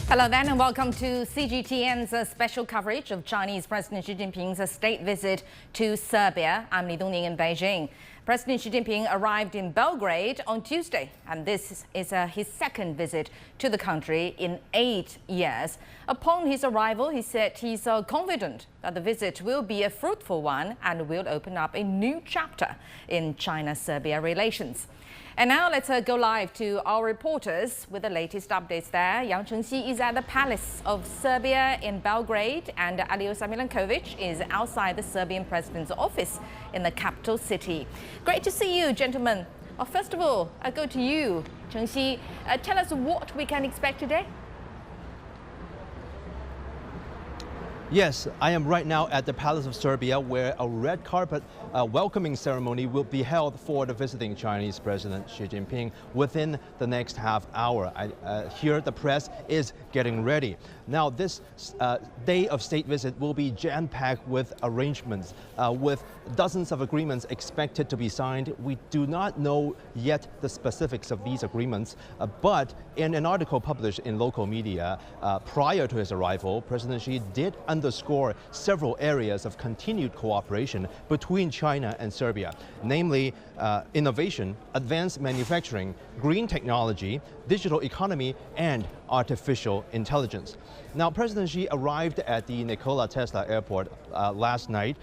Hello then and welcome to CGTN's special coverage of Chinese President Xi Jinping's state visit to Serbia. I'm Li Dongning in Beijing. President Xi Jinping arrived in Belgrade on Tuesday, and this is his second visit to the country in 8 years. Upon his arrival, he said he's confident that the visit will be a fruitful one and will open up a new chapter in China-Serbia relations. And now let's go live to our reporters with the latest updates there. Yang Chengxi is at the Palace of Serbia in Belgrade, and Aliosa Milankovic is outside the Serbian president's office in the capital city. Great to see you, gentlemen. First of all, I go to you, Chengxi. Tell us what we can expect today. Yes, I am right now at the Palace of Serbia, where a red carpet welcoming ceremony will be held for the visiting Chinese President Xi Jinping within the next half hour. Here the press is getting ready. Now this day of state visit will be jam-packed with arrangements, with dozens of agreements expected to be signed. We do not know yet the specifics of these agreements, but in an article published in local media prior to his arrival, President Xi did underscore several areas of continued cooperation between China and Serbia, namely innovation, advanced manufacturing, green technology, digital economy, and artificial intelligence. Now, President Xi arrived at the Nikola Tesla airport last night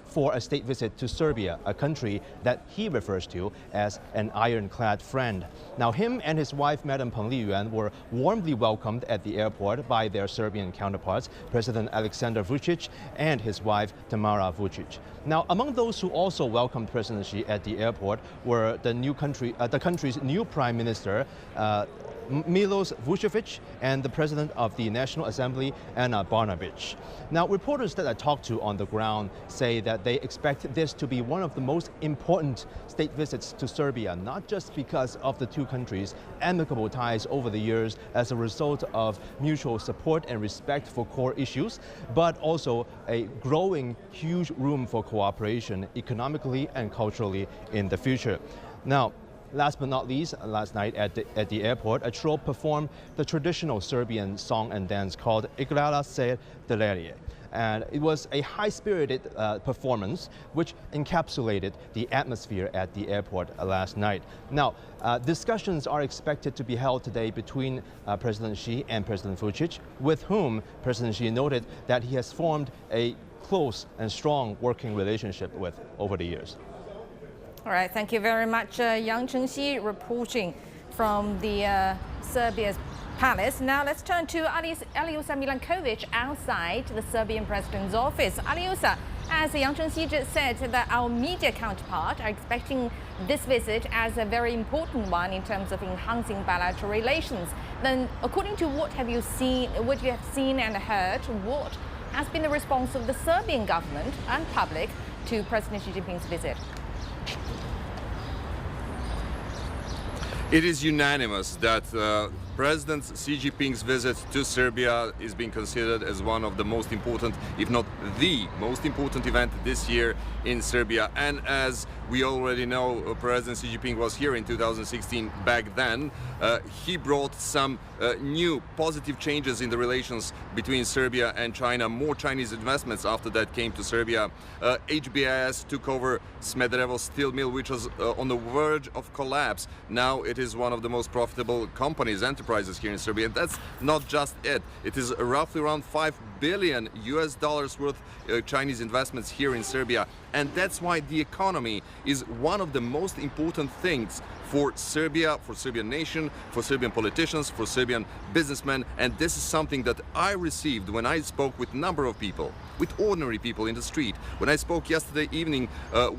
for a state visit to Serbia, a country that he refers to as an ironclad friend. Now, him and his wife, Madam Peng Liyuan, were warmly welcomed at the airport by their Serbian counterparts, President Aleksandar Vučić and his wife, Tamara Vučić. Now, among those who also welcomed President Xi at the airport were the country's new Prime Minister, Milos Vučević, and the President of the National Assembly, Ana Brnabić. Now, reporters that I talked to on the ground say that they expect this to be one of the most important state visits to Serbia, not just because of the two countries' amicable ties over the years as a result of mutual support and respect for core issues, but also a growing huge room for cooperation economically and culturally in the future. Now, last but not least, last night at the airport, a troupe performed the traditional Serbian song and dance called Igrala se Delirije. And it was a high-spirited performance which encapsulated the atmosphere at the airport last night. Now, discussions are expected to be held today between President Xi and President Vučić, with whom President Xi noted that he has formed a close and strong working relationship with over the years. All right, thank you very much, Yang Chengxi, reporting from the Serbia's palace. Now let's turn to Aliosa Milankovic outside the Serbian president's office. Aliosa, as Yang Chengxi just said, that our media counterpart are expecting this visit as a very important one in terms of enhancing bilateral relations. Then, according to what you have seen and heard, what has been the response of the Serbian government and public to President Xi Jinping's visit? It is unanimous that President Xi Jinping's visit to Serbia is being considered as one of the most important, if not the most important event this year in Serbia. And as we already know, President Xi Jinping was here in 2016. Back then, he brought some new positive changes in the relations between Serbia and China. More Chinese investments after that came to Serbia. HBIS took over Smederevo steel mill, which was on the verge of collapse. Now it is one of the most profitable enterprises here in Serbia. And that's not just it. It is roughly around $5 billion worth Chinese investments here in Serbia. And that's why the economy is one of the most important things for Serbia, for Serbian nation, for Serbian politicians, for Serbian businessmen. And this is something that I received when I spoke with a number of people, with ordinary people in the street. When I spoke yesterday evening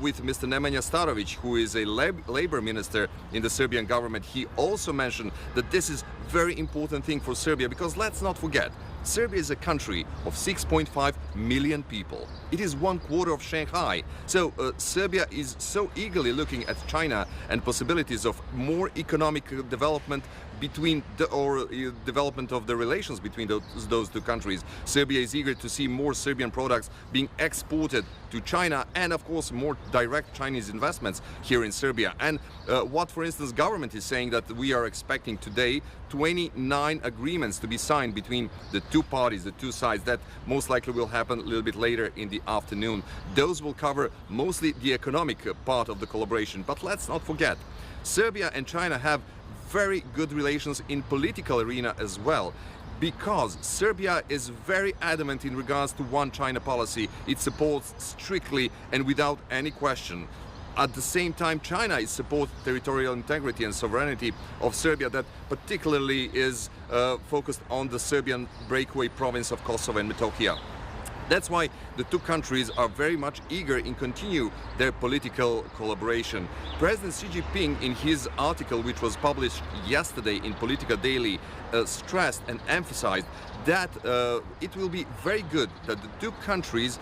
with Mr. Nemanja Starović, who is a labor minister in the Serbian government, he also mentioned that this is a very important thing for Serbia, because let's not forget, Serbia is a country of 6.5 million people. It is 1/4 of Shanghai. So Serbia is so eagerly looking at China and possibilities of more economic development, between development of the relations between those two countries. Serbia is eager to see more Serbian products being exported to China, and of course more direct Chinese investments here in Serbia. And what, for instance, government is saying that we are expecting today 29 agreements to be signed between the two parties, the two sides. That most likely will happen a little bit later in the afternoon. Those will cover mostly the economic part of the collaboration. But let's not forget, Serbia and China have very good relations in political arena as well, because Serbia is very adamant in regards to one China policy. It supports strictly and without any question. At the same time, China supports territorial integrity and sovereignty of Serbia, that particularly is focused on the Serbian breakaway province of Kosovo and Metohija. That's why the two countries are very much eager in continue their political collaboration. President Xi Jinping, in his article which was published yesterday in Politica Daily, stressed and emphasized that it will be very good that the two countries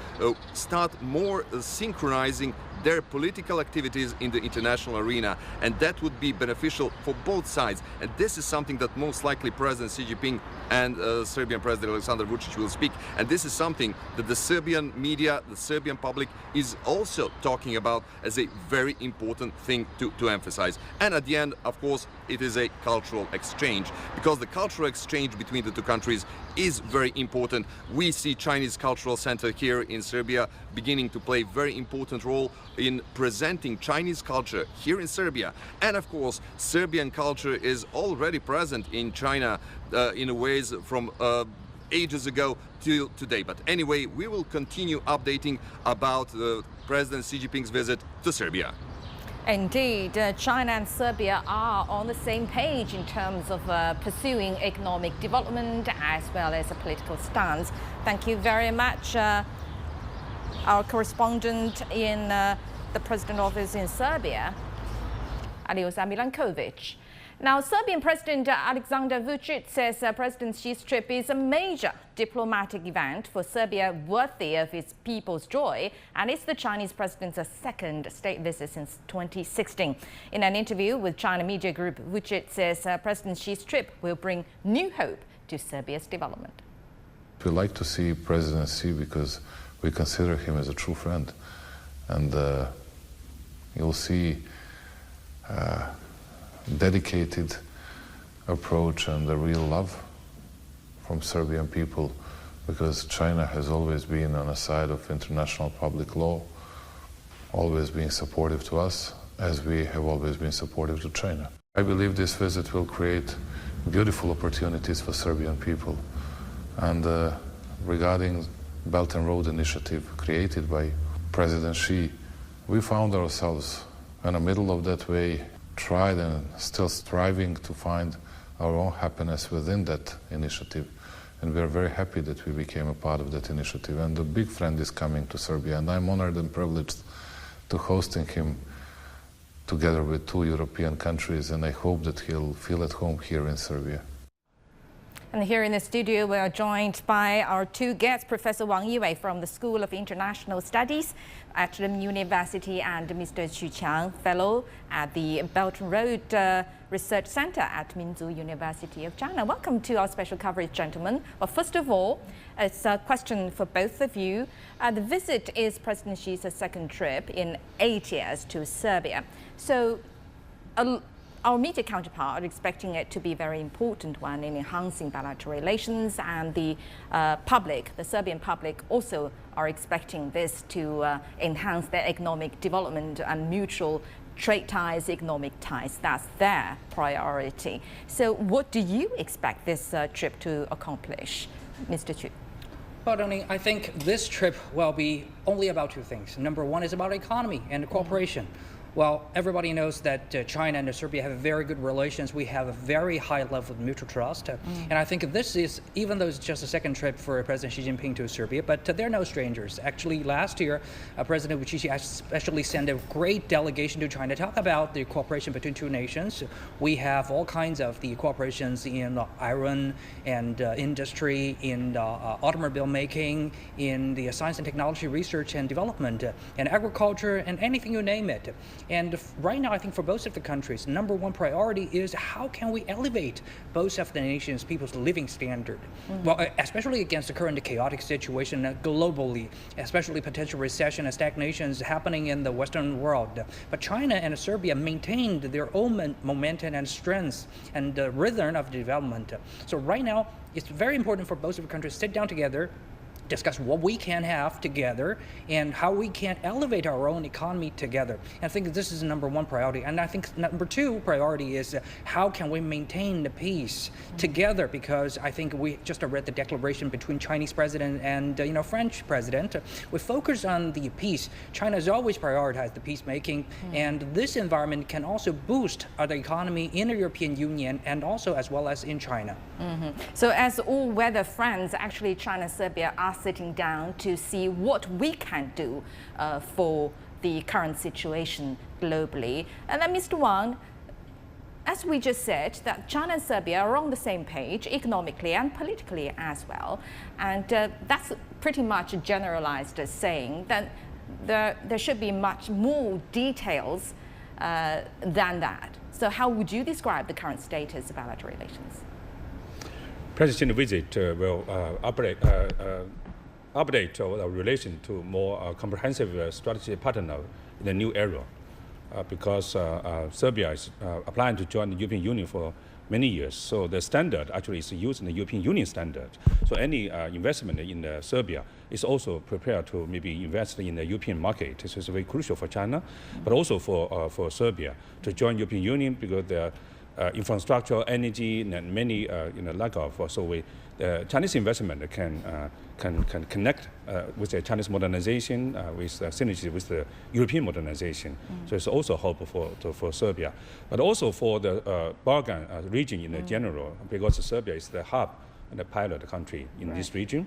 start more synchronizing their political activities in the international arena, and that would be beneficial for both sides. And this is something that most likely President Xi Jinping and Serbian President Aleksandar Vučić will speak, and this is something that the Serbian media, the Serbian public is also talking about as a very important thing to emphasize. And at the end, of course, it is a cultural exchange, because the cultural exchange between the two countries is very important. We see Chinese Cultural Center here in Serbia beginning to play a very important role in presenting Chinese culture here in Serbia. And of course, Serbian culture is already present in China in ways from ages ago till today. But anyway, we will continue updating about President Xi Jinping's visit to Serbia. Indeed, China and Serbia are on the same page in terms of pursuing economic development as well as a political stance. Thank you very much, our correspondent in the President office in Serbia, Aliosa Milankovic. Now, Serbian President Aleksandar Vučić says President Xi's trip is a major diplomatic event for Serbia, worthy of its people's joy, and it's the Chinese president's second state visit since 2016. In an interview with China media group, Vučić says President Xi's trip will bring new hope to Serbia's development. We like to see President Xi because we consider him as a true friend, and you'll see dedicated approach and a real love from Serbian people, because China has always been on the side of international public law, always being supportive to us, as we have always been supportive to China. I believe this visit will create beautiful opportunities for Serbian people. And regarding Belt and Road Initiative created by President Xi, we found ourselves in the middle of that way, tried and still striving to find our own happiness within that initiative. And we are very happy that we became a part of that initiative. And a big friend is coming to Serbia, and I'm honored and privileged to hosting him together with two European countries, and I hope that he'll feel at home here in Serbia. And here in the studio, we are joined by our two guests, Professor Wang Yiwei from the School of International Studies at Renmin University and Mr. Xu Qiang, Fellow at the Belt and Road Research Center at Minzu University of China. Welcome to our special coverage, gentlemen. Well, first of all, it's a question for both of you. The visit is President Xi's second trip in 8 years to Serbia. So, our media counterpart are expecting it to be a very important one in enhancing bilateral relations, and the public, the Serbian public, also are expecting this to enhance their economic development and mutual trade ties, economic ties. That's their priority. So what do you expect this trip to accomplish, Mr. Chu? Well, Doni, I think this trip will be only about two things. Number one is about economy and cooperation. Well, everybody knows that China and Serbia have very good relations. We have a very high level of mutual trust. And I think this is, even though it's just a second trip for President Xi Jinping to Serbia, but they're no strangers. Actually, last year, President Vučić especially sent a great delegation to China to talk about the cooperation between two nations. We have all kinds of the cooperations in iron and industry, in automobile making, in the science and technology research and development, and agriculture, and anything you name it. And right now, I think for both of the countries, number one priority is how can we elevate both of the nations' people's living standard? Well, especially against the current chaotic situation globally, especially potential recession and stagnations happening in the Western world. But China and Serbia maintained their own momentum and strengths and rhythm of development. So right now, it's very important for both of the countries to sit down together, discuss what we can have together and how we can elevate our own economy together. And I think this is number one priority. And I think number two priority is how can we maintain the peace together? Because I think we just read the declaration between Chinese president and French president. We focus on the peace. China has always prioritized the peacemaking, and this environment can also boost the economy in the European Union and also as well as in China. So as all-weather friends, actually China and Serbia are sitting down to see what we can do for the current situation globally. And then, Mr. Wang, as we just said, that China and Serbia are on the same page economically and politically as well. And that's pretty much a generalized saying that there should be much more details than that. So how would you describe the current status of bilateral relations? President visit will update our relation to more comprehensive strategic partner in the new era, because Serbia is applying to join the European Union for many years. So the standard actually is using the European Union standard. So any investment in Serbia is also prepared to maybe invest in the European market. This is very crucial for China, but also for Serbia to join European Union, because the infrastructure, energy, and many lack of. So Chinese investment can connect with the Chinese modernization, with synergy with the European modernization. So it's also hope for Serbia, but also for the Balkan region in general, because Serbia is the hub and the pilot country in this region.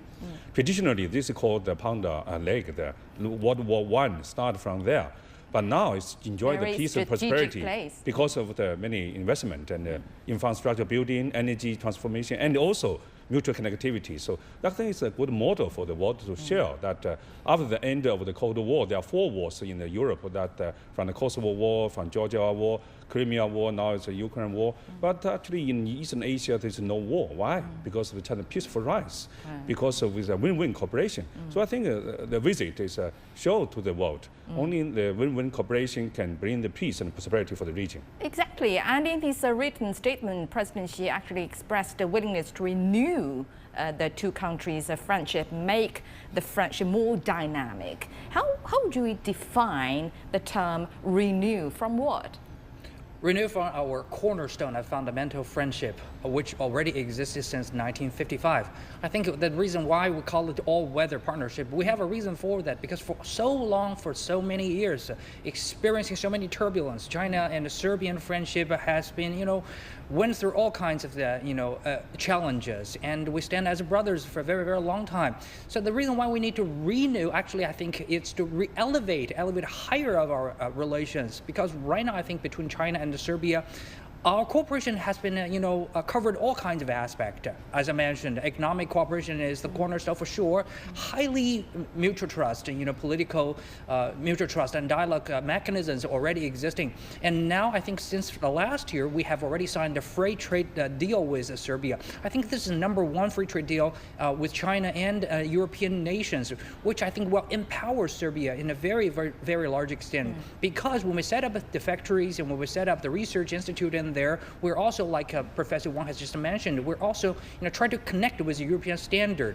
Traditionally, this is called the Panda Lake. The World War I started from there. But now it's enjoying the peace and prosperity because of the many investment and infrastructure building, energy transformation, and also mutual connectivity. So that thing is a good model for the world to share that after the end of the Cold War, there are 4 wars in Europe, that from the Kosovo War, from Georgia War, Crimea War, now it's a Ukraine War. But actually in Eastern Asia, there's no war. Why? Because of the China peaceful rise, because of with a win-win cooperation. So I think the visit is a show to the world. Only the win-win cooperation can bring the peace and prosperity for the region. Exactly. And in this written statement, President Xi actually expressed a willingness to renew the two countries' friendship, make the friendship more dynamic. How would you define the term renew? From what? Renew from our cornerstone of fundamental friendship, which already existed since 1955. I think the reason why we call it all-weather partnership, we have a reason for that, because for so long, for so many years, experiencing so many turbulence, China and the Serbian friendship has been, went through all kinds of challenges, and we stand as brothers for a very, very long time. So the reason why we need to renew, actually, I think it's to elevate higher of our relations, because right now, I think between China and Serbia, our cooperation has been, covered all kinds of aspects. As I mentioned, economic cooperation is the cornerstone for sure. Highly mutual trust, political mutual trust and dialogue mechanisms already existing. And now I think since the last year, we have already signed a free trade deal with Serbia. I think this is #1 free trade deal with China and European nations, which I think will empower Serbia in a very, very, very large extent. Because when we set up the factories and when we set up the research institute in there, we're also, like Professor Wang has just mentioned, we're also trying to connect with the European standard.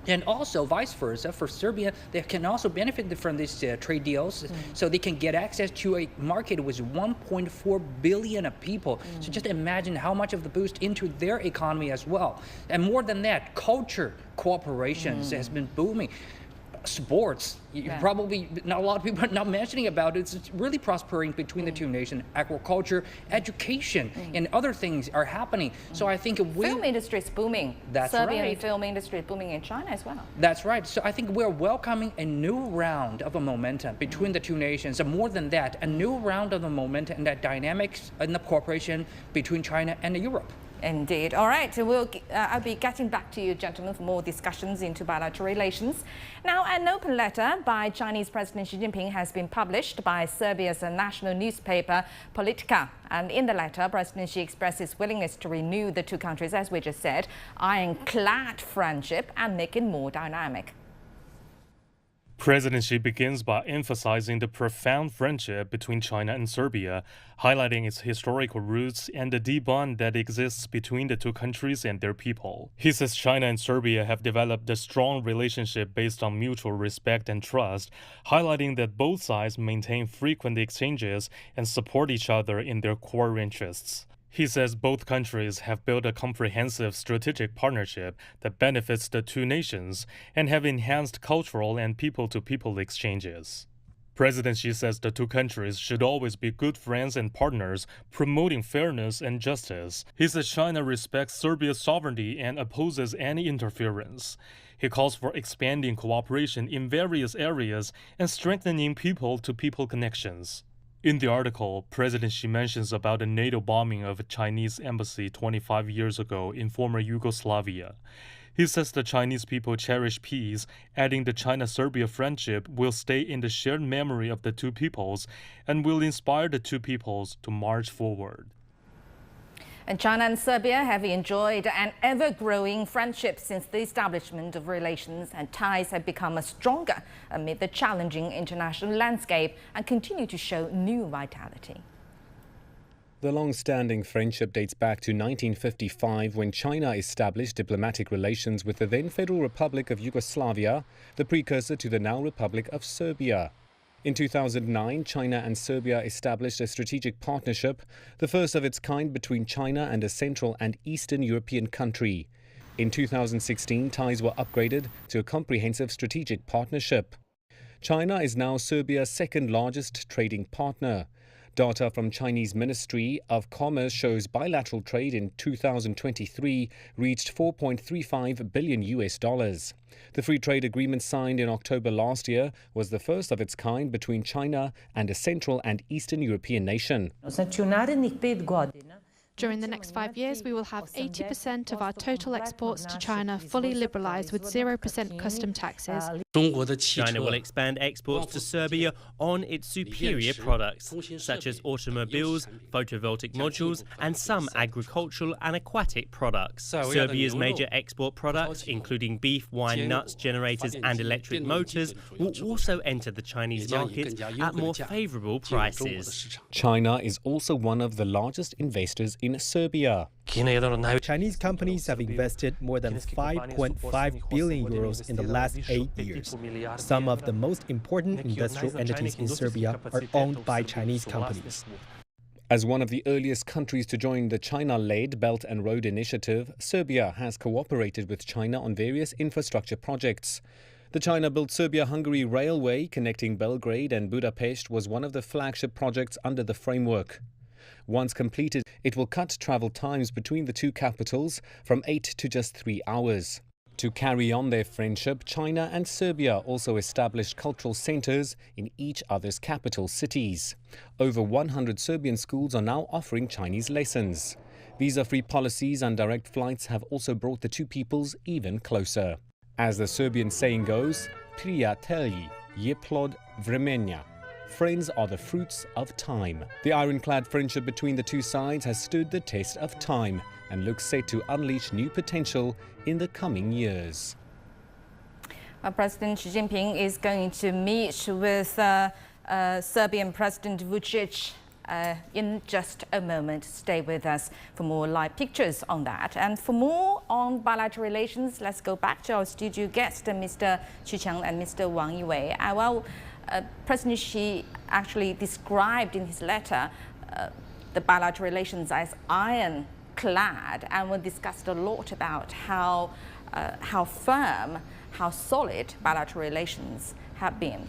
And also vice versa, for Serbia, they can also benefit from these trade deals, so they can get access to a market with 1.4 billion people. So just imagine how much of the boost into their economy as well. And more than that, culture cooperation has been booming. Sports, probably not a lot of people are not mentioning about it. It's really prospering between the two nations. Agriculture, education, and other things are happening. So I think film industry is booming. That's Serbian right. film industry is booming in China as well. That's right. So I think we're welcoming a new round of a momentum between the two nations. And more than that, a new round of a momentum and that dynamics and the cooperation between China and Europe. Indeed. All right, so I'll be getting back to you, gentlemen, for more discussions into bilateral relations. Now, an open letter by Chinese President Xi Jinping has been published by Serbia's national newspaper, Politika. And in the letter, President Xi expressed his willingness to renew the two countries, as we just said, ironclad friendship and make it more dynamic. President Xi begins by emphasizing the profound friendship between China and Serbia, highlighting its historical roots and the deep bond that exists between the two countries and their people. He says China and Serbia have developed a strong relationship based on mutual respect and trust, highlighting that both sides maintain frequent exchanges and support each other in their core interests. He says both countries have built a comprehensive strategic partnership that benefits the two nations and have enhanced cultural and people-to-people exchanges. President Xi says the two countries should always be good friends and partners, promoting fairness and justice. He says China respects Serbia's sovereignty and opposes any interference. He calls for expanding cooperation in various areas and strengthening people-to-people connections. In the article, President Xi mentions about the NATO bombing of a Chinese embassy 25 years ago in former Yugoslavia. He says the Chinese people cherish peace, adding the China-Serbia friendship will stay in the shared memory of the two peoples and will inspire the two peoples to march forward. And China and Serbia have enjoyed an ever-growing friendship since the establishment of relations, and ties have become stronger amid the challenging international landscape and continue to show new vitality. The long-standing friendship dates back to 1955 when China established diplomatic relations with the then Federal Republic of Yugoslavia, the precursor to the now Republic of Serbia. In 2009, China and Serbia established a strategic partnership, the first of its kind between China and a Central and Eastern European country. In 2016, ties were upgraded to a comprehensive strategic partnership. China is now Serbia's second largest trading partner. Data from Chinese Ministry of Commerce shows bilateral trade in 2023 reached $4.35 billion. The free trade agreement signed in October last year was the first of its kind between China and a Central and Eastern European nation. During the next 5 years, we will have 80% of our total exports to China fully liberalized with 0% custom taxes. China will expand exports to Serbia on its superior products, such as automobiles, photovoltaic modules, and some agricultural and aquatic products. Serbia's major export products, including beef, wine, nuts, generators, and electric motors, will also enter the Chinese market at more favorable prices. China is also one of the largest investors in Serbia. Chinese companies have invested more than 5.5 billion euros in the last 8 years. Some of the most important industrial entities in Serbia are owned by Chinese companies. As one of the earliest countries to join the China-led Belt and Road Initiative, Serbia has cooperated with China on various infrastructure projects. The China-built Serbia-Hungary railway connecting Belgrade and Budapest was one of the flagship projects under the framework. Once completed, it will cut travel times between the two capitals from 8 to just 3 hours. To carry on their friendship, China and Serbia also established cultural centers in each other's capital cities. Over 100 Serbian schools are now offering Chinese lessons. Visa-free policies and direct flights have also brought the two peoples even closer. As the Serbian saying goes, prijatelji je plod vremena. Friends are the fruits of time. The ironclad friendship between the two sides has stood the test of time and looks set to unleash new potential in the coming years. President Xi Jinping is going to meet with Serbian President Vučić in just a moment. Stay with us for more live pictures on that. And for more on bilateral relations, let's go back to our studio guests, Mr. Xu Cheng and Mr. Wang Yiwei. President Xi actually described in his letter the bilateral relations as ironclad, and we discussed a lot about how firm, how solid bilateral relations have been.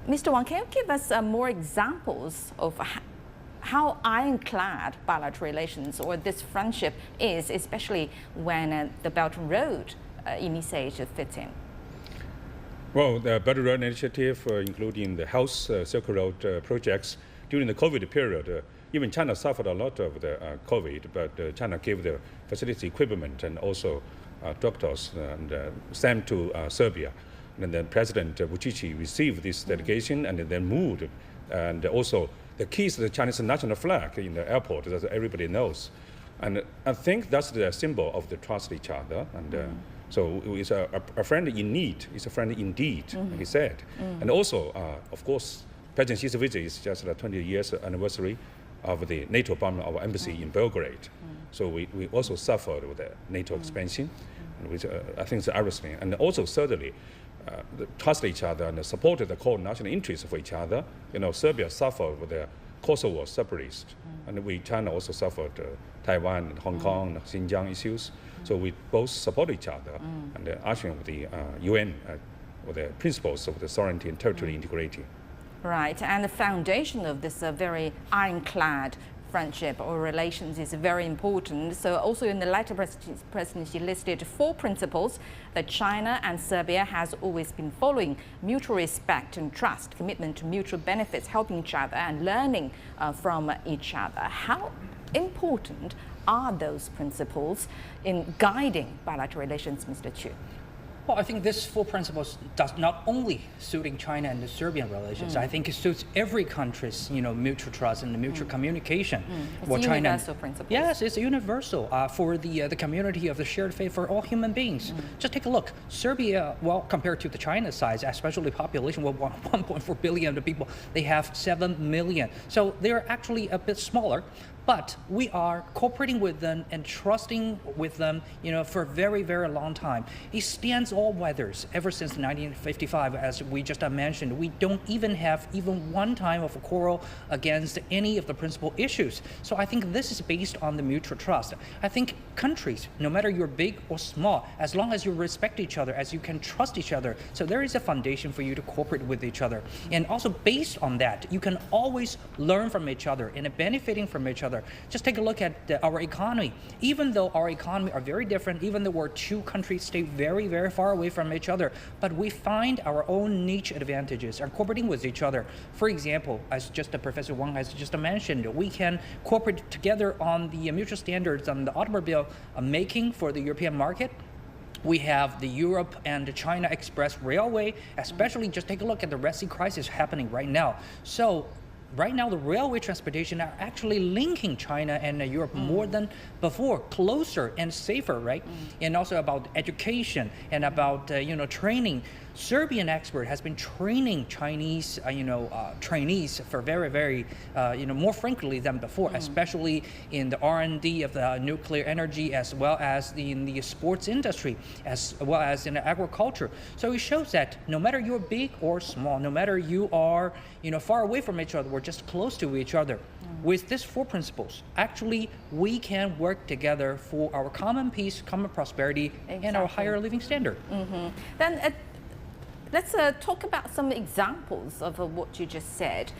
Mr. Wang, can you give us more examples of how ironclad bilateral relations or this friendship is, especially when the Belt and Road initiative fits in? Well, the Belt and Road Initiative, including the Health Silk Road projects during the COVID period, even China suffered a lot of the COVID, but China gave the facility equipment and also doctors and sent to Serbia. And then President Vučić received this delegation and then moved. And also the keys to the Chinese national flag in the airport, as everybody knows. And I think that's the symbol of the trust each other. And so it's a friend in need, it's a friend indeed, he said. And also, of course, President Xi's visit is just the 20 years anniversary of the NATO bombing of our embassy in Belgrade. So we also suffered with the NATO expansion, which I think is the Irish thing. And also, certainly, trust each other and supported the core national interests for each other. Serbia suffered with the Kosovo separatists, and China also suffered Taiwan and Hong Kong and Xinjiang issues. So we both support each other and ushering with the UN with the principles of the sovereignty and territorial integrity. Right, and the foundation of this very ironclad friendship or relations is very important. So also in the letter, President Xi listed 4 principles that China and Serbia has always been following: mutual respect and trust, commitment to mutual benefits, helping each other and learning from each other. How important are those principles in guiding bilateral relations, Mr. Chu? Well, I think this 4 principles does not only suiting China and the Serbian relations. I think it suits every country's, mutual trust and the mutual communication. It's a universal principle. Yes, it's universal for the community of the shared faith for all human beings. Just take a look. Serbia, well, compared to the China size, especially population, well, 1.4 billion people, they have 7 million. So they're actually a bit smaller. But we are cooperating with them and trusting with them, for a very, very long time. It stands all weathers ever since 1955, as we just mentioned. We don't even have one time of a quarrel against any of the principal issues. So I think this is based on the mutual trust. I think countries, no matter you're big or small, as long as you respect each other, as you can trust each other, so there is a foundation for you to cooperate with each other. And also based on that, you can always learn from each other and benefiting from each other. Just take a look at our economy. Even though our economy are very different, even though we're 2 countries stay very, very far away from each other, but we find our own niche advantages and cooperating with each other. For example, as just Professor Wang has just mentioned, we can cooperate together on the mutual standards on the automobile making for the European market. We have the Europe and China Express Railway, especially just take a look at the Red Sea crisis happening right now. So right now, the railway transportation are actually linking China and Europe more than before, closer and safer, right? And also about education and about training. Serbian expert has been training Chinese, trainees for very, very, more frequently than before, especially in the R&D of the nuclear energy, as well as in the sports industry, as well as in agriculture. So it shows that no matter you're big or small, no matter you are, far away from each other, we're just close to each other. With these 4 principles, actually, we can work together for our common peace, common prosperity, and our higher living standard. Then let's talk about some examples of what you just said.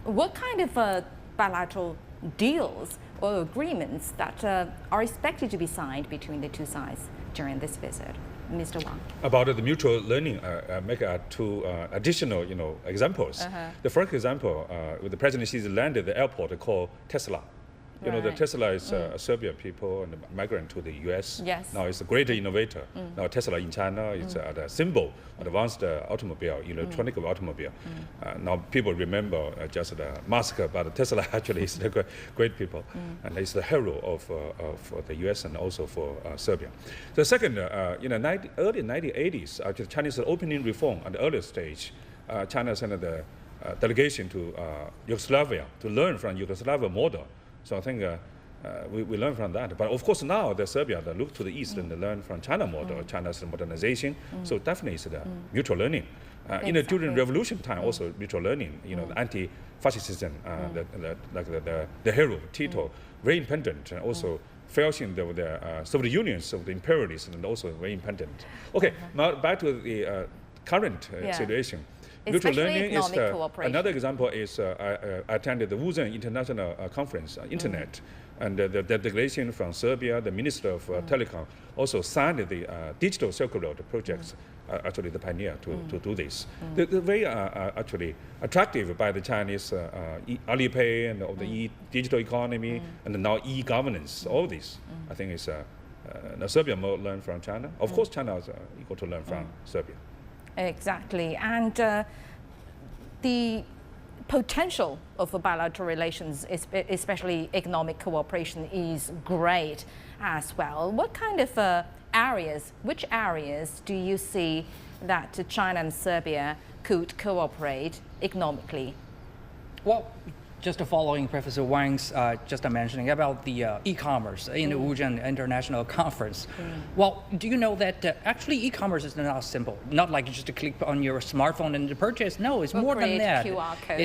What kind of bilateral deals or agreements that are expected to be signed between the 2 sides during this visit? Mr. Wang. About the mutual learning, make 2 additional, examples. The first example, with the President Xi landed at the airport called Tesla. The Tesla is a Serbian people and a migrant to the US. Yes. Now it's a great innovator. Now Tesla in China is a symbol, advanced automobile, electronic automobile. Now people remember just the mask, but Tesla actually is the great people. And it's the hero of the US and also for Serbia. The second, early 1980s, the Chinese opening reform at the early stage, China sent the delegation to Yugoslavia to learn from Yugoslavia model. So I think we learn from that. But of course now the Serbia they look to the east and they learn from China model, China's modernization. So definitely it's the mutual learning. During revolution time also mutual learning. The anti-fascism, the hero Tito, very independent and also facing the Soviet Union, so the imperialists, and also very independent. Okay, now back to the current situation. Mutual learning is another example. Is I attended the Wuzhen International Conference, Internet, And the delegation from Serbia, the Minister of Telecom, also signed the Digital Silk Road projects, actually the pioneer to do this. They're very actually attractive by the Chinese Alipay and all the digital economy and now e-governance. All this, I think, is Serbia will learn from China. Of course, China is equal to learn from Serbia. Exactly, and the potential of bilateral relations, especially economic cooperation, is great as well. What kind of which areas do you see that China and Serbia could cooperate economically? Well, just following Professor Wang's just mentioning about the e-commerce in the Wuzhen International Conference. Well, do you know that actually e-commerce is not simple, not like just to click on your smartphone and to purchase. No, it's more than that. QR code.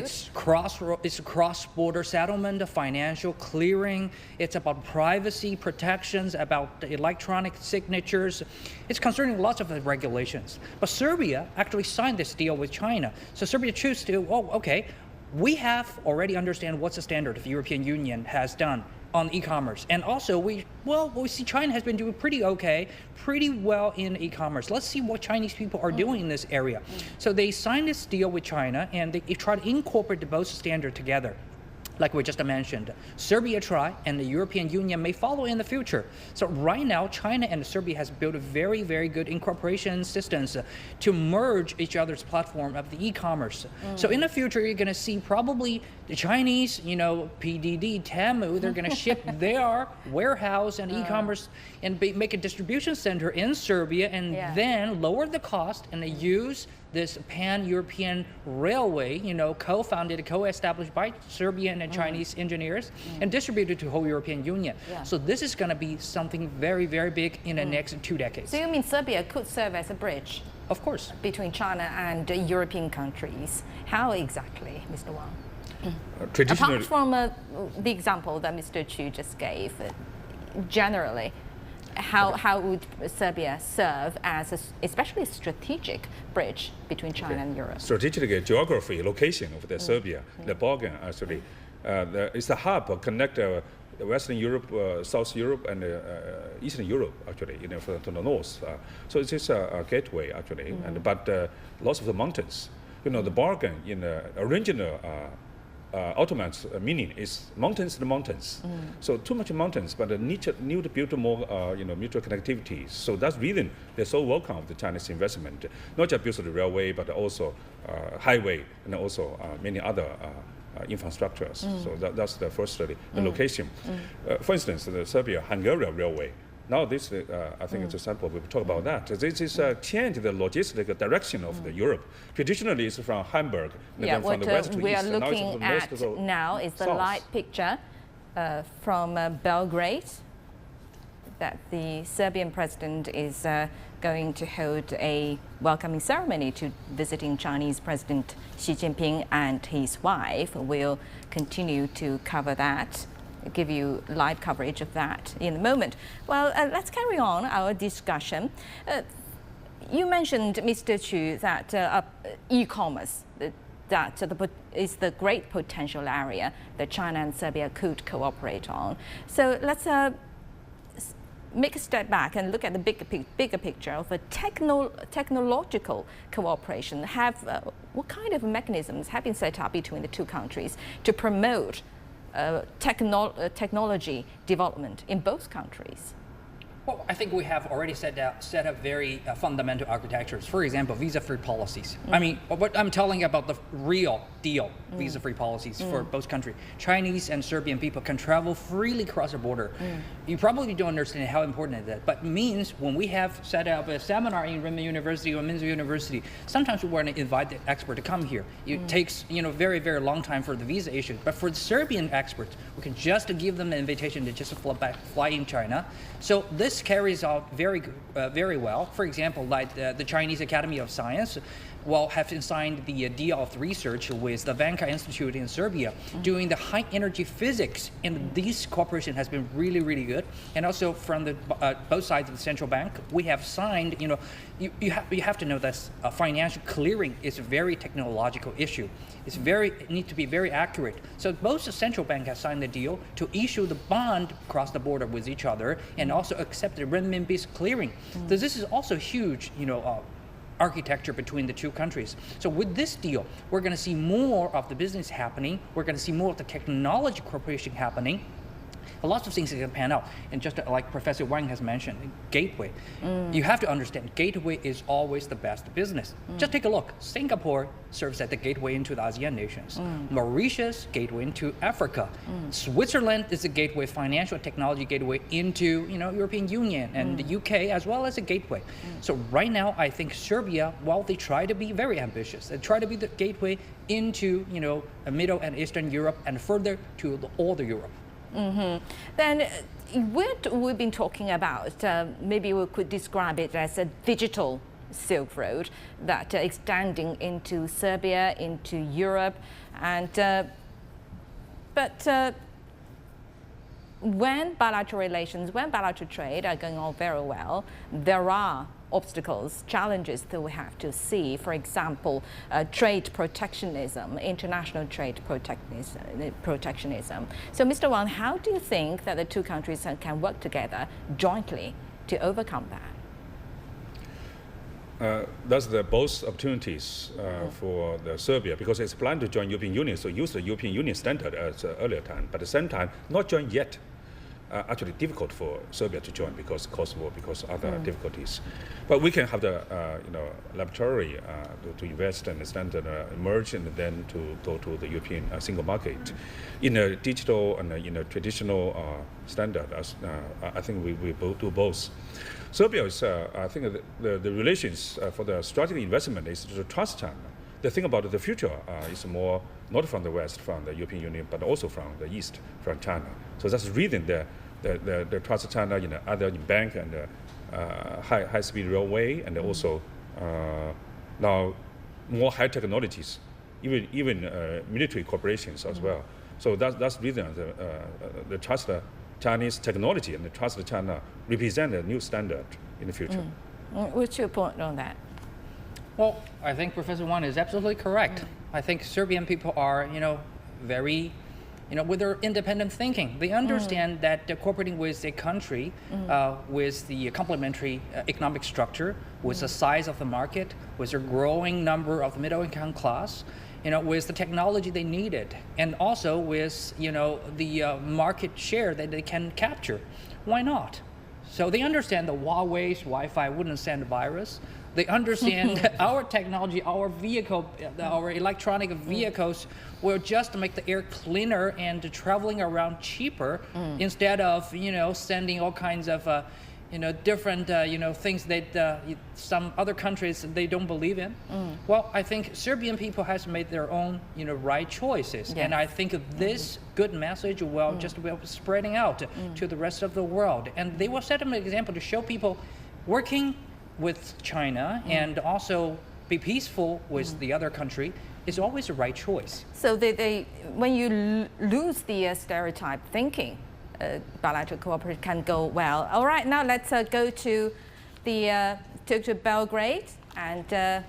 It's cross-border settlement, financial clearing. It's about privacy protections, about electronic signatures. It's concerning lots of the regulations. But Serbia actually signed this deal with China. So Serbia chose to, okay, we have already understand what's the standard the European Union has done on e-commerce. And also we see China has been doing pretty well in e-commerce. Let's see what Chinese people are doing in this area. So they signed this deal with China and they try to incorporate both standards together. Like we just mentioned, Serbia try and the European Union may follow in the future. So right now, China and Serbia has built a very, very good incorporation systems to merge each other's platform of the e-commerce. So in the future, you're going to see probably the Chinese, PDD, Temu, they're going to ship their warehouse and e-commerce and make a distribution center in Serbia and then lower the cost and use this pan-European railway, co-founded, co-established by Serbian and Chinese engineers and distributed to the whole European Union. So this is going to be something very, very big in the next 2 decades. So you mean Serbia could serve as a bridge? Of course. Between China and European countries. How exactly, Mr. Wang? Traditionally, apart from the example that Mr. Chu just gave, generally, how would Serbia serve as especially a strategic bridge between China and Europe? Strategic geography, location of the Serbia, the Balkan actually, it's a hub connect Western Europe, South Europe, and Eastern Europe actually, to the north. So it is a gateway actually, but lots of the mountains. The Balkan in the original Ottoman's meaning is mountains to mountains. So too much mountains, but need to build more mutual connectivity. So that's reason they're so welcome the Chinese investment, not just build the railway, but also highway and also many other infrastructures. So that's the first the location. For instance, the Serbia-Hungary railway. Now this, I think it's a sample. We will talk about that. This is change the logistic direction of the Europe. Traditionally, it's from Hamburg, and then from the west to we east. are looking at now is the light picture from Belgrade that the Serbian president is going to hold a welcoming ceremony to visiting Chinese President Xi Jinping and his wife. We'll continue to cover that, give you live coverage of that in a moment. Well, let's carry on our discussion. You mentioned, Mr. Chu, that e-commerce is the great potential area that China and Serbia could cooperate on. So let's make a step back and look at the bigger picture of a technological cooperation. What kind of mechanisms have been set up between the two countries to promote technology development in both countries? Well, I think we have already set up very fundamental architectures. For example, visa-free policies. I mean, what I'm telling you about the real deal visa-free policies for both countries. Chinese and Serbian people can travel freely across the border. You probably don't understand how important it is, but it means when we have set up a seminar in Renmin University or Minsk University, sometimes we want to invite the expert to come here. It takes very, very long time for the visa issue. But for the Serbian experts, we can just give them an invitation to just fly in China. So this this carries out very well. For example, like the Chinese Academy of Science have signed the deal of research with the Vanka Institute in Serbia doing the high energy physics, and this cooperation has been really, really good. And also from the both sides of the central bank, we have signed. You have to know that financial clearing is a very technological issue. It needs to be very accurate. So both the central bank has signed the deal to issue the bond across the border with each other, and also accept the renminbi clearing. So this is also huge, architecture between the two countries. So with this deal, we're going to see more of the business happening. We're going to see more of the technology cooperation happening. Lots of things are going to pan out. And just like Professor Wang has mentioned, gateway. You have to understand, gateway is always the best business. Just take a look. Singapore serves as the gateway into the ASEAN nations. Mauritius, gateway into Africa. Switzerland is a gateway, financial technology gateway into European Union, and the UK as well as a gateway. So right now, I think Serbia, while they try to be very ambitious, they try to be the gateway into Middle and Eastern Europe and further to all the Europe. Then what we've been talking about, maybe we could describe it as a digital Silk Road that extending into Serbia, into Europe, and but when bilateral relations, when bilateral trade are going on very well, there are obstacles, challenges that we have to see. For example, trade protectionism, international trade protectionism. So, Mr. Wang, how do you think that the two countries can work together jointly to overcome that? That's both opportunities for Serbia, because it's planned to join European Union, so use the European Union standard as earlier time, but at the same time, not join yet. Actually difficult for Serbia to join because Kosovo, because other difficulties. But we can have the laboratory to invest and standard emerge, and then to go to the European single market in a digital and in a traditional standard. I think we do both. Serbia is, I think, the relations for the strategic investment is to trust China. The thing about the future is more not from the West, from the European Union, but also from the East, from China. So that's the reason the trust China in other bank and high-speed railway, and also now more high technologies, even military corporations as well. So that's the reason the trust Chinese technology and the trust China represent a new standard in the future. What's your point on that? Well, I think Professor Wang is absolutely correct. I think Serbian people are, very, with their independent thinking. They understand that cooperating with a country with the complementary economic structure, with the size of the market, with a growing number of the middle-income class, with the technology they needed, and also with, the market share that they can capture. Why not? So they understand the Huawei's Wi-Fi wouldn't send a virus. They understand our technology, our vehicle, our electronic vehicles will just make the air cleaner and traveling around cheaper instead of, sending all kinds of, different, things that some other countries, they don't believe in. Well, I think Serbian people has made their own, right choices. Yes. And I think this good message will just be spreading out to the rest of the world. And they will set an example to show people working with China and also be peaceful with the other country is always the right choice. So when you lose the stereotype thinking, bilateral cooperation can go well. All right, now let's go to Belgrade, and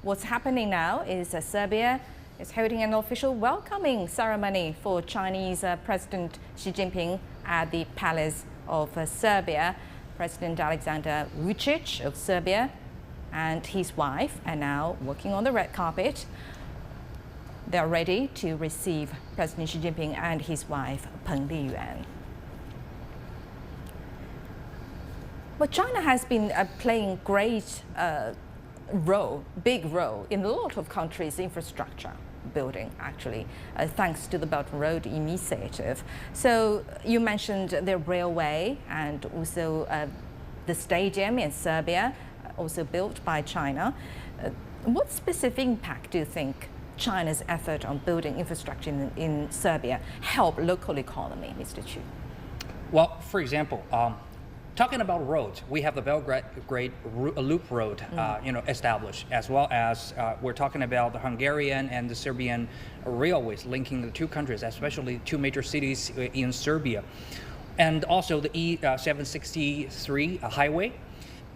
what's happening now is Serbia is holding an official welcoming ceremony for Chinese President Xi Jinping at the Palace of Serbia. President Alexander Vučić of Serbia and his wife are now walking on the red carpet. They're ready to receive President Xi Jinping and his wife, Peng Liyuan. Well, China has been playing great big role in a lot of countries' infrastructure building, actually, thanks to the Belt and Road Initiative. So you mentioned the railway and also the stadium in Serbia, also built by China. What specific impact do you think China's effort on building infrastructure in Serbia help local economy, Mr. Chu? Well, for example, Talking about roads, we have the Belgrade Loop Road, established, as well as we're talking about the Hungarian and the Serbian railways linking the two countries, especially two major cities in Serbia, and also the E763 highway.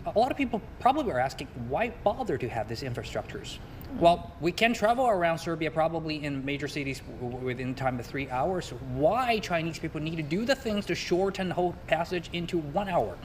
A lot of people probably are asking, why bother to have these infrastructures? Well, we can travel around Serbia probably in major cities within time of 3 hours. Why Chinese people need to do the things to shorten the whole passage into 1 hour?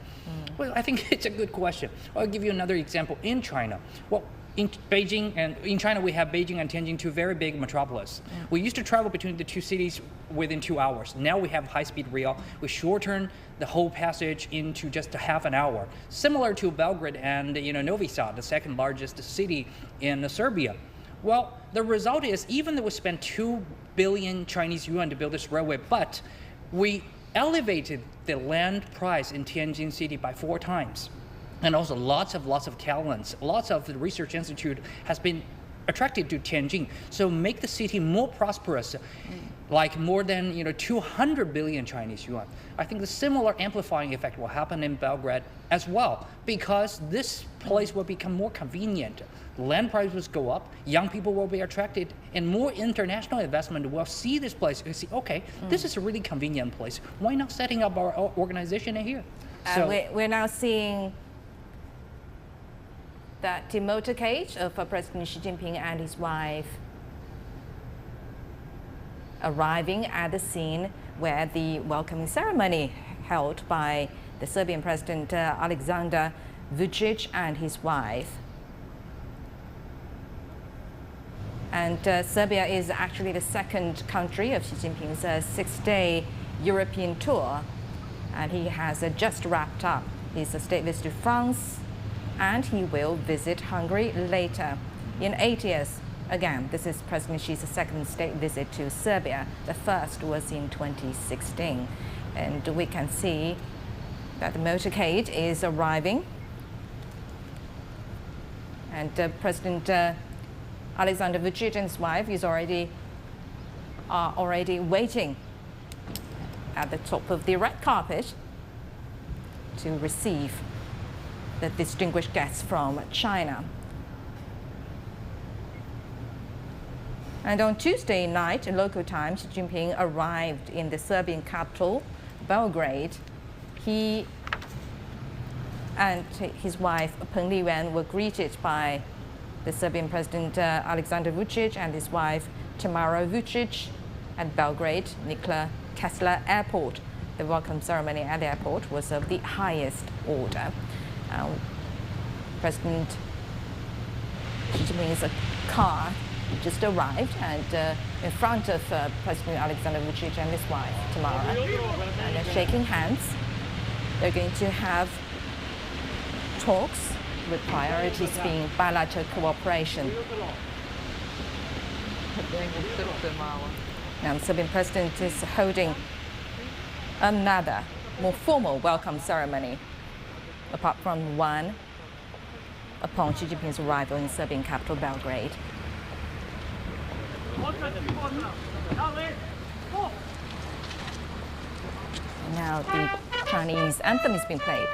Well, I think it's a good question. I'll give you another example in China. Well, in Beijing and in China, we have Beijing and Tianjin, two very big metropolises. We used to travel between the two cities within 2 hours. Now we have high-speed rail. We shorten the whole passage into just a half an hour, similar to Belgrade and Novi Sad, the second largest city in Serbia. Well, the result is, even though we spent 2 billion Chinese yuan to build this railway, but we elevated the land price in Tianjin city by 4 times. And also lots of talents, lots of the research institute has been attracted to Tianjin. So make the city more prosperous, like more than 200 billion Chinese yuan. I think the similar amplifying effect will happen in Belgrade as well, because this place will become more convenient. Land prices go up, young people will be attracted, and more international investment will see this place and see, okay, this is a really convenient place. Why not setting up our organization in here? So we're now seeing that the motorcade of President Xi Jinping and his wife arriving at the scene where the welcoming ceremony held by the Serbian President Alexander Vučić and his wife. And Serbia is actually the second country of Xi Jinping's 6-day European tour. And he has just wrapped up his state visit to France, and he will visit Hungary later. In 8 years, again, this is President Xi's second state visit to Serbia. The first was in 2016. And we can see that the motorcade is arriving. And President Alexander Vučić and his wife are already waiting at the top of the red carpet to receive the distinguished guests from China. And on Tuesday night, in local time, Xi Jinping arrived in the Serbian capital, Belgrade. He and his wife, Peng Liyuan, were greeted by the Serbian President Alexander Vučić and his wife, Tamara Vučić, at Belgrade Nikola Tesla Airport. The welcome ceremony at the airport was of the highest order. President Xi Jinping's car just arrived, and in front of President Alexander Vučić and his wife, Tamara, and they're shaking hands. They're going to have talks with priorities being bilateral cooperation. Now, the Serbian president is holding another more formal welcome ceremony, apart from one upon Xi Jinping's arrival in Serbian capital Belgrade. And now the Chinese anthem is being played.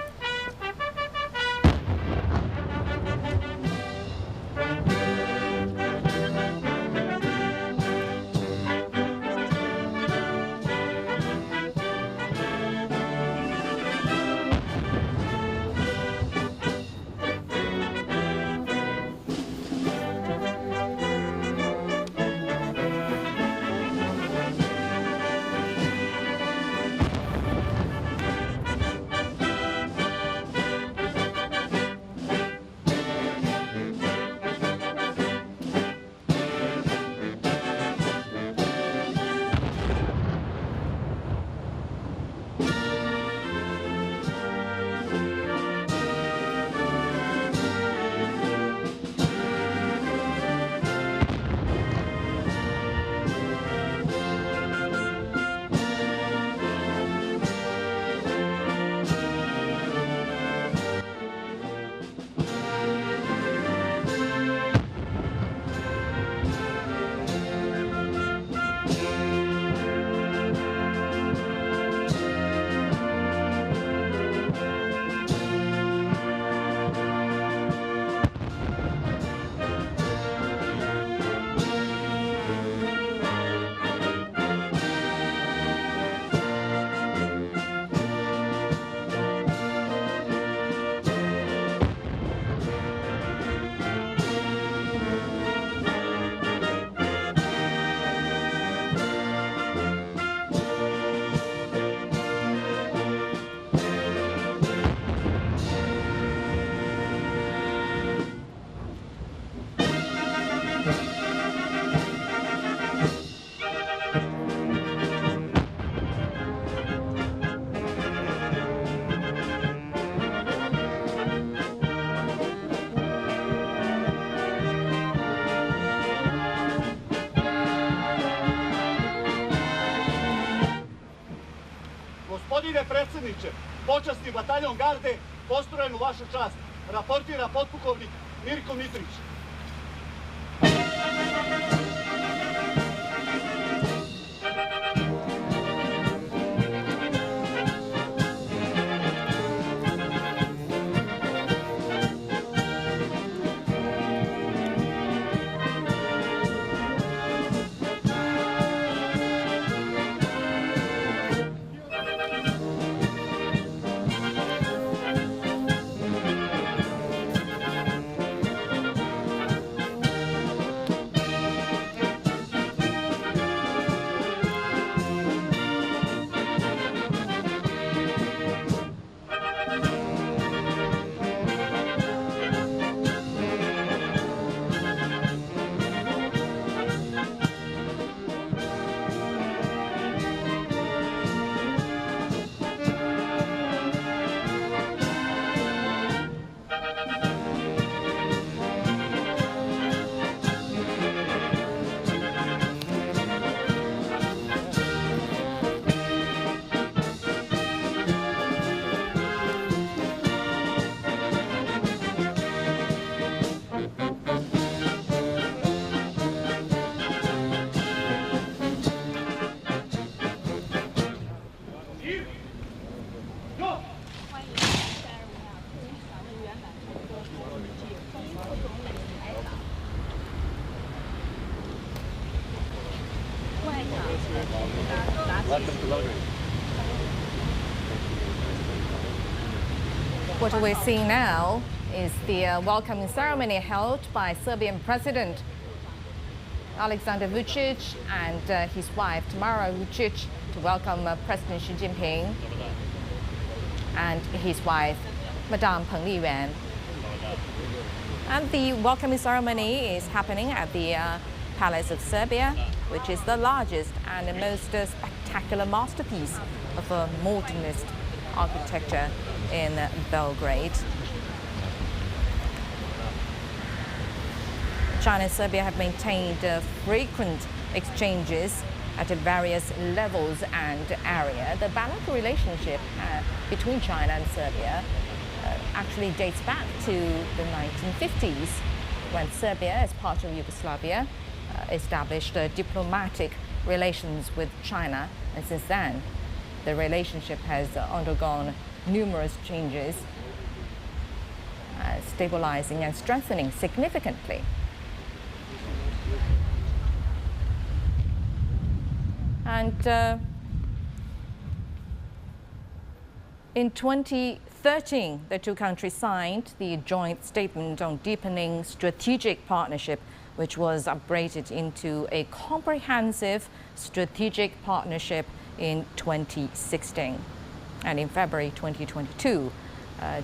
predsjedniče, počasni bataljon garde, postrojen u vašu čast. Raportira potpukovnik Mirko Mitrić. What we're seeing now is the welcoming ceremony held by Serbian President Alexander Vučić and his wife Tamara Vučić to welcome President Xi Jinping and his wife Madame Peng Liyuan. And the welcoming ceremony is happening at the Palace of Serbia, which is the largest and the most spectacular masterpiece of a modernist architecture in Belgrade. China and Serbia have maintained frequent exchanges at various levels and area. The bilateral relationship between China and Serbia actually dates back to the 1950s, when Serbia, as part of Yugoslavia, established diplomatic relations with China, and since then the relationship has undergone numerous changes, stabilizing and strengthening significantly. And in 2013, the two countries signed the joint statement on deepening strategic partnership, which was upgraded into a comprehensive strategic partnership in 2016. And in February 2022,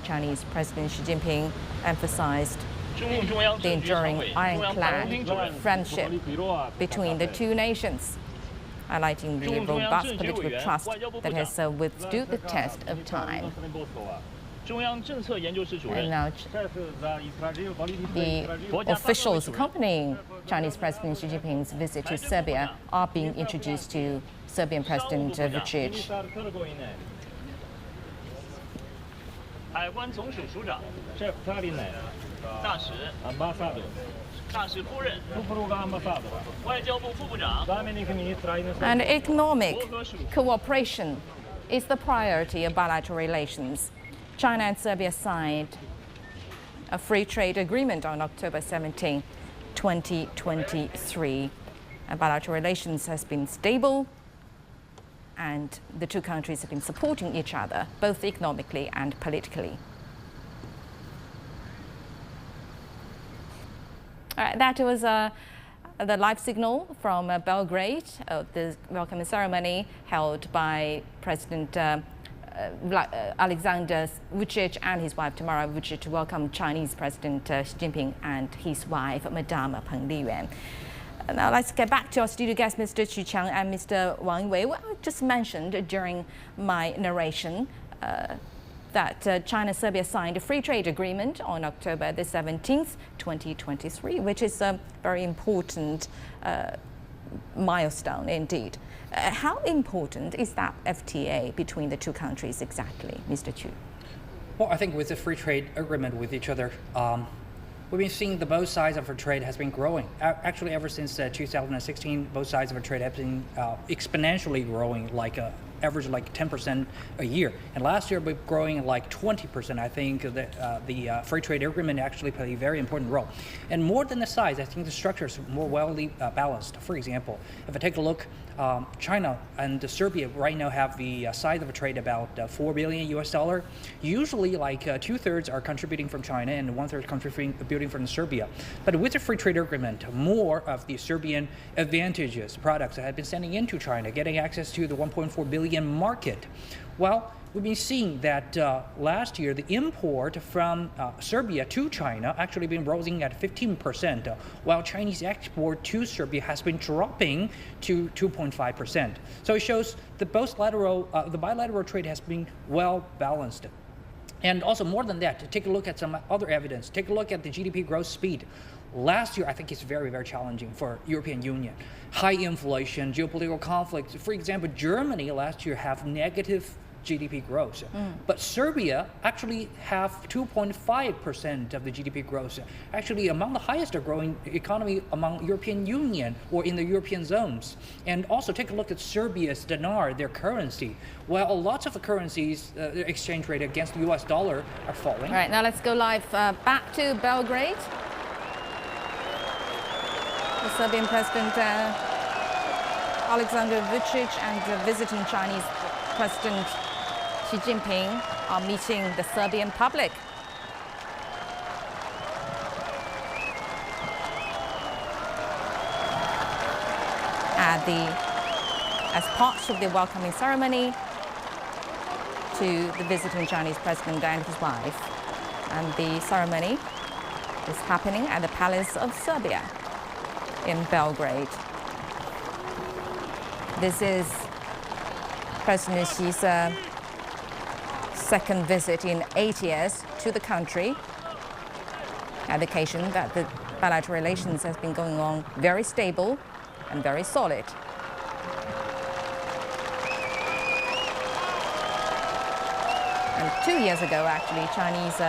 Chinese President Xi Jinping emphasized the enduring ironclad friendship between the two nations, highlighting the robust political trust that has withstood the test of time. And now the officials accompanying Chinese President Xi Jinping's visit to Serbia are being introduced to Serbian President Vučić. And economic cooperation is the priority of bilateral relations. China and Serbia signed a free trade agreement on October 17, 2023. And bilateral relations has been stable, and the two countries have been supporting each other, both economically and politically. That was the live signal from Belgrade of the welcoming ceremony held by President Alexander Vučić and his wife Tamara Vučić to welcome Chinese President Xi Jinping and his wife Madame Peng Liyuan. Now let's get back to our studio guests, Mr. Xu Qiang and Mr. Wang Wei. Well, I just mentioned during my narration that China and Serbia signed a free trade agreement on October the 17th, 2023, which is a very important milestone indeed. How important is that FTA between the two countries exactly, Mr. Chu? Well, I think with the free trade agreement with each other, we've been seeing the both sides of our trade has been growing. Actually, ever since 2016, both sides of our trade have been exponentially growing, like average like 10% a year. And last year, we're growing like 20%. I think the free trade agreement actually played a very important role. And more than the size, I think the structure is more well balanced. For example, if I take a look, China and Serbia right now have the size of a trade about $4 billion US. Usually, like 2/3 are contributing from China and 1/3 contributing from Serbia. But with the free trade agreement, more of the Serbian advantages products have been sending into China, getting access to the 1.4 billion market. Well, we've been seeing that last year, the import from Serbia to China actually been rising at 15%, while Chinese export to Serbia has been dropping to 2.5%. So it shows that the bilateral trade has been well balanced. And also more than that, take a look at some other evidence. Take a look at the GDP growth speed. Last year, I think it's very, very challenging for European Union. High inflation, geopolitical conflicts. For example, Germany last year have negative GDP growth. But Serbia actually have 2.5% of the GDP growth. Actually among the highest growing economy among European Union or in the European zones. And also take a look at Serbia's dinar, their currency. Well, lots of the currencies, their exchange rate against the US dollar are falling. All right, now let's go live back to Belgrade. The Serbian President Alexander Vučić and the visiting Chinese President Xi Jinping are meeting the Serbian public. As part of the welcoming ceremony to the visiting Chinese President and his wife. And the ceremony is happening at the Palace of Serbia in Belgrade. This is President Xi's second visit in 8 years to the country, an indication that the bilateral relations has been going on very stable and very solid. And 2 years ago, actually, Chinese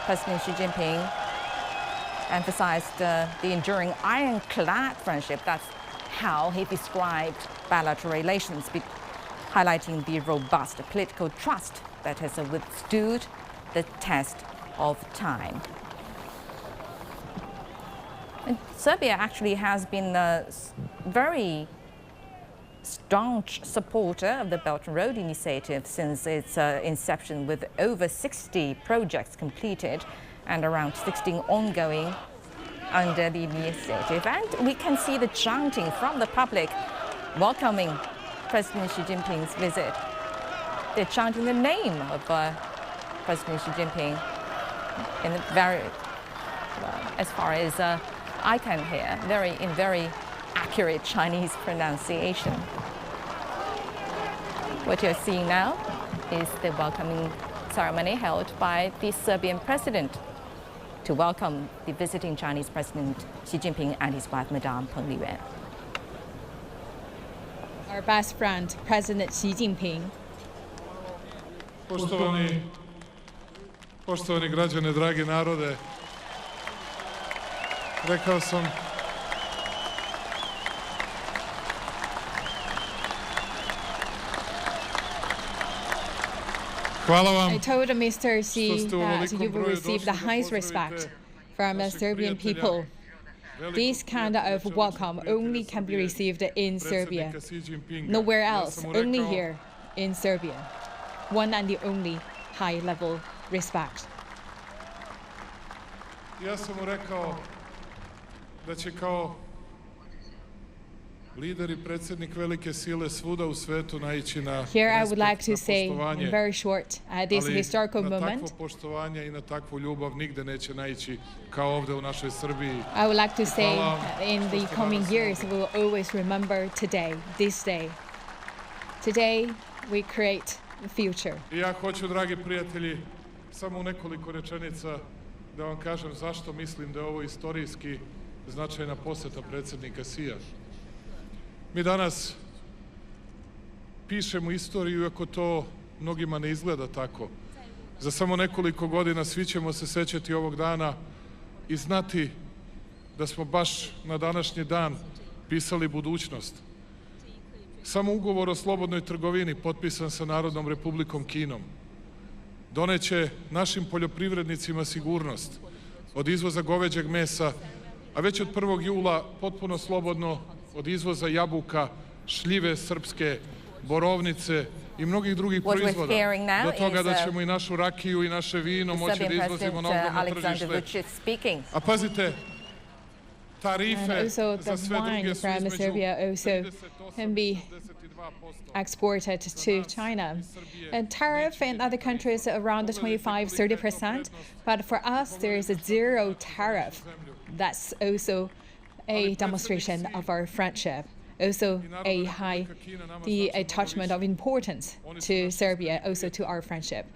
President Xi Jinping emphasized the enduring ironclad friendship. That's how he described bilateral relations, highlighting the robust political trust that has withstood the test of time. And Serbia actually has been a very staunch supporter of the Belt and Road Initiative since its inception, with over 60 projects completed and around 16 ongoing under the initiative. And we can see the chanting from the public welcoming President Xi Jinping's visit. They're chanting the name of President Xi Jinping in a very, as far as I can hear, in very accurate Chinese pronunciation. What you're seeing now is the welcoming ceremony held by the Serbian president to welcome the visiting Chinese President Xi Jinping and his wife, Madame Peng Liyuan. Our best friend, President Xi Jinping. Poštovani građane, dragi narode, rekao sam I told Mr. Xi that you will receive the highest respect from the Serbian people. This kind of welcome only can be received in Serbia. Nowhere else, only here in Serbia. One and the only high-level respect. Ja sam mu rekao da će kao lider I predsjednik velike sile svuda u svetu naići na Here I would like to say in very short, at this historical ali na moment, takvo poštovanje I na takvu ljubav nigde neće naići kao ovde u našoj Srbiji. I would like to say in the coming years we will always remember today, this day. Today we create the future. I ja hoću, dragi prijatelji, samo u nekoliko rečenica da vam kažem zašto mislim da je ovo istorijski značajna poseta predsjednika Xija. Mi danas pišemo istoriju, iako to mnogima ne izgleda tako. Za samo nekoliko godina svi ćemo se sećati ovog dana i znati da smo baš na današnji dan pisali budućnost. Samo ugovor o slobodnoj trgovini potpisan sa Narodnom Republikom Kinom doneće našim poljoprivrednicima sigurnost od izvoza goveđeg mesa, a već od 1. jula potpuno slobodno od izvoza jabuka, šljive srpske, borovnice i mnogih drugih proizvoda. Do toga da ćemo i našu rakiju i naše vino moći da izvozimo na ogromno tržište. A pazite, tarife za sve druge su između can be exported to China. And tariff in other countries around 25-30%, but for us there is a zero tariff. That's also a demonstration of our friendship. Also the attachment of importance to Serbia, also to our friendship.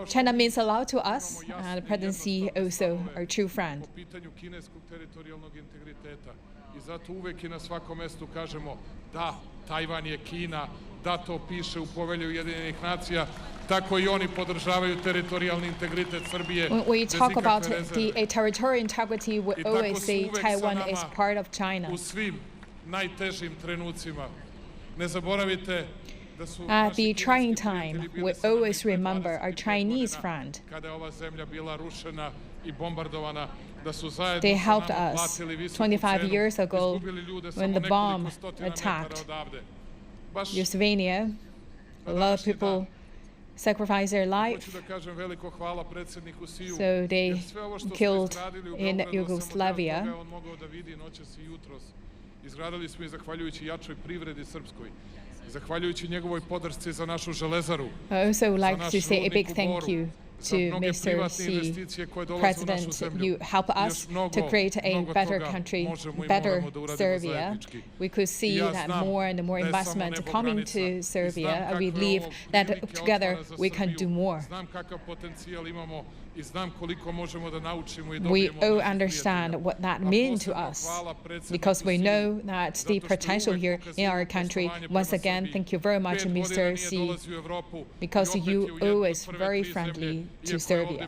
China means a lot to us, and President Xi also our true friend. I zato uvek i na svakom mestu kažemo da, Tajvan je Kina, da, to piše u Povelji Ujedinjenih nacija, tako i oni podržavaju teritorijalni integritet Srbije. When we talk about the territorial integrity, we always say Taiwan is part of China. U svim najtežim trenucima. Ne zaboravite da su at the trying time, we always remember our Chinese friend. Kada je ova zemlja bila rušena i bombardovana, they helped us 25 years ago when the bomb attacked Yugoslavia. A lot of people sacrificed their life, so they killed in Yugoslavia. Izgradili smo i zahvaljujući jačoj privredi srpskoj, zahvaljujući njegovoj podršci za našu železaru. I also like to say a big thank you to Mr. Xi. President, you help us to create a better country, better Serbia. We could see that more and more investment coming to Serbia. I believe that together we can do more. We all understand what that means to us, because we know that the potential here in our country. Once again, thank you very much, Mr. Xi, because you always very friendly to Serbia.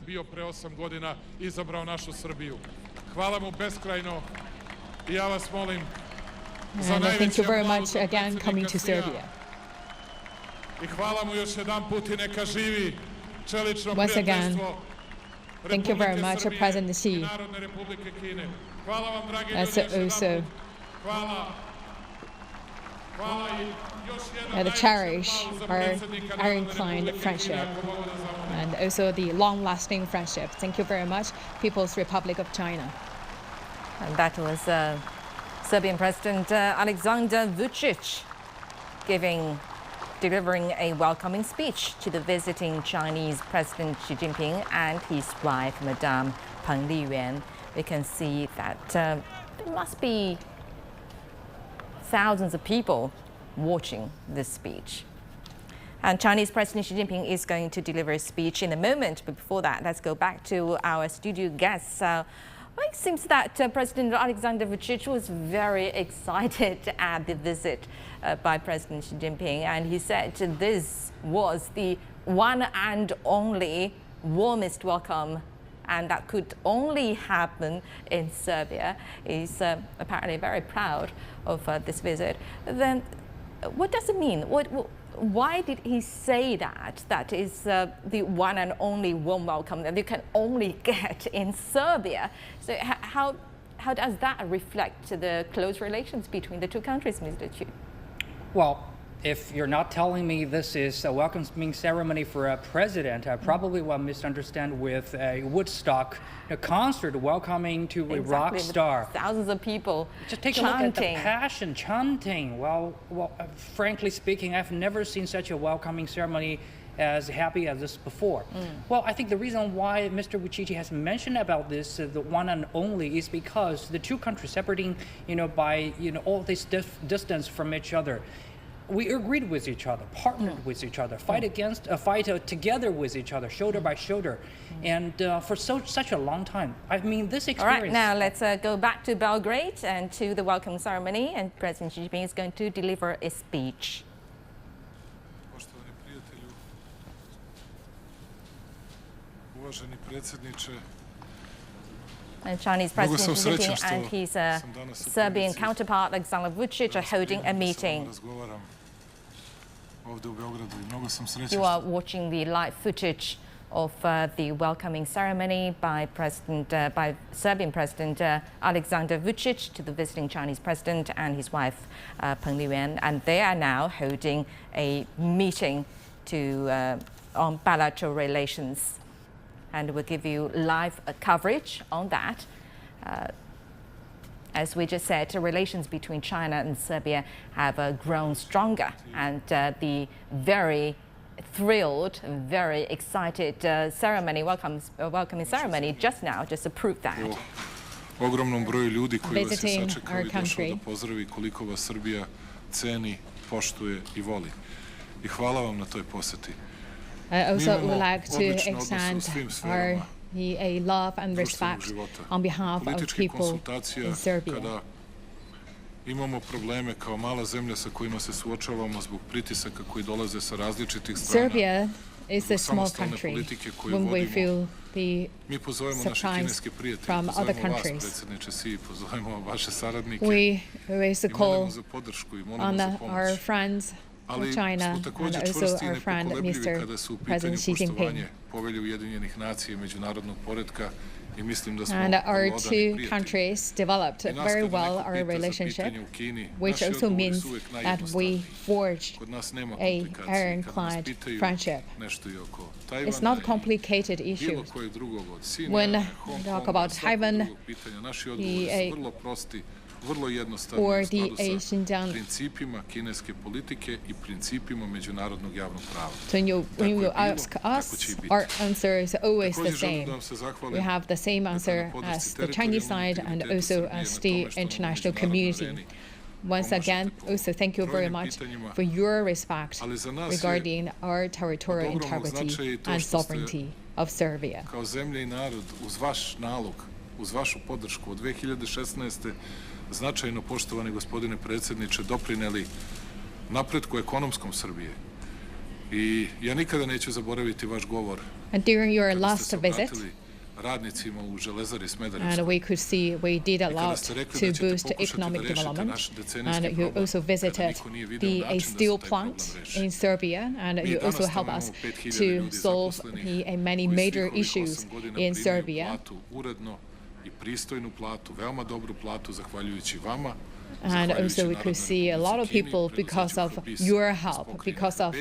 And thank you very much again coming to Serbia. Once again, thank you very much, President Xi. That's also to cherish our inclined friendship and also the long-lasting friendship. Thank you very much, People's Republic of China. And that was Serbian President Alexander Vučić delivering a welcoming speech to the visiting Chinese President Xi Jinping and his wife, Madame Peng Liyuan. We can see that there must be thousands of people watching this speech. And Chinese President Xi Jinping is going to deliver a speech in a moment. But before that, let's go back to our studio guests. Well, it seems that President Alexander Vučić was very excited at the visit by President Xi Jinping, and he said this was the one and only warmest welcome, and that could only happen in Serbia. He's apparently very proud of this visit. Then, what does it mean? Why did he say that? That is the one and only warm welcome that you can only get in Serbia. So how does that reflect the close relations between the two countries, Mr. Chu? Well, if you're not telling me this is a welcoming ceremony for a president, I probably will misunderstand with a Woodstock concert welcoming to a rock star. Thousands of people just take chanting. a look at the passion, chanting. Well, frankly speaking, I've never seen such a welcoming ceremony as happy as this before. Well, I think the reason why Mr. Vučić has mentioned about this, the one and only, is because the two countries separating, by all this distance from each other. we agreed with each other, partnered with each other, fight together with each other, shoulder by shoulder, and for such a long time. I mean, this experience. All right, now let's go back to Belgrade and to the welcome ceremony, and President Xi Jinping is going to deliver a speech. And Chinese President Xi Jinping and his Serbian counterpart Alexander Vučić are holding a meeting. You are watching the live footage of the welcoming ceremony by Serbian President Alexander Vučić to the visiting Chinese president and his wife Peng Liyuan, and they are now holding a meeting on bilateral relations. And we'll give you live coverage on that. As we just said, relations between China and Serbia have grown stronger, and the very thrilled, very excited welcoming ceremony just now just proved that. Ogromnom broju ljudi koji vas je Visiting sačekao our i došao country. da pozdravi koliko vas Srbija ceni, poštuje i voli. I hvala vam na toj poseti. I also would like to extend our love and respect on behalf of people in Serbia. Kada imamo probleme kao mala zemlja sa kojima se suočavamo zbog pritisaka koji dolaze sa različitih strana. Serbia is a small country when we feel the surprise from other countries. We raise a call on our friends of China and also our friend Mr. President Xi Jinping. And our two countries developed very well our relationship, which also means that we forged an ironclad friendship. It's not complicated issues. When we talk about Taiwan, or the Xinjiang. So when you ask us, our answer is always the same. We have the same answer as the Chinese side and also as the international community. Once again, also thank you very much for your respect regarding our territorial integrity and sovereignty of Serbia. Uz vašu podršku od 2016. značajno, poštovani gospodine predsjedniče, doprineli napretku ekonomskom Srbije. I ja nikada neću zaboraviti vaš govor. And during your last visit, radnicima u Železari and we could see we did a lot to boost economic development. And you also visited the steel plant in Serbia, and you also help us to solve many major issues in Serbia. And also we could see a lot of people because of your help, because of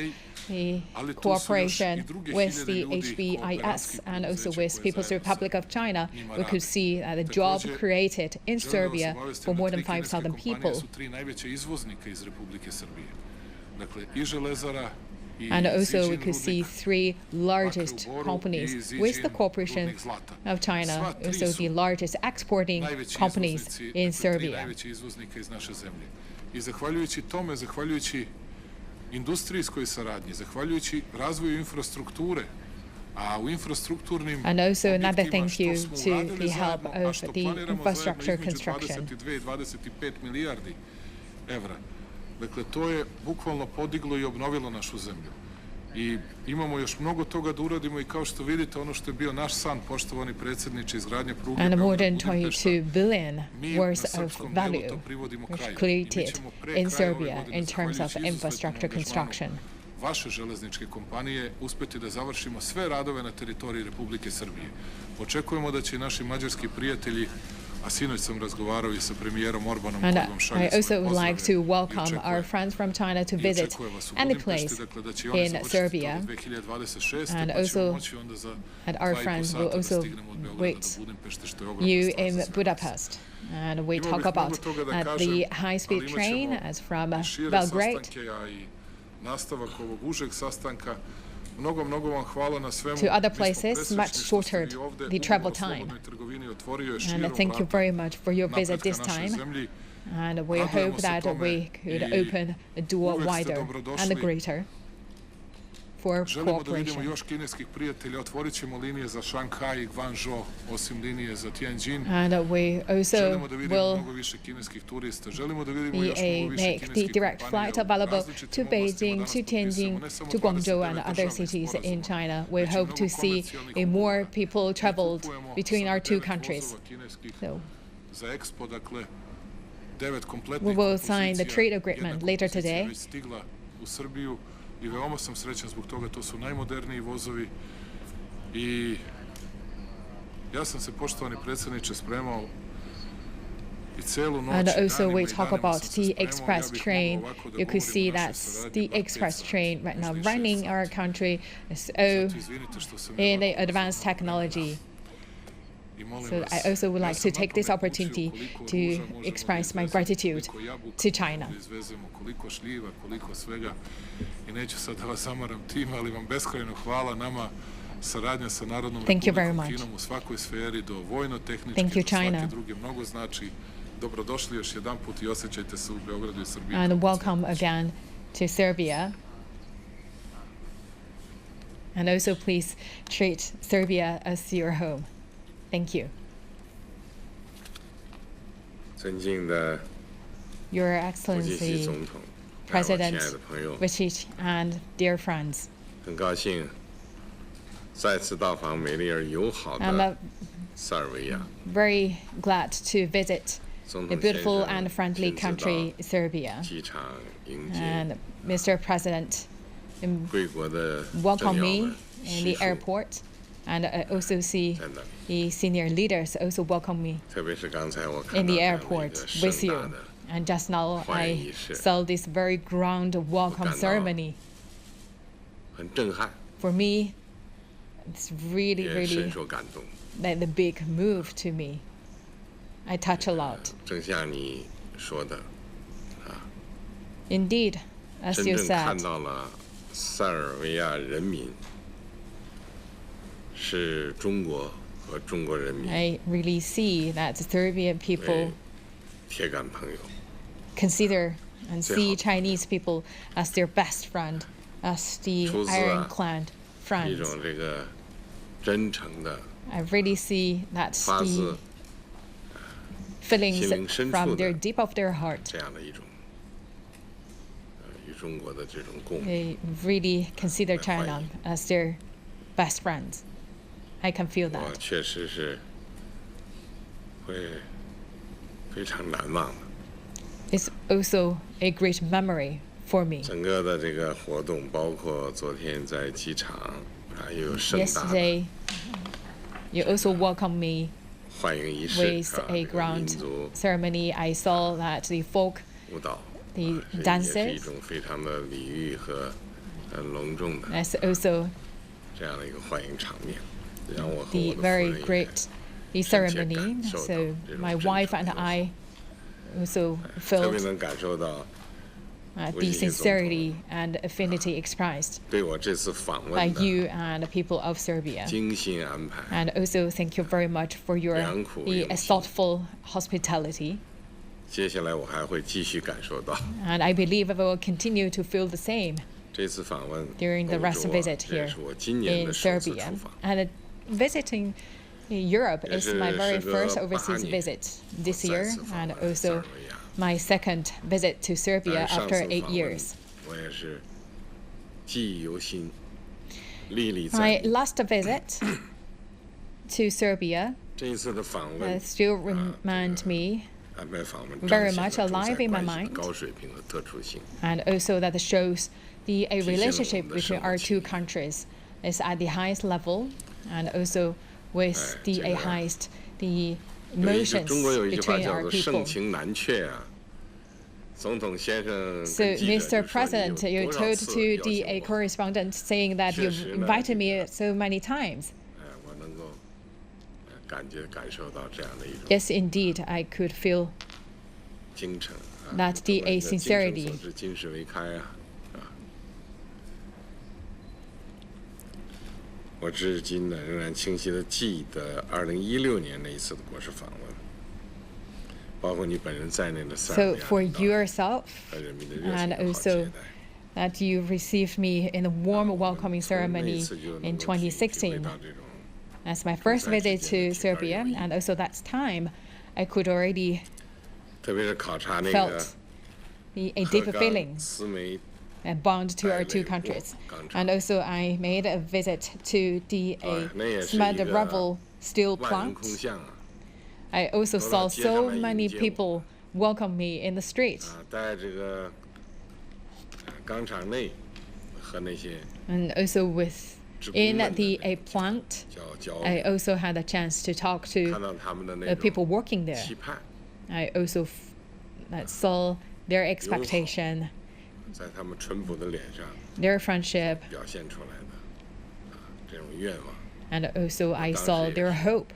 the cooperation with the HBIS and also with People's Republic of China. We could see the job created in Serbia for more than 5,000 people. And also we could see three largest companies with the cooperation of China, also the largest exporting companies in Serbia. And also another thank you to the help of the infrastructure construction. Dakle, to je bukvalno podiglo i obnovilo našu zemlju. I imamo još mnogo toga da uradimo i kao što vidite, ono što je bio naš san, poštovani predsjedniče, izgradnje pruge and more than 22 billion worth of value created in Serbia in terms of infrastructure construction. Vaše železničke kompanije uspeti da završimo sve radove na teritoriji Republike Srbije. Očekujemo da će i naši mađarski prijatelji, a sinoć sam razgovarao i sa premijerom Orbanom koji vam šalje svoje pozdrave. I also would like to welcome our friends from China to visit any place in Serbia, and also and our friends will also wait you in Budapest. And we talk about the high-speed train as from Belgrade. To other places, much shorter the travel time. And thank you very much for your visit this time. And we hope that we could open a door wider and greater for Želimo da vidimo cooperation. još kineskih prijatelja, otvorit ćemo linije za Šanghaj i Guangzhou, osim linije za Tianjin. And we also Želimo da vidimo will mnogo više kineskih turista. Želimo da vidimo još mnogo više make the kineskih direct kompanija flight u available različitim to oblastima. Beijing, Danas to Tianjin, potpisujemo ne samo to Guangzhou, and 29 other državnih cities in sporazuma, China. We već i hope to mnogo see komercijalnih more ugovora. people traveled Kupujemo between our two 9 countries. vozova kineskih So za Expo, dakle 9 kompletnih we will sign the kompozicija. trade agreement Jedna later kompozicija je today. već stigla u Srbiju i veoma sam srećan zbog toga. To su najmoderniji vozovi i ja sam se, poštovani predsjedniče, spremao i celu noć And i also danima we i talk danima about sam se the spremao. express Ja bih train. mogao ovako da You could see govorim o našoj that saradnji the bar express 5 train right now možda i 6 running sati. our country is so Zato izvinite što sam in the ovako advanced technology. I molim So vas, I also would ja like sam to take this napamet opportunity učio koliko to ruža možemo da express my izvezemo, gratitude koliko jabuka to China. da izvezemo, koliko šljiva, koliko svega. I neću sad da vas zamaram tim, ali vam beskrajno hvala. Nama saradnja sa Narodnom Thank you very Republikom much. Kinom u svakoj sferi, do vojno-tehničke, Thank you, do svake China. druge, mnogo znači. Dobrodošli još jedan put i osjećajte se u Beogradu i Srbiji. And welcome again to Serbia. And also please treat Serbia as your home. Thank you. 尊敬的 Your 胡锦熙 Excellency, 总统，还有我亲 President 爱的朋友， Vučić, and dear friends. 很高兴再次到访美丽而友好 I'm 的塞尔维亚。 very glad to visit 总 a 统先 beautiful 生 and friendly 亲自到 country, Serbia. 机场迎接 And Mr. President 贵国的政 welcomed 要 me 们 in 悉 the 数 airport. And I also see 在那里， the senior leaders also welcome me 特别是刚才我看 in 到 the 这样的一 airport 个 with 盛 you. 大的 And just now 欢迎 I 仪式， saw this very grand welcome 感到 ceremony. 很震撼， For me, it's really, 也深 really 受感动。 like the big move to me. I touch a lot. 正像你说的， Indeed, as 真 you 正看 said, 到了塞尔维亚人民是中国和中国人民 I really see that Serbian 为 people 铁杆朋友。 consider and see 最好。 Chinese people as their best friend, as the 出自啊， ironclad 一 friends. 种这个真诚的 I really see that 发自 the feelings 心灵深处 from 的 their deep of their heart. 这样的一种与中国的这种共鸣。 They really consider China 欢迎。 as their best friends. I can feel 我 that. 确实是会非常难忘的。 It's also a great memory for me. 整个的这个活动，包括昨天在机场，还有盛大的 Yesterday, you also welcomed me 欢迎仪式 with 啊， a 这个民 grand 族 ceremony. I saw that the folk, 舞蹈， the 也是一 dances, 种非常的礼遇和隆重的 as also 这样的一个欢迎场面，让我和 the 我的夫 very 人也 great the 深切 ceremony. 感受到 So 这种 my 真 wife 诚 and 的 I also 特别 felt 能感受到 the 胡锦熙总统 sincerity and affinity expressed 对我这次访 by 问的 you and the people of Serbia. 精心安排。 And also thank you very much for your 良苦 the 用心。 thoughtful hospitality. 接下来我还会继续感受到 And I believe I will continue to feel the same 这次访问 during the 欧 rest 洲啊 visit 这也 here 是我今年 in 的首次 Serbia. 出访。 And visiting Europe is my very 也是 first 时隔 overseas 8年 visit this 我再 year 次访 and 问塞尔 also 维亚。 my second visit to Serbia 但上 after 次 8访问 years. 我也是记忆犹新，历历在 My 目。 last visit to Serbia 这一次的访问 still remind me 安排访问 very 彰 much 显了中 alive 塞 in my 关系的 mind 高水平和特殊性。 and also that shows a 体现了我们的 relationship between 生活 our 情 two 谊。 countries is at the highest level and also with 哎， the 这个 highest the 有一句 emotions 中国有一句话 between 叫 our 做 people. 盛情难却啊。总统先生 So, 跟记者 Mr. 就说你 President, 有 you 多少 told 次 to 邀 the 请 a 我， correspondent saying that 确 you 实呢， invited me so many times. 哎，我能够感受到这样的一种 Yes, indeed, I could feel 精诚啊。 that the 中国人的 sincerity 精诚所至，金石为开啊，是吧？我至今呢仍然清晰地记得2016年那一次的国事访问， So for yourself, and also that you received me in a warm welcoming ceremony in 2016. That's my first visit to Serbia, and also that time I could already felt a deeper feeling and bond to our two countries. And also I made a visit to the Smederevo steel plant. I also saw so many people welcome me in the street. And also within the plant, I also had a chance to talk to the people working there. I also saw their expectation, their friendship, and also I saw their hope.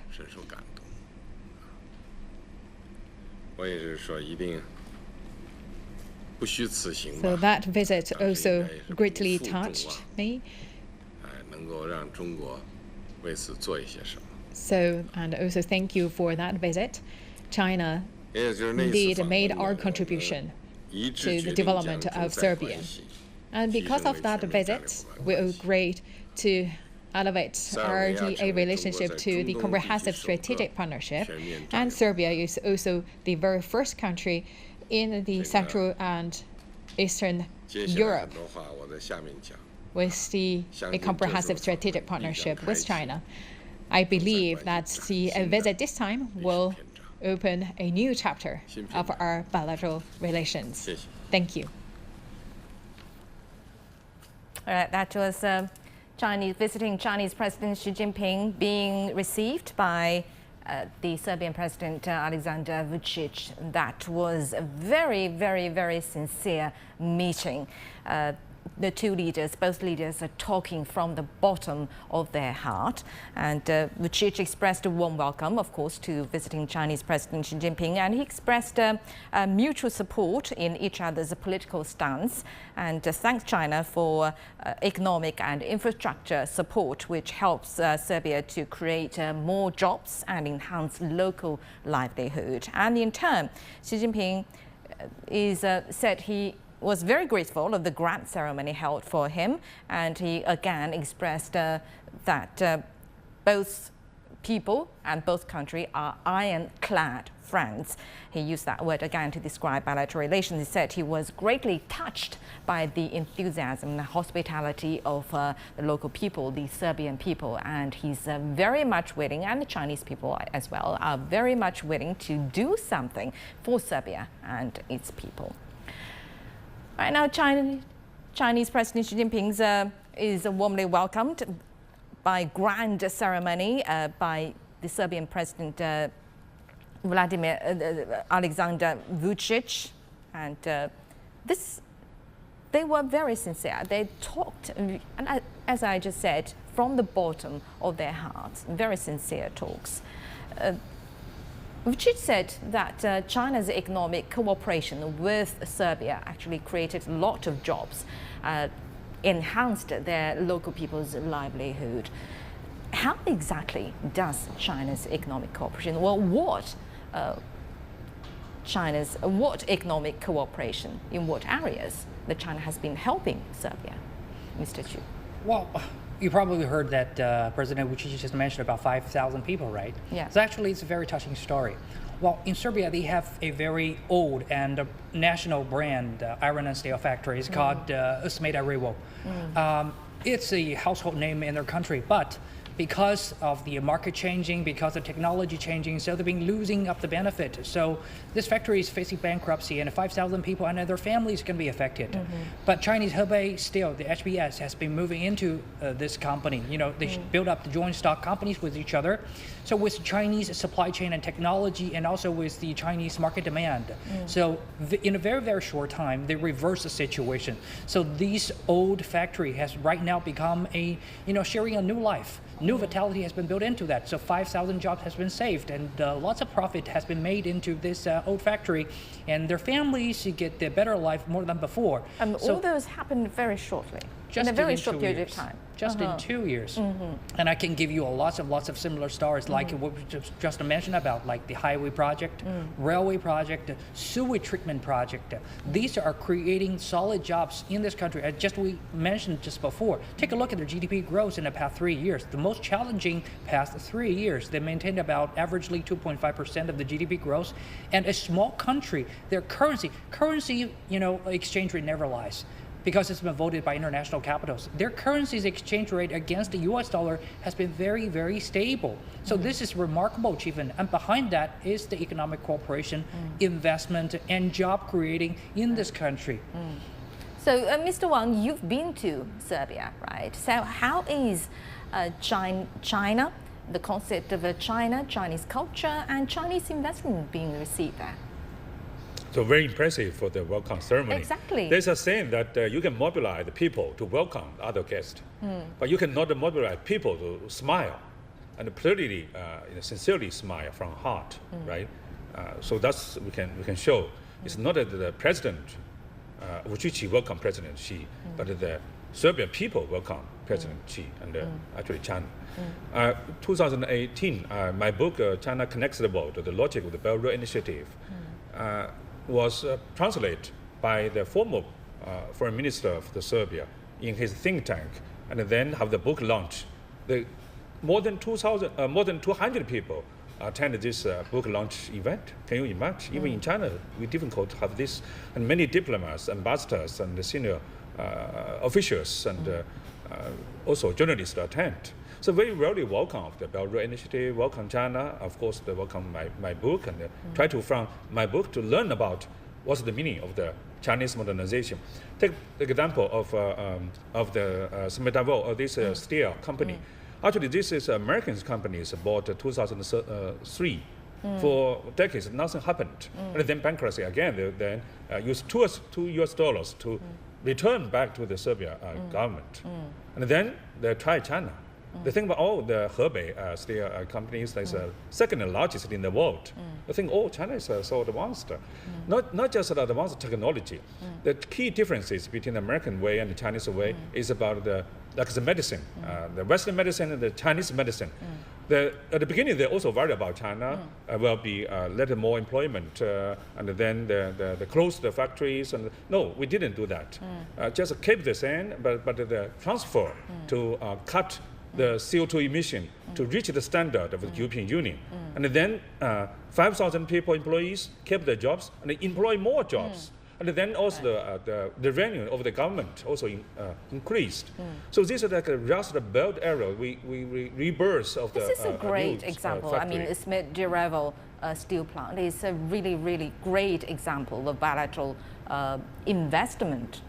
So that visit also greatly touched me. So, and also thank you for that visit. China indeed made our contribution to the development of Serbia. And because of that visit, we agreed to elevate our relationship to the comprehensive strategic partnership. And Serbia is also the very first country in the Central and Eastern Europe with a comprehensive strategic partnership with China. I believe that the visit this time will open a new chapter of our bilateral relations. Thank you. All right, that was visiting Chinese President Xi Jinping being received by the Serbian President Alexander Vučić. That was a very, very, very sincere meeting. The two leaders, both leaders, are talking from the bottom of their heart. And Vučić expressed a warm welcome, of course, to visiting Chinese President Xi Jinping. And he expressed mutual support in each other's political stance and thanked China for economic and infrastructure support, which helps Serbia to create more jobs and enhance local livelihood. And in turn, Xi Jinping said he was very grateful of the grand ceremony held for him, and he again expressed that both people and both countries are ironclad friends. He used that word again to describe bilateral relations. He said he was greatly touched by the enthusiasm and hospitality of the local people, the Serbian people, and he's very much willing, and the Chinese people as well, are very much willing to do something for Serbia and its people. Right now, Chinese President Xi Jinping is warmly welcomed by grand ceremony by the Serbian President Alexander Vučić, and they were very sincere. They talked, and as I just said, from the bottom of their hearts, very sincere talks. Vučić said that China's economic cooperation with Serbia actually created a lot of jobs, enhanced their local people's livelihood. How exactly does China's economic cooperation, well, what economic cooperation in what areas that China has been helping Serbia, Mr. Chu? Well, you probably heard that President Vučić just mentioned about 5,000 people, right? Yeah. So actually, it's a very touching story. Well, in Serbia, they have a very old and national brand iron and steel factory. It's called Smederevo. It's a household name in their country, but because of the market changing, because of technology changing, so they've been losing up the benefit. So this factory is facing bankruptcy, and 5,000 people and their families can be affected. But Chinese Hebei Steel, the HBS, has been moving into this company. You know, they build up the joint stock companies with each other. So with Chinese supply chain and technology, and also with the Chinese market demand. So in a very, very short time, they reverse the situation. So this old factory has right now become sharing a new life. New vitality has been built into that. So 5,000 jobs has been saved, and lots of profit has been made into this old factory, and their families get a better life more than before. All those happened very shortly. just in a very short 2 period of years. time. Just in 2 years. And I can give you lots of similar stories, like what we just mentioned about, like the highway project, railway project, sewage treatment project. These are creating solid jobs in this country. Just we mentioned just before. Take a look at their GDP growth in the past 3 years. The most challenging past 3 years, they maintained about averagely 2.5% of the GDP growth. And a small country, their currency, exchange rate never lies, because it's been voted by international capitals. Their currency's exchange rate against the US dollar has been very, very stable. So this is a remarkable achievement. And behind that is the economic cooperation, investment, and job creating in this country. So, Mr. Wang, you've been to Serbia, right? So how is China, the concept of China, Chinese culture, and Chinese investment being received there? So very impressive for the welcome ceremony. Exactly. There's a saying that you can mobilize the people to welcome other guests, but you cannot mobilize people to smile, and particularly sincerely smile from heart, right? So that's we can show. It's not that the president Vučić welcome President Xi, but the Serbian people welcome President Xi and actually China. 2018, my book China Connects the World: The Logic of the Belt Road Initiative. Was translated by the former foreign minister of the Serbia in his think tank, and then have the book launch. More than 200 people attended this book launch event. Can you imagine? Even in China, we difficult to have this, and many diplomats, ambassadors, and senior officials, and also journalists attend. So very rarely welcome the Belt Road Initiative, welcome China, of course they welcome my book, and try to from my book to learn about what's the meaning of the Chinese modernization. Take the example of the Smetavo, or this steel company. Actually, this is American companies bought 2003. For decades, nothing happened. And then bankruptcy again, they then used $2 US to return back to the Serbia government. And then they tried China. They think about the Hebei steel companies, that's the second largest in the world. They think, China is so advanced. Not just the advanced technology. The key differences between the American way and the Chinese way is about the medicine, the Western medicine and the Chinese medicine. At the beginning, they also worried about China will be little more employment, and then they close the factories. And no, we didn't do that. Just keep the same, but the transfer to cut the CO2 emission to reach the standard of the European Union. And then 5,000 people, employees, kept their jobs and employ more jobs. And then also the revenue of the government also increased. So this is like a Rust Belt era. We rebirth of the This is a great example. I mean, Smederevo steel plant is a really, really great example of bilateral investment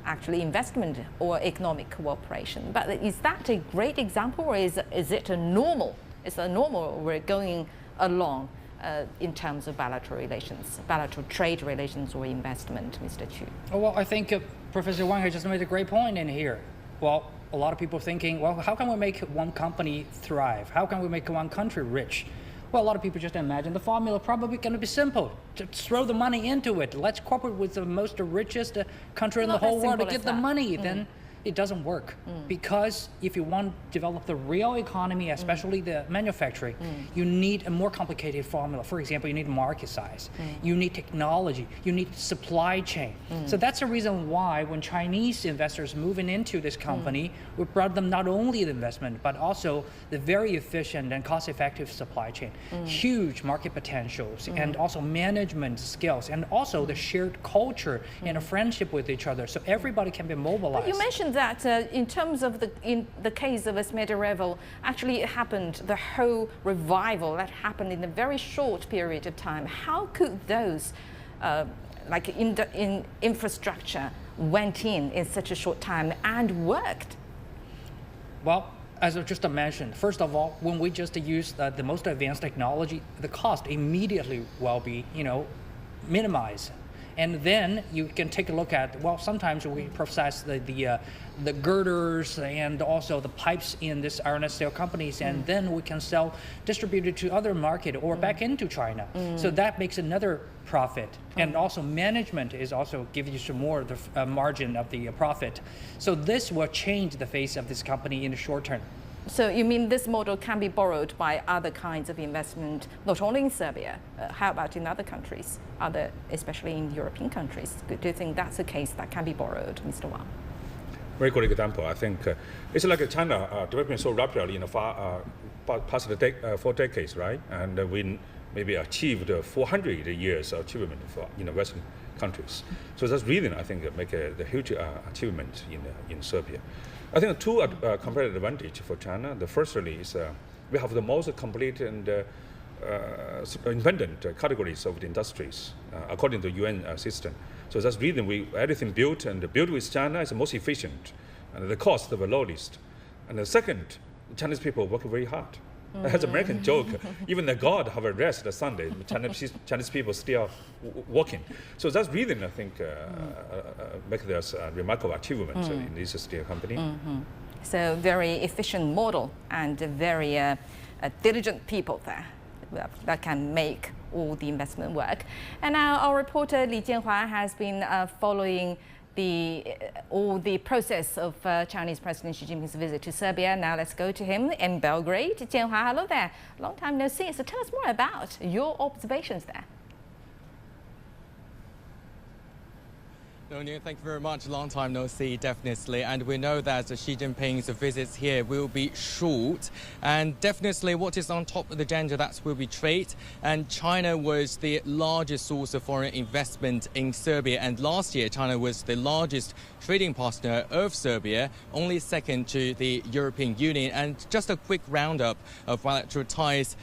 or economic cooperation. But is that a great example, or is it a normal? Is it a normal we're going along in terms of bilateral relations, bilateral trade relations or investment, Mr. Chu? Well, I think Professor Wang has just made a great point in here. Well, a lot of people thinking, well, how can we make one company thrive? How can we make one country rich? Well, a lot of people just imagine the formula probably going to be simple. To throw the money into it. Let's cooperate with the most richest country in the whole world to get the money. Then it doesn't work. Because if you want to develop the real economy, especially the manufacturing, you need a more complicated formula. For example, you need market size, you need technology, you need supply chain. So that's the reason why when Chinese investors moving into this company, we brought them not only the investment, but also the very efficient and cost-effective supply chain, huge market potentials, and also management skills, and also the shared culture and a friendship with each other, so everybody can be mobilized. But you mentioned that in terms of in the case of Smederevo, actually it happened, the whole revival that happened in a very short period of time. How could those in infrastructure went in such a short time and worked? Well, as I just mentioned, first of all, when we just use the most advanced technology, the cost immediately will be, minimized. And then you can take a look at, well, sometimes we process the girders and also the pipes in this iron and steel companies, and then we can distribute it to other market or back into China. So that makes another profit. And also management is also giving you some more of the margin of the profit. So this will change the face of this company in the short term. So you mean this model can be borrowed by other kinds of investment, not only in Serbia, how about in other countries, especially in European countries? Do you think that's a case that can be borrowed, Mr. Wang? Very good example. I think it's like China developing so rapidly in the past 4 decades, right? And we maybe achieved 400 years of achievement for Western countries. So that's reason I think make a huge achievement in Serbia. I think two competitive advantage for China. The firstly is we have the most complete and independent categories of the industries according to UN system. So that's reason everything built with China is the most efficient and the cost of the lowest. And the second, Chinese people work very hard. As an American joke, even the God have a rest on Sunday, Chinese people still working. So that's reason I think make this remarkable achievement in this steel company. So very efficient model and very diligent people there that can make all the investment work. And now our reporter Li Jianhua has been following all the process of Chinese President Xi Jinping's visit to Serbia. Now let's go to him in Belgrade. Jianhua, hello there. Long time no see. So tell us more about your observations there. Thank you very much. Long time no see, definitely. And we know that Xi Jinping's visits here will be short. And definitely what is on top of the agenda, that will be trade. And China was the largest source of foreign investment in Serbia. And last year, China was the largest trading partner of Serbia, only second to the European Union. And just a quick roundup of bilateral ties.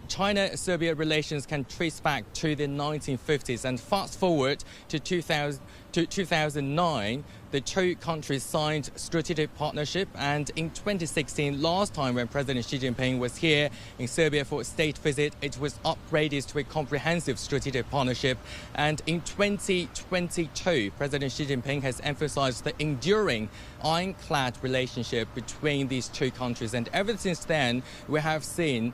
China-Serbia relations can trace back to the 1950s. And fast forward to 2009, the two countries signed strategic partnership, and in 2016, last time when President Xi Jinping was here in Serbia for a state visit, it was upgraded to a comprehensive strategic partnership. And in 2022, President Xi Jinping has emphasized the enduring ironclad relationship between these two countries. And ever since then, we have seen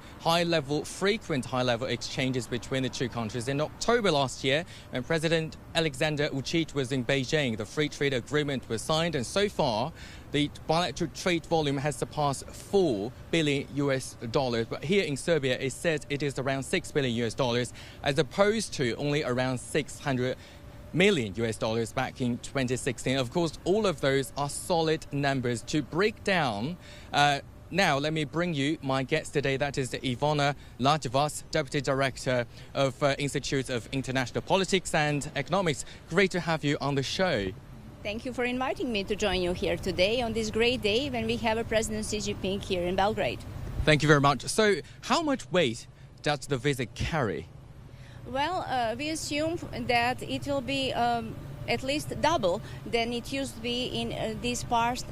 frequent high-level exchanges between the two countries. In October last year, when President Alexander Vučić was in Beijing, the free trade agreement was signed, and so far the bilateral trade volume has surpassed $4 billion. But here in Serbia, it says it is around $6 billion, as opposed to only around $600 million back in 2016. Of course, all of those are solid numbers. To break down, now, let me bring you my guest today. That is Ivona Lajvas, Deputy Director of Institute of International Politics and Economics. Great to have you on the show. Thank you for inviting me to join you here today on this great day when we have a President Xi Jinping here in Belgrade. Thank you very much. So, how much weight does the visit carry? Well, we assume that it will be at least double than it used to be in these past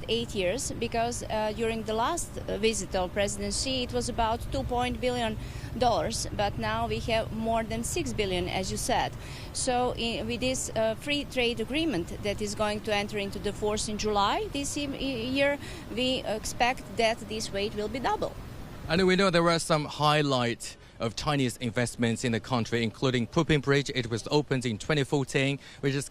8 years, because during the last visit of President Xi, it was about $2 billion, but now we have more than $6 billion, as you said. So with this free trade agreement that is going to enter into the force in July this year, we expect that this weight will be double. And we know there were some highlights of Chinese investments in the country, including Pupin Bridge. It was opened in 2014, which is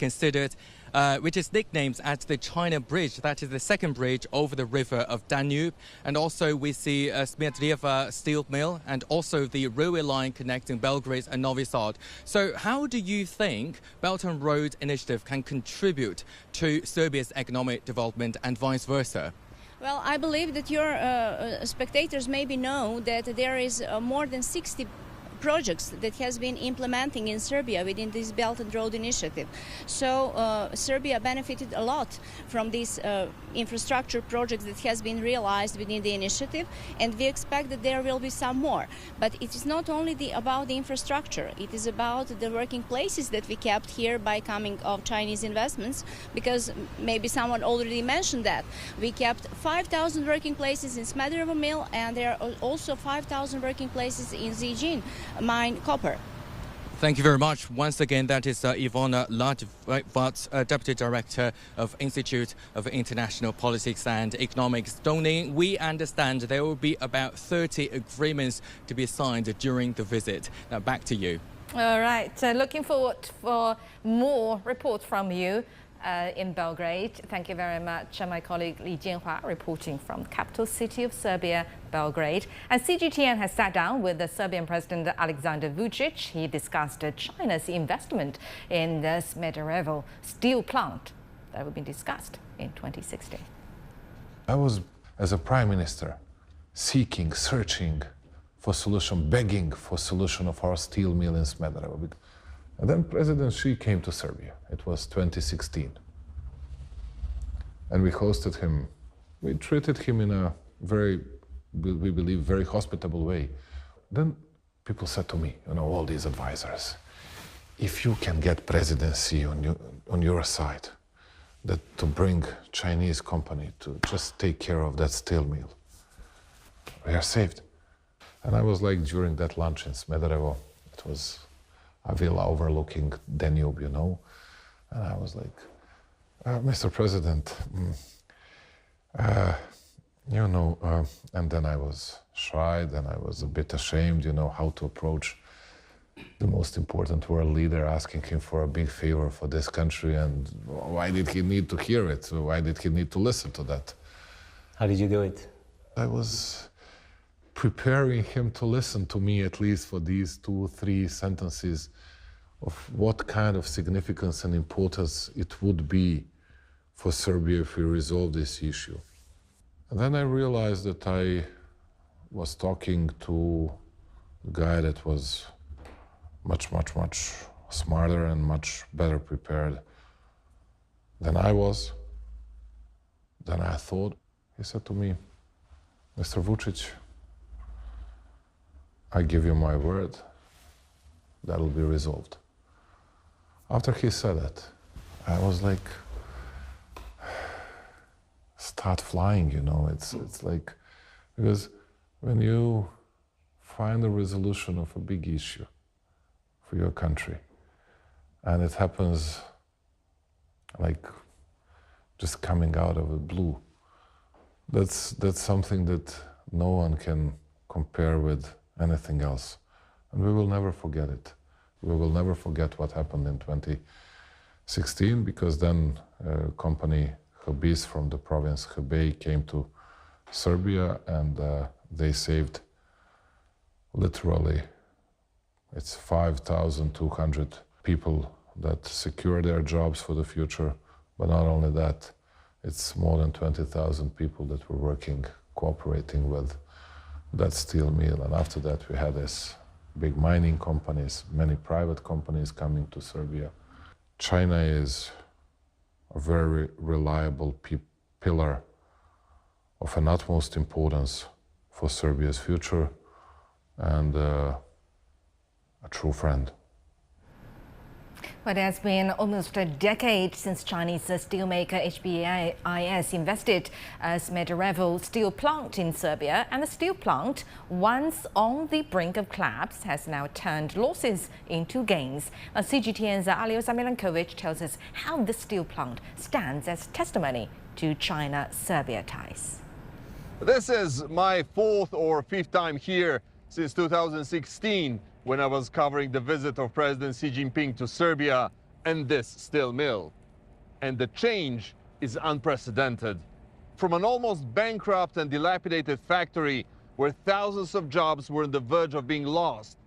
nicknamed as the China Bridge. That is the second bridge over the river of Danube. And also we see Smedereva steel mill, and also the railway line connecting Belgrade and Novi Sad. So how do you think Belt and Road Initiative can contribute to Serbia's economic development and vice versa? Well, I believe that your spectators maybe know that there is more than 60 projects that has been implementing in Serbia within this Belt and Road Initiative. So Serbia benefited a lot from these infrastructure projects that has been realized within the initiative, and we expect that there will be some more. But it is not only about the infrastructure, it is about the working places that we kept here by coming of Chinese investments, because maybe someone already mentioned that. We kept 5,000 working places in Smederevo mill, and there are also 5,000 working places in Zijin mine copper. Thank you very much. Once again, that is Ivona Ladvat, Deputy Director of Institute of International Politics and Economics. Dongning, we understand there will be about 30 agreements to be signed during the visit. Now, back to you. All right. Looking forward for more reports from you in Belgrade. Thank you very much. My colleague Li Jianhua reporting from the capital city of Serbia, Belgrade. And CGTN has sat down with the Serbian President Aleksandar Vučić. He discussed China's investment in the Smederevo steel plant that will be discussed in 2016. I was, as a prime minister, searching for solution, begging for solution of our steel mill in Smederevo. And then President Xi came to Serbia. It was 2016. And we hosted him. We treated him in a very, we believe, very hospitable way. Then people said to me, all these advisors, if you can get President Xi on your side, that to bring Chinese company to just take care of that steel mill, we are saved. And I was like, during that lunch in Smederevo, it was a villa overlooking Danube, and I was like, Mr. President, and then I was shy, and I was a bit ashamed, how to approach the most important world leader, asking him for a big favor for this country, and why did he need to hear it? Why did he need to listen to that? How did you do it? I was preparing him to listen to me, at least for these 2-3 sentences, of what kind of significance and importance it would be for Serbia if we resolve this issue. And then I realized that I was talking to a guy that was much, much, much smarter and much better prepared than I was, than I thought. He said to me, Mr. Vučić, I give you my word, that'll be resolved. After he said that, I was like, start flying, it's like, because when you find a resolution of a big issue for your country, and it happens like just coming out of the blue, that's something that no one can compare with anything else. And we will never forget it. We will never forget what happened in 2016, because then a company, Habis, from the province Hebei, came to Serbia, and they saved literally, it's 5,200 people that secure their jobs for the future. But not only that, it's more than 20,000 people that were working, cooperating with that steel mill. And after that, we had this big mining companies, many private companies coming to Serbia. China is a very reliable pillar of an utmost importance for Serbia's future, and a true friend. Well, it has been almost a decade since Chinese steelmaker HBIS invested Smederevo steel plant in Serbia, and the steel plant, once on the brink of collapse, has now turned losses into gains. Now, CGTN's Aliosa Milankovic tells us how the steel plant stands as testimony to China-Serbia ties. This is my 4th or 5th time here since 2016, when I was covering the visit of President Xi Jinping to Serbia and this steel mill. And the change is unprecedented. From an almost bankrupt and dilapidated factory where thousands of jobs were on the verge of being lost,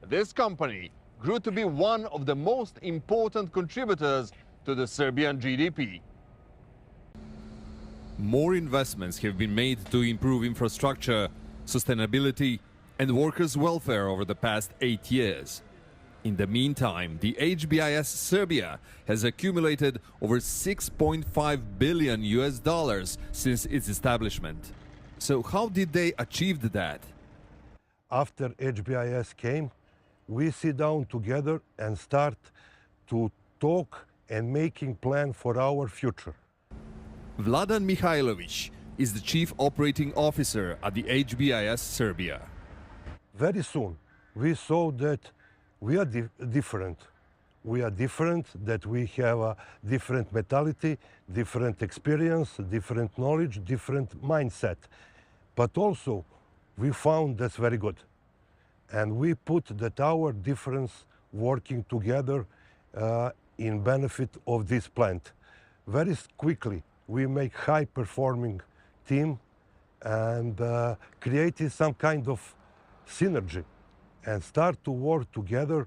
this company grew to be one of the most important contributors to the Serbian GDP. More investments have been made to improve infrastructure, sustainability, and workers' welfare over the past 8 years. In the meantime, the HBIS Serbia has accumulated over $6.5 billion since its establishment. So how did they achieve that? After HBIS came, we sit down together and start to talk and making plan for our future. Vladan Mihailovic is the Chief Operating Officer at the HBIS Serbia. Very soon, we saw that we are different. We are different, that we have a different mentality, different experience, different knowledge, different mindset. But also, we found that's very good. And we put that our difference working together in benefit of this plant. Very quickly, we make high-performing team and created some kind of synergy and start to work together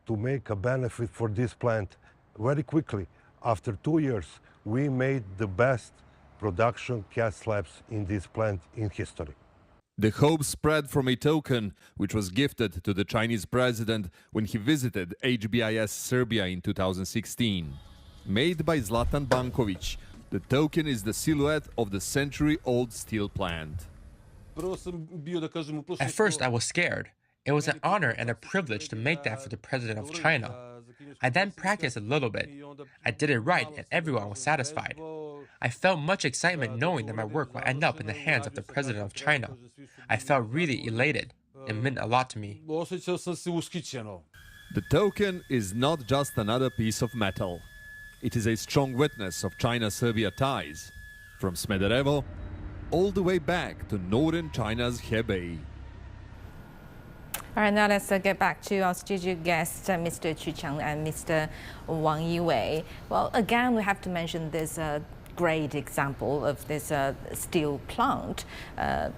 to make a benefit for this plant. Very quickly, after 2 years, we made the best production cast slabs in this plant in history. The hope spread from a token which was gifted to the Chinese president when he visited HBIS Serbia in 2016. Made by Zlatan Bankovic, the token is the silhouette of the century-old steel plant. At first, I was scared. It was an honor and a privilege to make that for the president of China. I then practiced a little bit. I did it right and everyone was satisfied. I felt much excitement knowing that my work would end up in the hands of the president of China. I felt really elated. It meant a lot to me. The token is not just another piece of metal. It is a strong witness of China-Serbia ties, from Smederevo all the way back to northern China's Hebei. All right, now let's get back to our studio guests, Mr. Chu Chang and Mr. Wang Yiwei. Well, again, we have to mention this great example of this steel plant. And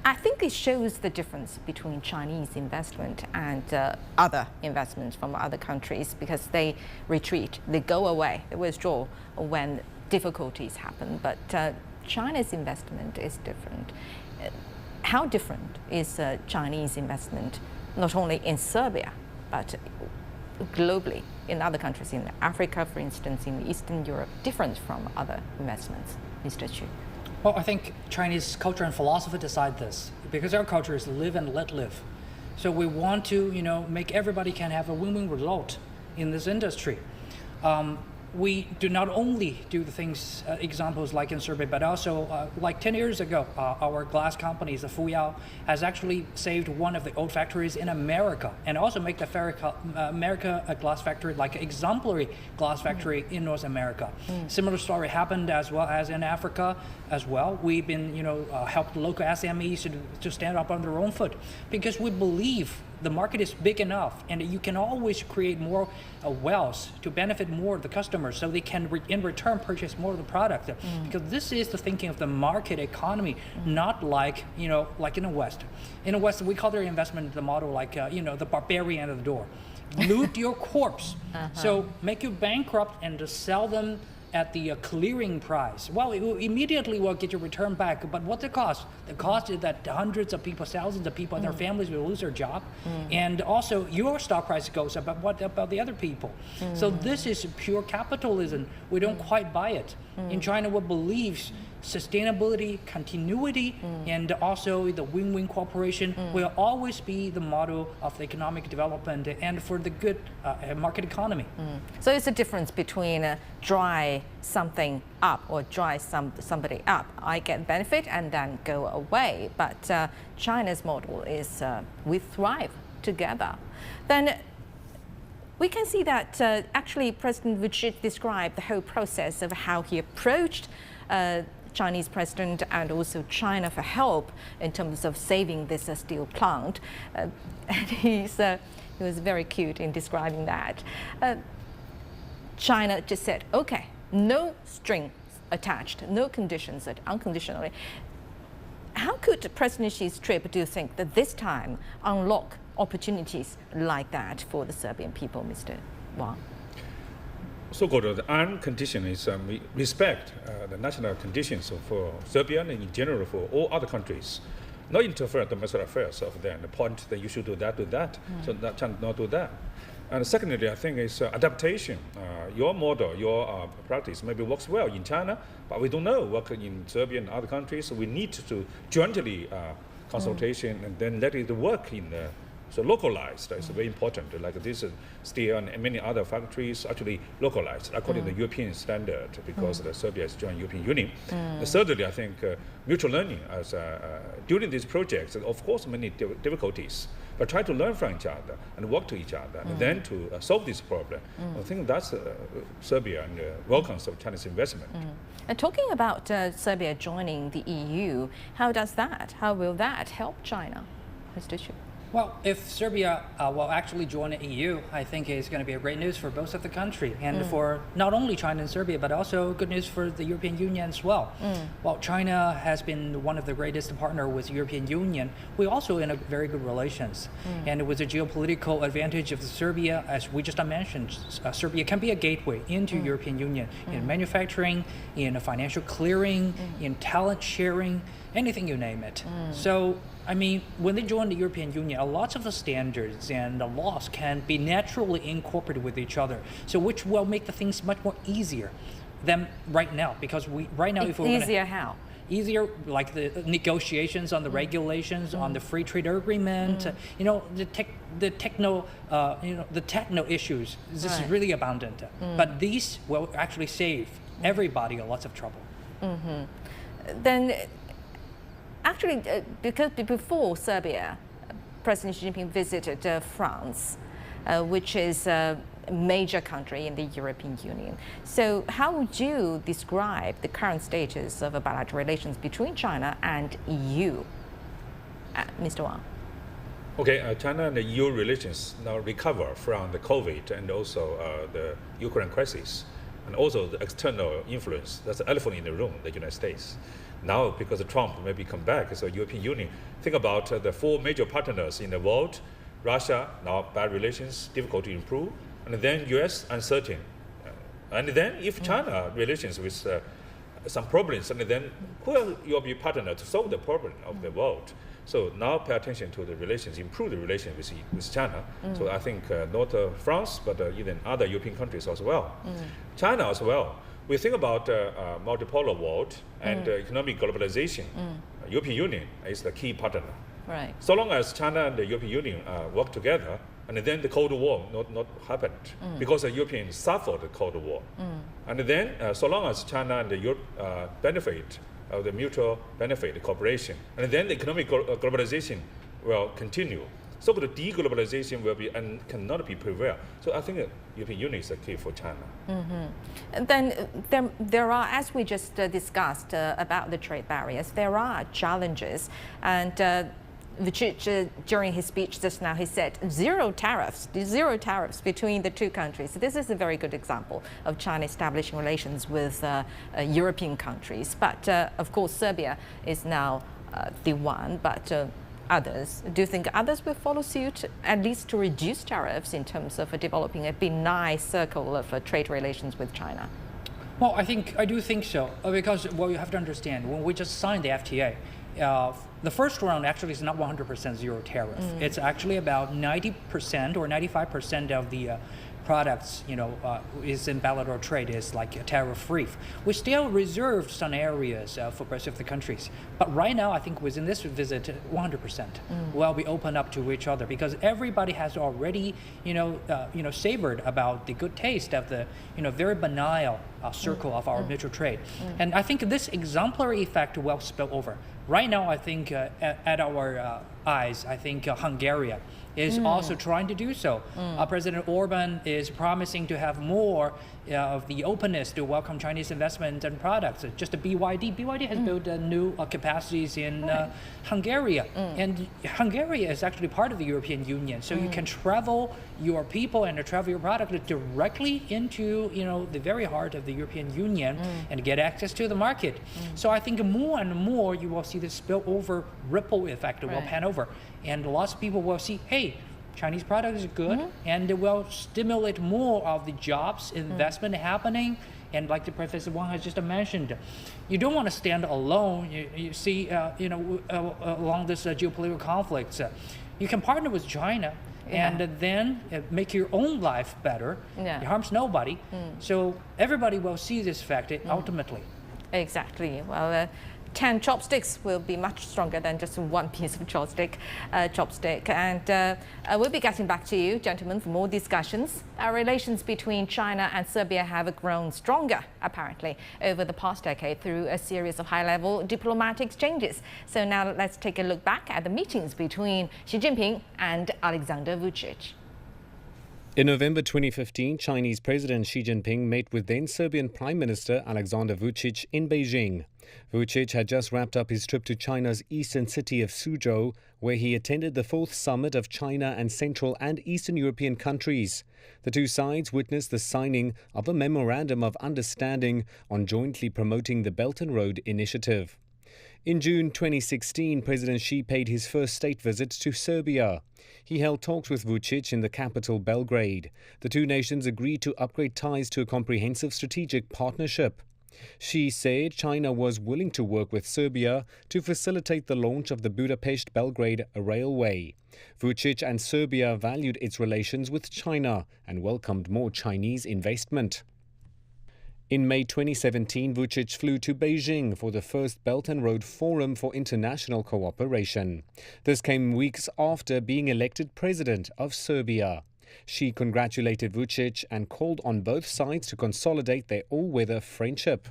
I think it shows the difference between Chinese investment and other investments from other countries, because they retreat, they go away, they withdraw when difficulties happen. But China's investment is different. How different is Chinese investment, not only in Serbia, but globally in other countries, in Africa, for instance, in Eastern Europe, different from other investments? Mr. Chu. Well, I think Chinese culture and philosophy decide this, because our culture is live and let live. So we want to, make everybody can have a win-win result in this industry. We do not only do the things, examples like in Serbia, but also like 10 years ago, our glass company, the Fuyao, has actually saved one of the old factories in America and also make the America a glass factory, like an exemplary glass factory in North America. Similar story happened as well as in Africa as well. We've been, helped local SMEs to stand up on their own foot, because we believe the market is big enough and you can always create more wealth to benefit more of the customers, so they can in return purchase more of the product. Because this is the thinking of the market economy, not like, like in the West. In the West, we call their investment the model like, the barbarian at the door. Loot your corpse. So make you bankrupt and just sell them at the clearing price. Well, you immediately will get your return back, but what's the cost? The cost is that hundreds of people, thousands of people and their families will lose their job. And also your stock price goes up, but what about the other people? So this is pure capitalism. We don't quite buy it. In China, we believe sustainability, continuity, and also the win-win cooperation will always be the model of the economic development and for the good market economy. So it's a difference between dry something up or dry somebody up. I get benefit and then go away. But China's model is we thrive together. Then we can see that actually President Vučić described the whole process of how he approached Chinese president and also China for help in terms of saving this steel plant. And he was very cute in describing that. China just said, okay, no strings attached, no conditions, unconditionally. How could President Xi's trip, do you think, that this time unlock opportunities like that for the Serbian people, Mr. Wang? So-called the unconditional is we respect the national conditions for Serbia and in general for all other countries. Not interfere in domestic affairs of them. The point that you should do that, so that China not do that. And secondly, I think it's adaptation. Your model, your practice maybe works well in China, but we don't know work in Serbia and other countries. So we need to jointly consultation and then let it work in the so localized is very important. Like this steel and many other factories actually localized according to the European standard, because the Serbia is joined European Union. Thirdly, I think mutual learning as during these projects, of course, many difficulties. but try to learn from each other and work to each other, and then to solve this problem. I think that's Serbia and welcomes of Chinese investment. And talking about Serbia joining the EU, how will that help China, Mr. Xu? Well, if Serbia will actually join the EU, I think it's going to be a great news for both of the country and for not only China and Serbia, but also good news for the European Union as well. Well, China has been one of the greatest partners with the European Union. We're also in a very good relations. And with the geopolitical advantage of Serbia, as we just mentioned, Serbia can be a gateway into European Union in manufacturing, in financial clearing, in talent sharing, anything you name it. So, I mean, when they join the European Union, a lot of the standards and the laws can be naturally incorporated with each other. So, which will make the things much more easier than right now. Because right now, if we're easier how? Easier, like the negotiations on the regulations, on the free trade agreement. You know, the techno issues. This is really abundant. But these will actually save everybody a lot of trouble. Then. Actually, because before Serbia, President Xi Jinping visited France, which is a major country in the European Union. So how would you describe the current status of bilateral relations between China and EU? Mr. Wang. Okay, China and the EU relations now recover from the COVID and also the Ukraine crisis, and also the external influence. That's the elephant in the room, the United States. Now, because Trump maybe come back, so European Union, think about the 4 major partners in the world. Russia, now bad relations, difficult to improve. And then US, uncertain. And then if China relations with some problems, and then who will your be partner to solve the problem of the world? So now pay attention to the relations, improve the relations with China. So I think not France, but even other European countries as well. China as well. We think about multipolar world and economic globalization. European Union is the key partner. Right. So long as China and the European Union work together, and then the Cold War not happened because the Europeans suffered the Cold War. And then so long as China and the Europe benefit of the mutual benefit cooperation, and then the economic globalization will continue. So the deglobalization will be and cannot be prevailed. So I think the European Union is the key for China. And then there are, as we just discussed about the trade barriers, there are challenges. And during his speech just now, he said zero tariffs between the two countries. So this is a very good example of China establishing relations with European countries. But of course, Serbia is now the one, but others. Do you think others will follow suit, at least to reduce tariffs in terms of developing a benign circle of trade relations with China? Well, I do think so, because you have to understand, when we just signed the FTA, the first round actually is not 100% zero tariff. It's actually about 90% or 95% of the products, is in bilateral trade is like tariff-free. We still reserve some areas for rest of the countries, but right now I think within this visit, 100% will be open up to each other because everybody has already, savored about the good taste of the, very benign circle of our mutual trade, and I think this exemplary effect will spill over. Right now, I think at our eyes, I think Hungary is also trying to do so. President Orban is promising to have more of the openness to welcome Chinese investment and products. Just the BYD. BYD has built new capacities in Hungary. And Hungary is actually part of the European Union. So you can travel your people and travel your product directly into the very heart of the European Union and get access to the market. So I think more and more you will see this spillover ripple effect will pan over. And lots of people will see, hey, Chinese product is good, and it will stimulate more of the jobs, investment happening. And like the Professor Wang has just mentioned, you don't want to stand alone. You see, along this geopolitical conflicts, you can partner with China and then make your own life better. It harms nobody. So everybody will see this fact ultimately. Exactly. Well, 10 chopsticks will be much stronger than just one piece of chopstick. And we'll be getting back to you, gentlemen, for more discussions. Our relations between China and Serbia have grown stronger, apparently, over the past decade through a series of high-level diplomatic exchanges. So now let's take a look back at the meetings between Xi Jinping and Alexander Vučić. In November 2015, Chinese President Xi Jinping met with then Serbian Prime Minister Alexander Vučić in Beijing. Vučić had just wrapped up his trip to China's eastern city of Suzhou, where he attended the 4th summit of China and Central and Eastern European countries. The two sides witnessed the signing of a memorandum of understanding on jointly promoting the Belt and Road Initiative. In June 2016, President Xi paid his first state visit to Serbia. He held talks with Vučić in the capital Belgrade. The two nations agreed to upgrade ties to a comprehensive strategic partnership. Xi said China was willing to work with Serbia to facilitate the launch of the Budapest-Belgrade railway. Vučić and Serbia valued its relations with China and welcomed more Chinese investment. In May 2017, Vučić flew to Beijing for the first Belt and Road Forum for International Cooperation. This came weeks after being elected president of Serbia. Xi congratulated Vučić and called on both sides to consolidate their all-weather friendship.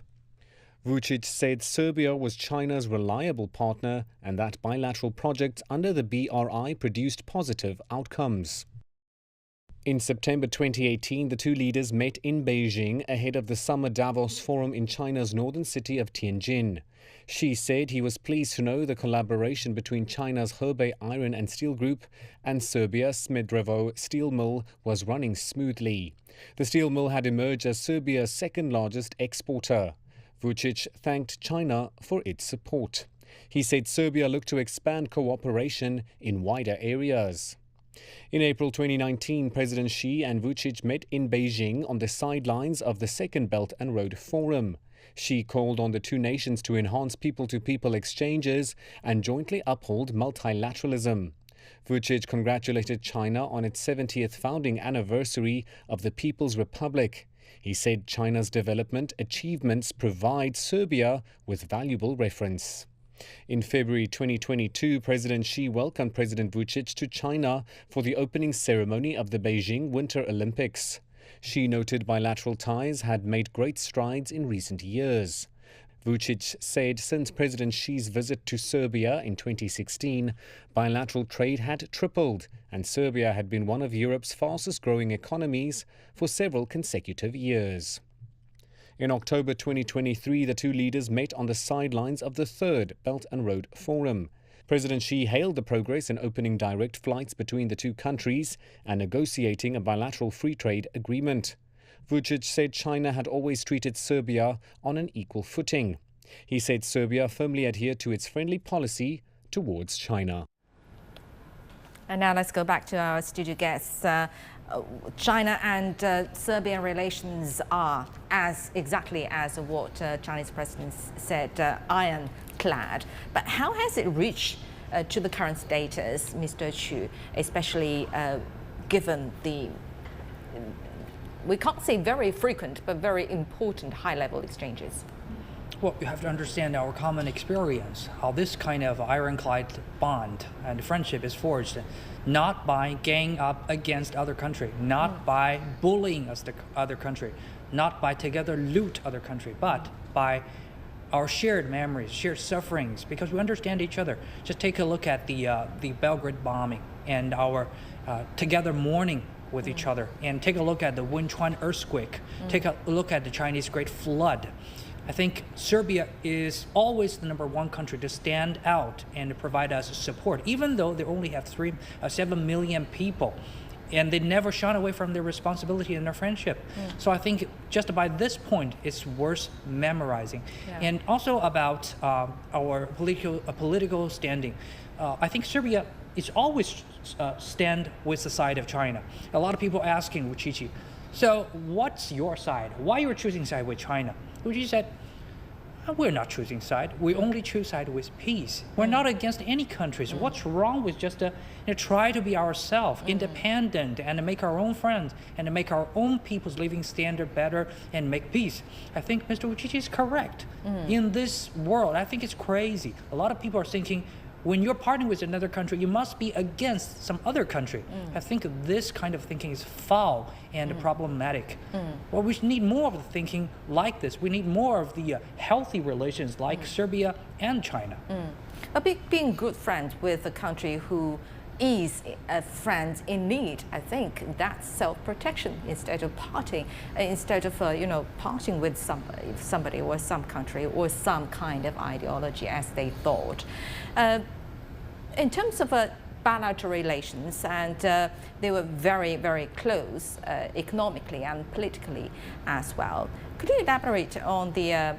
Vučić said Serbia was China's reliable partner and that bilateral projects under the BRI produced positive outcomes. In September 2018, the two leaders met in Beijing ahead of the Summer Davos Forum in China's northern city of Tianjin. Xi said he was pleased to know the collaboration between China's Hebei Iron and Steel Group and Serbia's Smederevo steel mill was running smoothly. The steel mill had emerged as Serbia's second largest exporter. Vučić thanked China for its support. He said Serbia looked to expand cooperation in wider areas. In April 2019, President Xi and Vučić met in Beijing on the sidelines of the Second Belt and Road Forum. Xi called on the two nations to enhance people-to-people exchanges and jointly uphold multilateralism. Vučić congratulated China on its 70th founding anniversary of the People's Republic. He said China's development achievements provide Serbia with valuable reference. In February 2022, President Xi welcomed President Vučić to China for the opening ceremony of the Beijing Winter Olympics. Xi noted bilateral ties had made great strides in recent years. Vučić said since President Xi's visit to Serbia in 2016, bilateral trade had tripled and Serbia had been one of Europe's fastest-growing economies for several consecutive years. In October 2023, the two leaders met on the sidelines of the third Belt and Road Forum. President Xi hailed the progress in opening direct flights between the two countries and negotiating a bilateral free trade agreement. Vučić said China had always treated Serbia on an equal footing. He said Serbia firmly adhered to its friendly policy towards China. And now let's go back to our studio guests. China and Serbian relations are exactly as what Chinese President said, ironclad. But how has it reached to the current status, Mr. Chu, especially given the, we can't say very frequent, but very important high-level exchanges? Well, you have to understand our common experience, how this kind of ironclad bond and friendship is forged, not by gang up against other country, not by bullying the other country, not by together loot other country, but by our shared memories, shared sufferings, because we understand each other. Just take a look at the Belgrade bombing and our together mourning with each other, and take a look at the Wenchuan earthquake, take a look at the Chinese Great Flood. I think Serbia is always the #1 country to stand out and to provide us support, even though they only have 7 million people. And they never shun away from their responsibility and their friendship. So I think just by this point, it's worth memorizing. Yeah. And also about our political standing. I think Serbia is always stand with the side of China. A lot of people asking Vučić, so what's your side? Why you're choosing side with China? Vučić said, We're not choosing side. We only choose side with peace. We're not against any countries. What's wrong with just try to be ourselves, independent, and make our own friends, and make our own people's living standard better, and make peace? I think Mr. Wuchichi is correct. In this world, I think it's crazy. A lot of people are thinking, when you're partnering with another country, you must be against some other country. I think this kind of thinking is foul and problematic. Well, we need more of the thinking like this. We need more of the healthy relations like Serbia and China. Being good friends with a country who is a friend in need, I think that's self-protection instead of parting, instead of parting with somebody or some country or some kind of ideology as they thought. In terms of bilateral relations, and they were very, very close economically and politically as well. Could you elaborate on the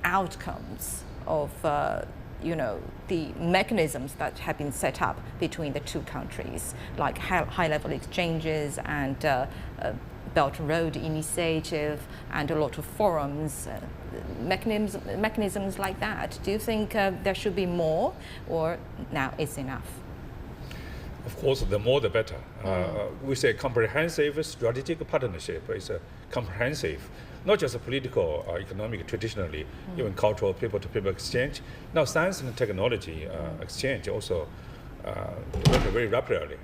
outcomes of the mechanisms that have been set up between the two countries, like high-level exchanges and Belt and Road Initiative and a lot of forums, mechanisms like that? Do you think there should be more, or now it's enough? Of course, the more the better. We say comprehensive strategic partnership is comprehensive, not just a political, economic, traditionally, even cultural, people-to-people exchange. Now, science and technology exchange also develop very rapidly.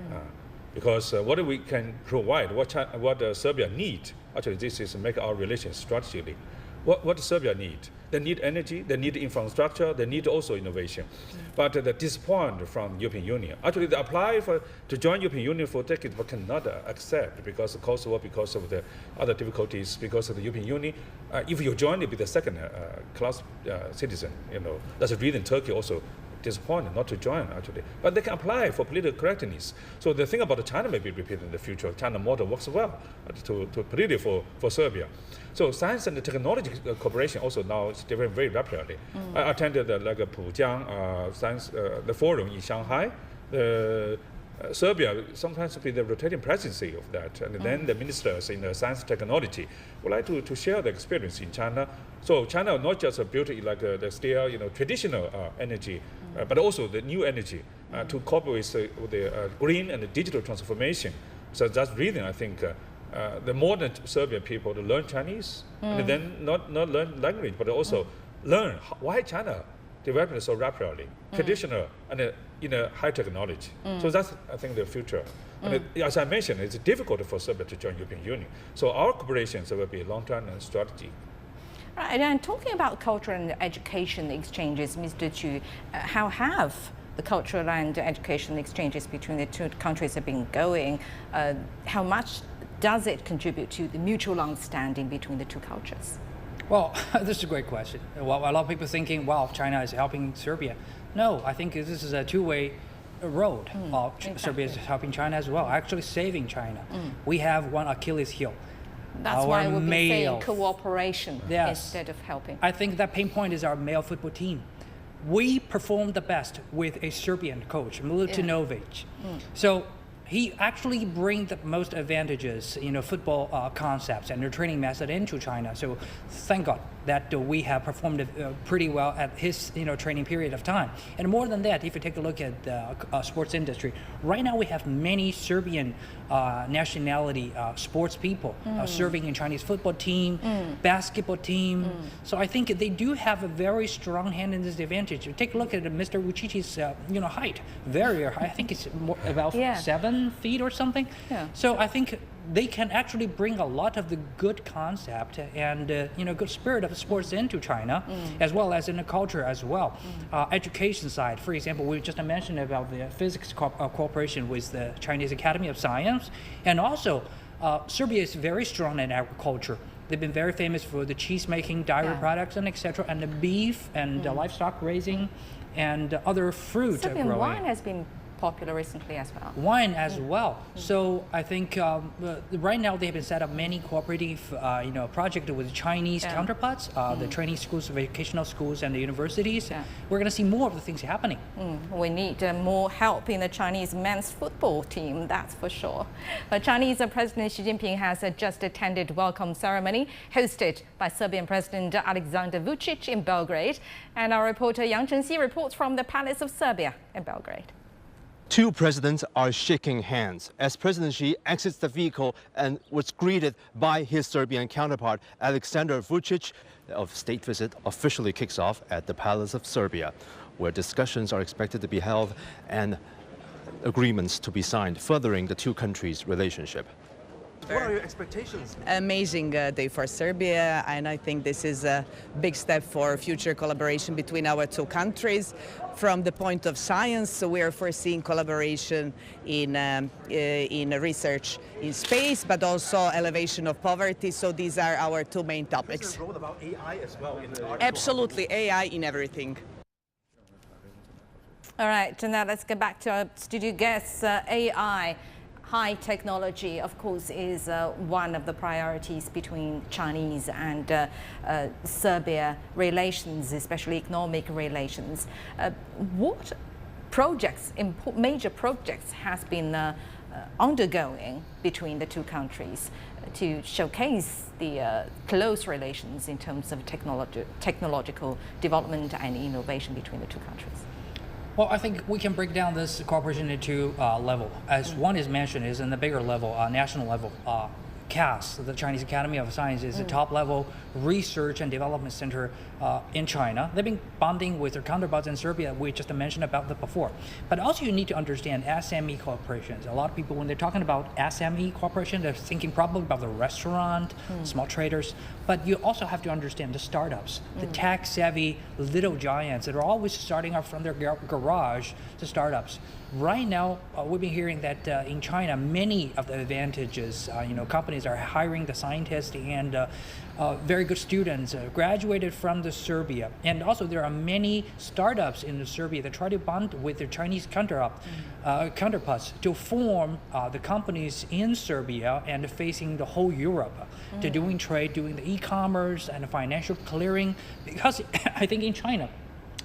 Because what we can provide, what Serbia needs, actually this is make our relations strategically. What Serbia needs? They need energy, they need infrastructure, they need also innovation. But the disappointment from European Union, actually they apply to join European Union for decades but cannot accept because of Kosovo, because of the other difficulties, because of the European Union. If you join, you'll be the second class citizen. That's the reason Turkey also disappointed not to join, actually. But they can apply for political correctness. So the thing about China may be repeated in the future. China model works well to politically for Serbia. So science and technology cooperation also now is developing very rapidly. I attended Pujiang science the forum in Shanghai. Serbia sometimes be the rotating presidency of that, and then the ministers in science and technology would like to share the experience in China. So China not just built like the still traditional energy, but also the new energy to cope with the green and the digital transformation. So that's reason I think the modern Serbian people to learn Chinese, and then not learn language, but also learn why China developing so rapidly, traditional and high technology. So that's, I think, the future. And as I mentioned, it's difficult for Serbia to join European Union. So our cooperation will be long-term and strategy. Right, and talking about cultural and education exchanges, Mr. Chu, how have the cultural and education exchanges between the two countries have been going? How much does it contribute to the mutual understanding between the two cultures? Well, this is a great question. Well, a lot of people thinking, wow, China is helping Serbia. No, I think this is a two-way road. Serbia is helping China as well, actually saving China. We have one Achilles heel. That's why we'll be saying cooperation instead of helping. I think that pain point is our male football team. We performed the best with a Serbian coach, Milutinovic. So he actually brings the most advantages, football concepts and their training method into China. So thank God that we have performed pretty well at his training period of time. And more than that, if you take a look at the sports industry, right now we have many Serbian nationality sports people serving in Chinese football team, basketball team. So I think they do have a very strong hand in this advantage. Take a look at Mr. Vucicic's height, very high. I think it's about 7 feet or something. So I think they can actually bring a lot of the good concept and good spirit of sports into China, as well as in the culture as well. Education side, for example, we just mentioned about the physics cooperation with the Chinese Academy of Science, and also Serbia is very strong in agriculture. They've been very famous for the cheese making, dairy products, and etc., and the beef and livestock raising, and other fruit Serbian growing. wine has been popular recently as well. Wine as well. So I think right now they have been set up many cooperative, projects with Chinese counterparts, the training schools, vocational schools, and the universities. We're going to see more of the things happening. We need more help in the Chinese men's football team, that's for sure. Chinese President Xi Jinping has just attended welcome ceremony hosted by Serbian President Alexander Vučić in Belgrade. And our reporter Yang Chenxi reports from the Palace of Serbia in Belgrade. Two presidents are shaking hands as President Xi exits the vehicle and was greeted by his Serbian counterpart, Alexander Vučić. The state visit officially kicks off at the Palace of Serbia, where discussions are expected to be held and agreements to be signed, furthering the two countries' relationship. What are your expectations? Amazing day for Serbia, and I think this is a big step for future collaboration between our two countries. From the point of science, so we are foreseeing collaboration in research in space, but also elevation of poverty. So these are our two main topics. Is there a role about AI as well in the Absolutely, AI in everything. All right, and now let's get back to our studio guests. AI. High technology, of course, is one of the priorities between Chinese and Serbia relations, especially economic relations. What projects, major projects, has been undergoing between the two countries to showcase the close relations in terms of technological development and innovation between the two countries? Well, I think we can break down this cooperation into level. As one is mentioned, is in the bigger level, national level. CAS, the Chinese Academy of Science, is the top level research and development center in China. They've been bonding with their counterparts in Serbia. We just mentioned about that before. But also you need to understand SME corporations. A lot of people, when they're talking about SME corporation, they're thinking probably about the restaurant, small traders. But you also have to understand the startups, the tech-savvy little giants that are always starting up from their garage to startups. Right now, we've been hearing that in China, many of the advantages, companies are hiring the scientists and very good students graduated from the Serbia. And also there are many startups in Serbia that try to bond with their Chinese counterparts to form the companies in Serbia and facing the whole Europe to doing trade, doing the e-commerce and the financial clearing. Because I think in China,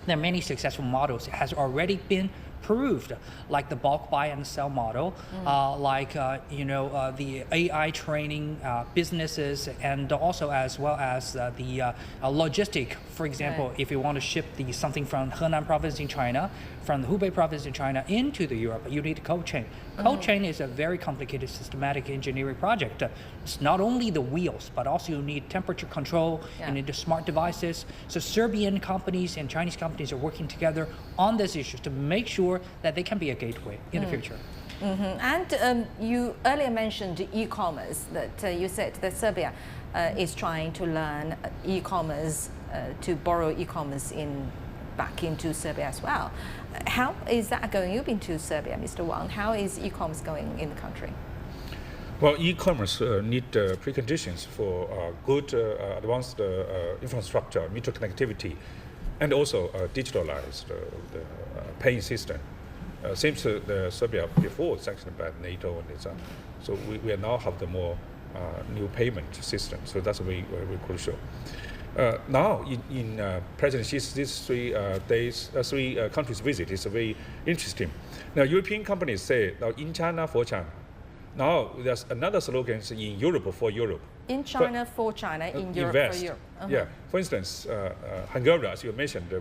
there are many successful models that has already been proved, like the bulk buy and sell model, the AI training businesses, and also as well as the logistic. For example, if you want to ship something from Henan province in China, from the Hubei province in China into the Europe, you need cold chain. Cold chain is a very complicated systematic engineering project. It's not only the wheels, but also you need temperature control, you need the smart devices. So Serbian companies and Chinese companies are working together on this issue to make sure that they can be a gateway in the future. And you earlier mentioned e-commerce, that you said that Serbia is trying to learn e-commerce, to borrow e-commerce back into Serbia as well. How is that going? You've been to Serbia, Mr. Wang. How is e-commerce going in the country? Well, e-commerce need preconditions for good advanced infrastructure, metro connectivity, and also digitalized the paying system. Since Serbia before sanctioned by NATO and so we now have the more new payment system. So that's very, very crucial. Now, in President Xi's these 3 countries visit is very interesting. Now, European companies say, now in China for China. Now, there's another slogan, in Europe for Europe. In China for China, in Europe for Europe. Yeah, for instance, Hungary, as you mentioned,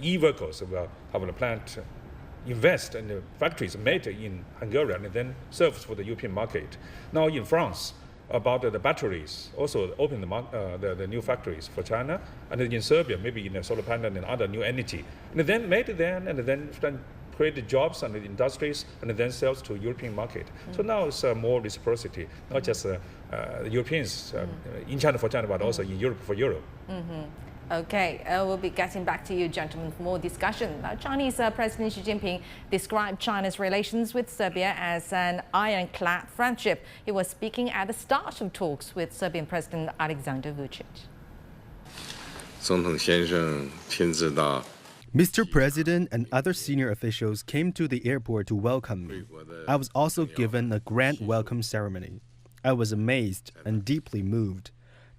e-vehicles will have a plant invest in the factories made in Hungary and then serves for the European market. Now in France, about the batteries, also open the new factories for China, and in Serbia, maybe in the solar panel and other new energy. And then made and then create jobs and industries, and then sells to European market. So now it's more reciprocity, not just Europeans in China for China, but also in Europe for Europe. Okay, we'll be getting back to you, gentlemen, for more discussion. Now, Chinese President Xi Jinping described China's relations with Serbia as an ironclad friendship. He was speaking at the start of talks with Serbian President Alexander Vučić. Mr. President and other senior officials came to the airport to welcome me. I was also given a grand welcome ceremony. I was amazed and deeply moved.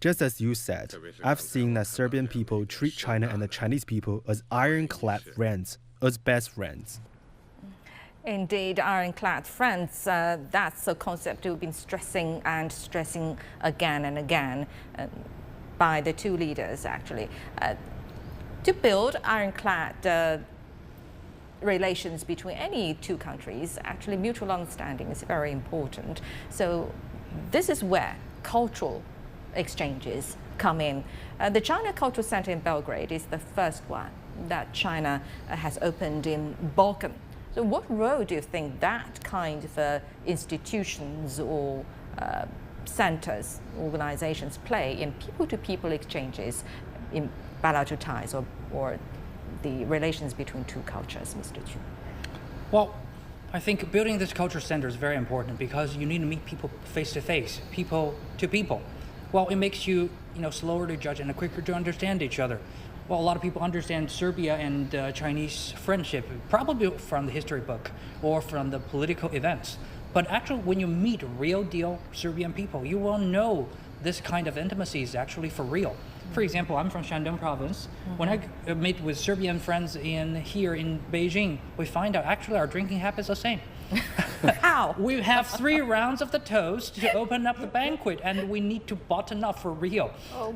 Just as you said, I've seen that Serbian people treat China and the Chinese people as ironclad friends, as best friends. Indeed, ironclad friends, that's a concept we've been stressing again and again by the two leaders, actually. To build ironclad relations between any two countries, actually mutual understanding is very important. So this is where cultural exchanges come in. The China Cultural Center in Belgrade is the first one that China has opened in Balkan. So what role do you think that kind of institutions or centers, organizations play in people-to-people exchanges, in bilateral ties or the relations between two cultures, Mr. Chu? Well, I think building this culture center is very important because you need to meet people face to face, people to people. Well, it makes you, slower to judge and quicker to understand each other. Well, a lot of people understand Serbia and Chinese friendship probably from the history book or from the political events. But actually, when you meet real deal Serbian people, you will know this kind of intimacy is actually for real. For example, I'm from Shandong province. When I meet with Serbian friends here in Beijing, we find out actually our drinking habits are the same. How? We have 3 rounds of the toast to open up the banquet, and we need to button up for real,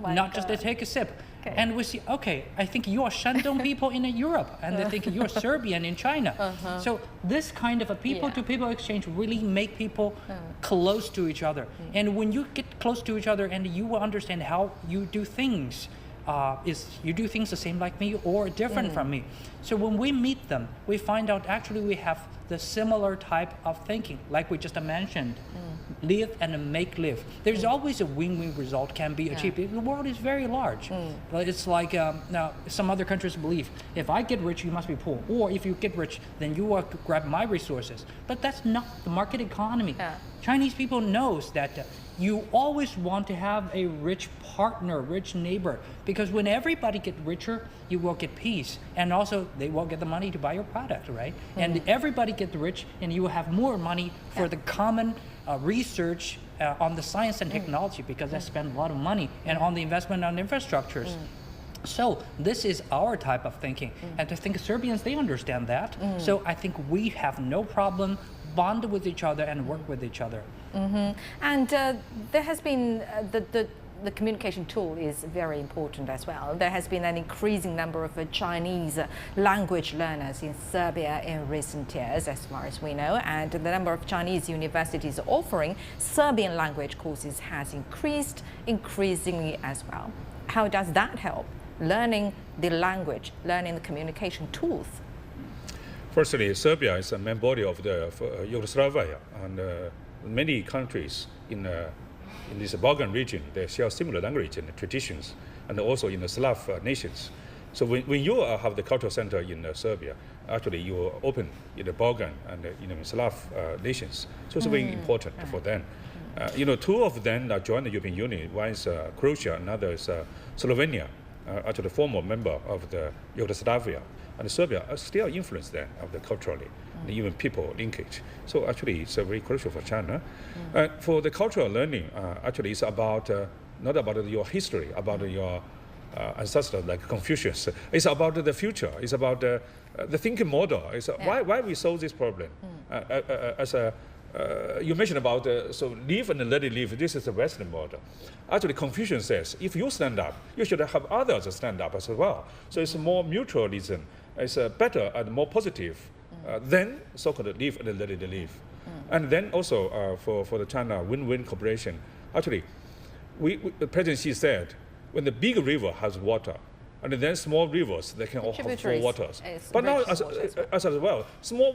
not just to take a sip. Okay. And we see, okay, I think you are Shandong people in Europe, and I think you're Serbian in China. So this kind of a people-to-people exchange really make people close to each other. And when you get close to each other and you will understand how you do things, you do things the same like me or different from me. So when we meet them, we find out actually we have the similar type of thinking, like we just mentioned. Live and make live. There's always a win-win result can be achieved. The world is very large. But it's like now some other countries believe if I get rich, you must be poor, or if you get rich, then you are to grab my resources. But that's not the market economy. Chinese people knows that you always want to have a rich partner, rich neighbor, because when everybody gets richer, you will get peace, and also they will get the money to buy your product, right? And everybody gets rich, and you will have more money for the common research on the science and technology, because they spend a lot of money, and on the investment on infrastructures. So this is our type of thinking, and I think Serbians, they understand that. So I think we have no problem bond with each other and work with each other. And there has been the communication tool is very important as well. There has been an increasing number of Chinese language learners in Serbia in recent years, as far as we know, and the number of Chinese universities offering Serbian language courses has increased increasingly as well. How does that help learning the language, learning the communication tools? Firstly, Serbia is a main body of the Yugoslavia, and many countries in this Balkan region, they share similar language and traditions, and also in the Slav nations. So when you have the cultural center in Serbia, actually you open in the Balkan and Slav nations. So it's very important for them. 2 of them joined the European Union. One is Croatia, another is Slovenia, actually former member of the Yugoslavia. And Serbia still influence them of the culturally, and even people linkage. So actually, it's very crucial for China. For the cultural learning, actually, it's about not about your history, about your ancestors like Confucius. It's about the future. It's about the thinking model. It's why we solve this problem. You mentioned about so live and let it live. This is the Western model. Actually, Confucius says if you stand up, you should have others stand up as well. So it's more mutualism. It's better and more positive than so-called live and let it live. And then also for the China win-win cooperation. Actually, President Xi said when the big river has water, and then small rivers, they can all have 4 waters. But now, as well, small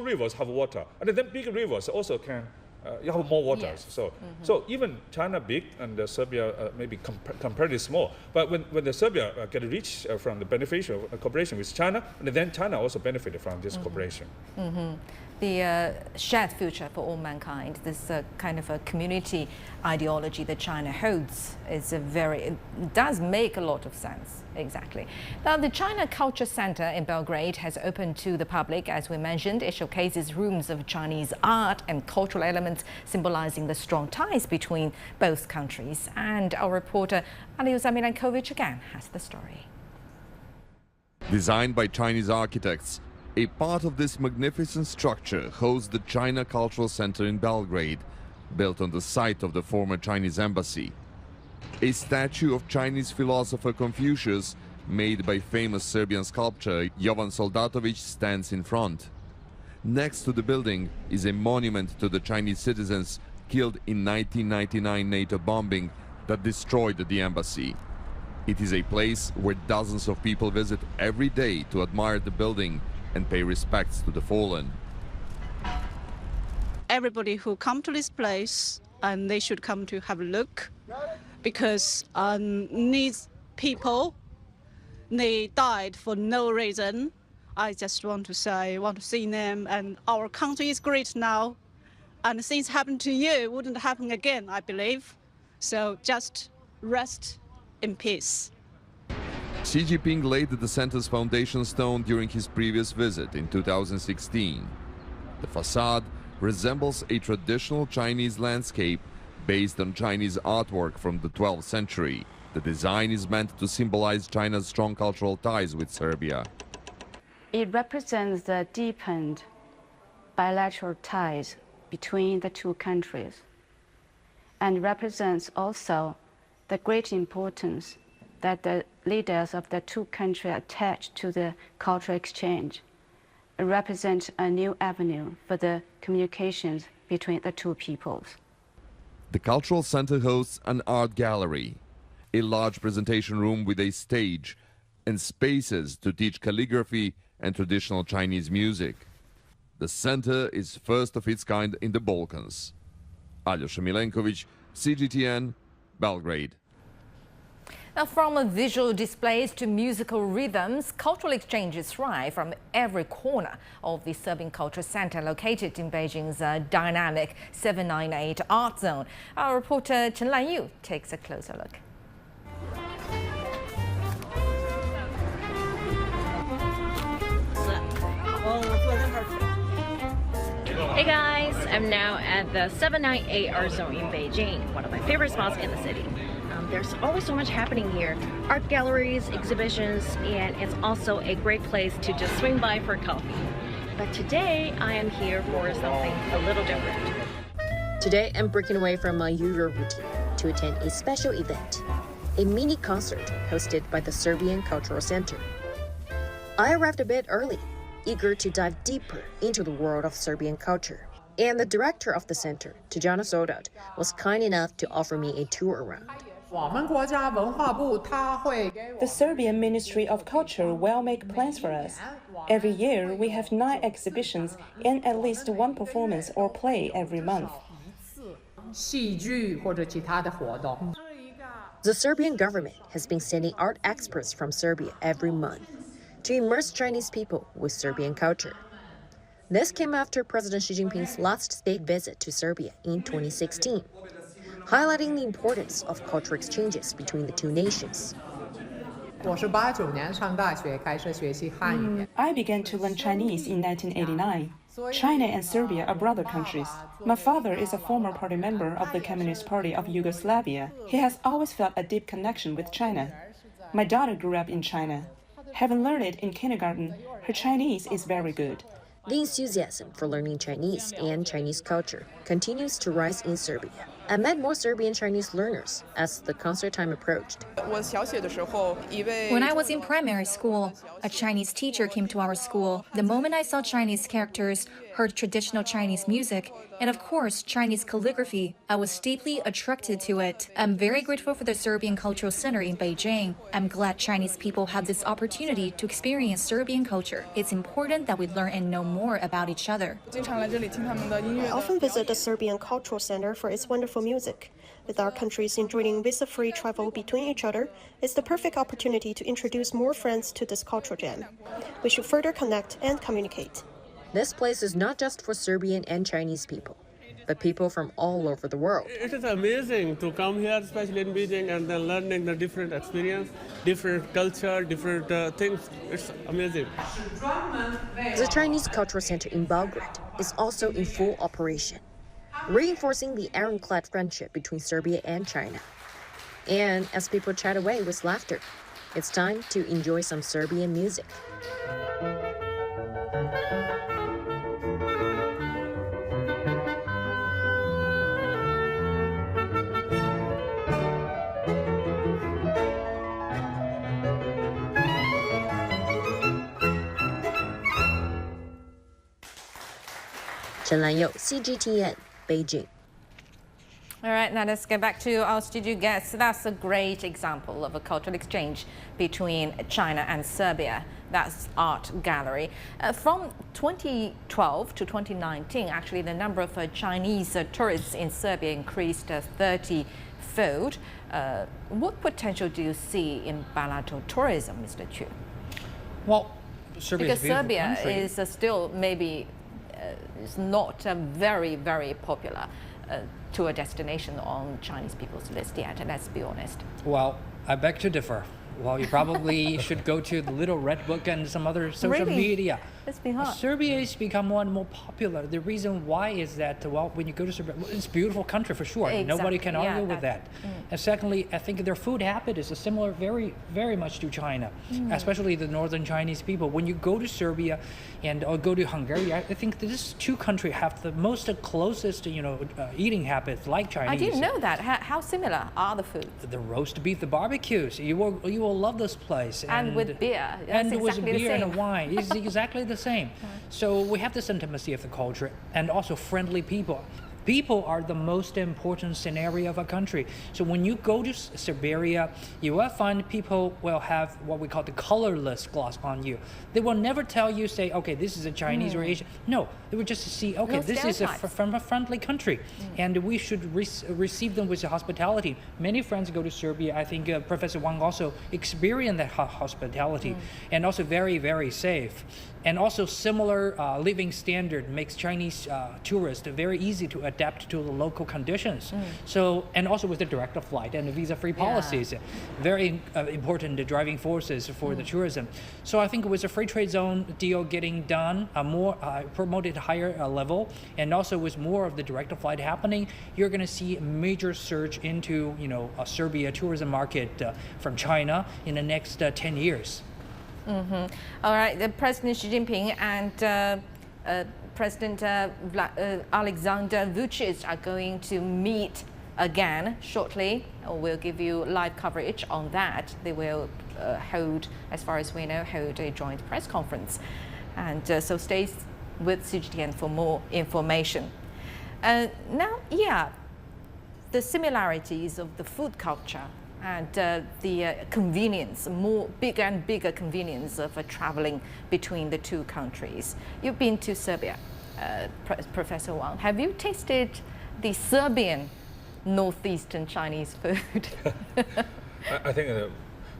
rivers have water, and then big rivers also can have more waters. So even China big and Serbia maybe comparatively small, but when the Serbia get rich from the beneficial cooperation with China, and then China also benefited from this cooperation. the shared future for all mankind, this kind of a community ideology that China holds, it does make a lot of sense, exactly. Now, the China Culture Center in Belgrade has opened to the public, as we mentioned. It showcases rooms of Chinese art and cultural elements symbolizing the strong ties between both countries. And our reporter Aliuza Milankovic again has the story. Designed by Chinese architects, a part of this magnificent structure hosts the China Cultural Center in Belgrade, built on the site of the former Chinese embassy. A statue of Chinese philosopher Confucius, made by famous Serbian sculptor Jovan Soldatovic, stands in front. Next to the building is a monument to the Chinese citizens killed in 1999 NATO bombing that destroyed the embassy. It is a place where dozens of people visit every day to admire the building and pay respects to the fallen. Everybody who come to this place, and they should come to have a look, because these people, they died for no reason. I just want to say, I want to see them, and our country is great now, and things happen to you wouldn't happen again, I believe. So just rest in peace. Xi Jinping laid the center's foundation stone during his previous visit in 2016. The facade resembles a traditional Chinese landscape based on Chinese artwork from the 12th century. The design is meant to symbolize China's strong cultural ties with Serbia. It represents the deepened bilateral ties between the two countries, and represents also the great importance that the leaders of the two countries attach to the cultural exchange. It represents a new avenue for the communications between the two peoples. The cultural center hosts an art gallery, a large presentation room with a stage, and spaces to teach calligraphy and traditional Chinese music. The center is first of its kind in the Balkans. Aliuza Milankovic, CGTN, Belgrade. Now, from visual displays to musical rhythms, cultural exchanges thrive from every corner of the Serbian Culture Center located in Beijing's dynamic 798 Art Zone. Our reporter Chen Lanyu takes a closer look. Hey guys, I'm now at the 798 Art Zone in Beijing, one of my favorite spots in the city. There's always so much happening here. Art galleries, exhibitions, and it's also a great place to just swing by for coffee. But today, I am here for something a little different. Today, I'm breaking away from my usual routine to attend a special event, a mini concert hosted by the Serbian Cultural Center. I arrived a bit early, eager to dive deeper into the world of Serbian culture. And the director of the center, Tijana Sodat, was kind enough to offer me a tour around. The Serbian Ministry of Culture will make plans for us. Every year, we have 9 exhibitions and at least 1 performance or play every month. The Serbian government has been sending art experts from Serbia every month to immerse Chinese people with Serbian culture. This came after President Xi Jinping's last state visit to Serbia in 2016, highlighting the importance of cultural exchanges between the two nations. I began to learn Chinese in 1989. China and Serbia are brother countries. My father is a former party member of the Communist Party of Yugoslavia. He has always felt a deep connection with China. My daughter grew up in China. Having learned it in kindergarten, her Chinese is very good. The enthusiasm for learning Chinese and Chinese culture continues to rise in Serbia. I met more Serbian Chinese learners as the concert time approached. When I was in primary school, a Chinese teacher came to our school. The moment I saw Chinese characters, heard traditional Chinese music, and of course Chinese calligraphy, I was deeply attracted to it. I'm very grateful for the Serbian Cultural Center in Beijing. I'm glad Chinese people have this opportunity to experience Serbian culture. It's important that we learn and know more about each other. I often visit the Serbian Cultural Center for its wonderful music. With our countries enjoying visa-free travel between each other, it's the perfect opportunity to introduce more friends to this cultural jam. We should further connect and communicate. This place is not just for Serbian and Chinese people, but people from all over the world. It is amazing to come here, especially in Beijing, and then learning the different experience, different culture, different things. It's amazing. The Chinese Cultural Center in Belgrade is also in full operation, reinforcing the ironclad friendship between Serbia and China. And as people chat away with laughter, it's time to enjoy some Serbian music. Chen Lanyo, CGTN, Beijing. All right, now let's get back to our studio guests. That's a great example of a cultural exchange between China and Serbia. That's art gallery. From 2012 to 2019, actually, the number of Chinese tourists in Serbia increased 30-fold. What potential do you see in bilateral tourism, Mr. Chu? Well, Serbia is still maybe is not very, very popular tour destination on Chinese people's list yet, and let's be honest. Well, I beg to differ. Well, you probably should go to the Little Red Book and some other social media. Let's be hot. Serbia has become more and more popular. The reason why is that, well, when you go to Serbia, it's a beautiful country for sure. Exactly. Nobody can argue with that. And secondly, I think their food habit is similar very, very much to China, especially the northern Chinese people. When you go to Serbia and or go to Hungary, I think these two countries have the most closest, eating habits like Chinese. I didn't know that. How similar are the foods? The roast beef, the barbecues. You will love this place. And with beer. That's and exactly with beer the same. and wine. It's exactly the same. So we have this intimacy of the culture and also friendly people. People are the most important scenario of a country. So when you go to Siberia, you will find people will have what we call the colorless gloss on you. They will never tell you, say, okay, this is a Chinese or Asian. No, they will just see, okay, this is from a friendly country, and we should receive them with hospitality. Many friends go to Serbia. I think Professor Wang also experienced that hospitality, and also very, very safe. And also similar living standard makes Chinese tourists very easy to adapt to the local conditions. So, and also with the direct flight and the visa-free policies, very important driving forces for the tourism. So I think with the free trade zone deal getting done, more promoted higher level, and also with more of the direct flight happening, you're going to see a major surge into a Serbia tourism market from China in the next 10 years. All right, President Xi Jinping and President Alexander Vučić are going to meet again shortly. We'll give you live coverage on that. They will hold, as far as we know, a joint press conference. And so stay with CGTN for more information. Now, the similarities of the food culture and the convenience, bigger and bigger convenience of traveling between the two countries. You've been to Serbia, Professor Wang. Have you tasted the Serbian northeastern Chinese food? I think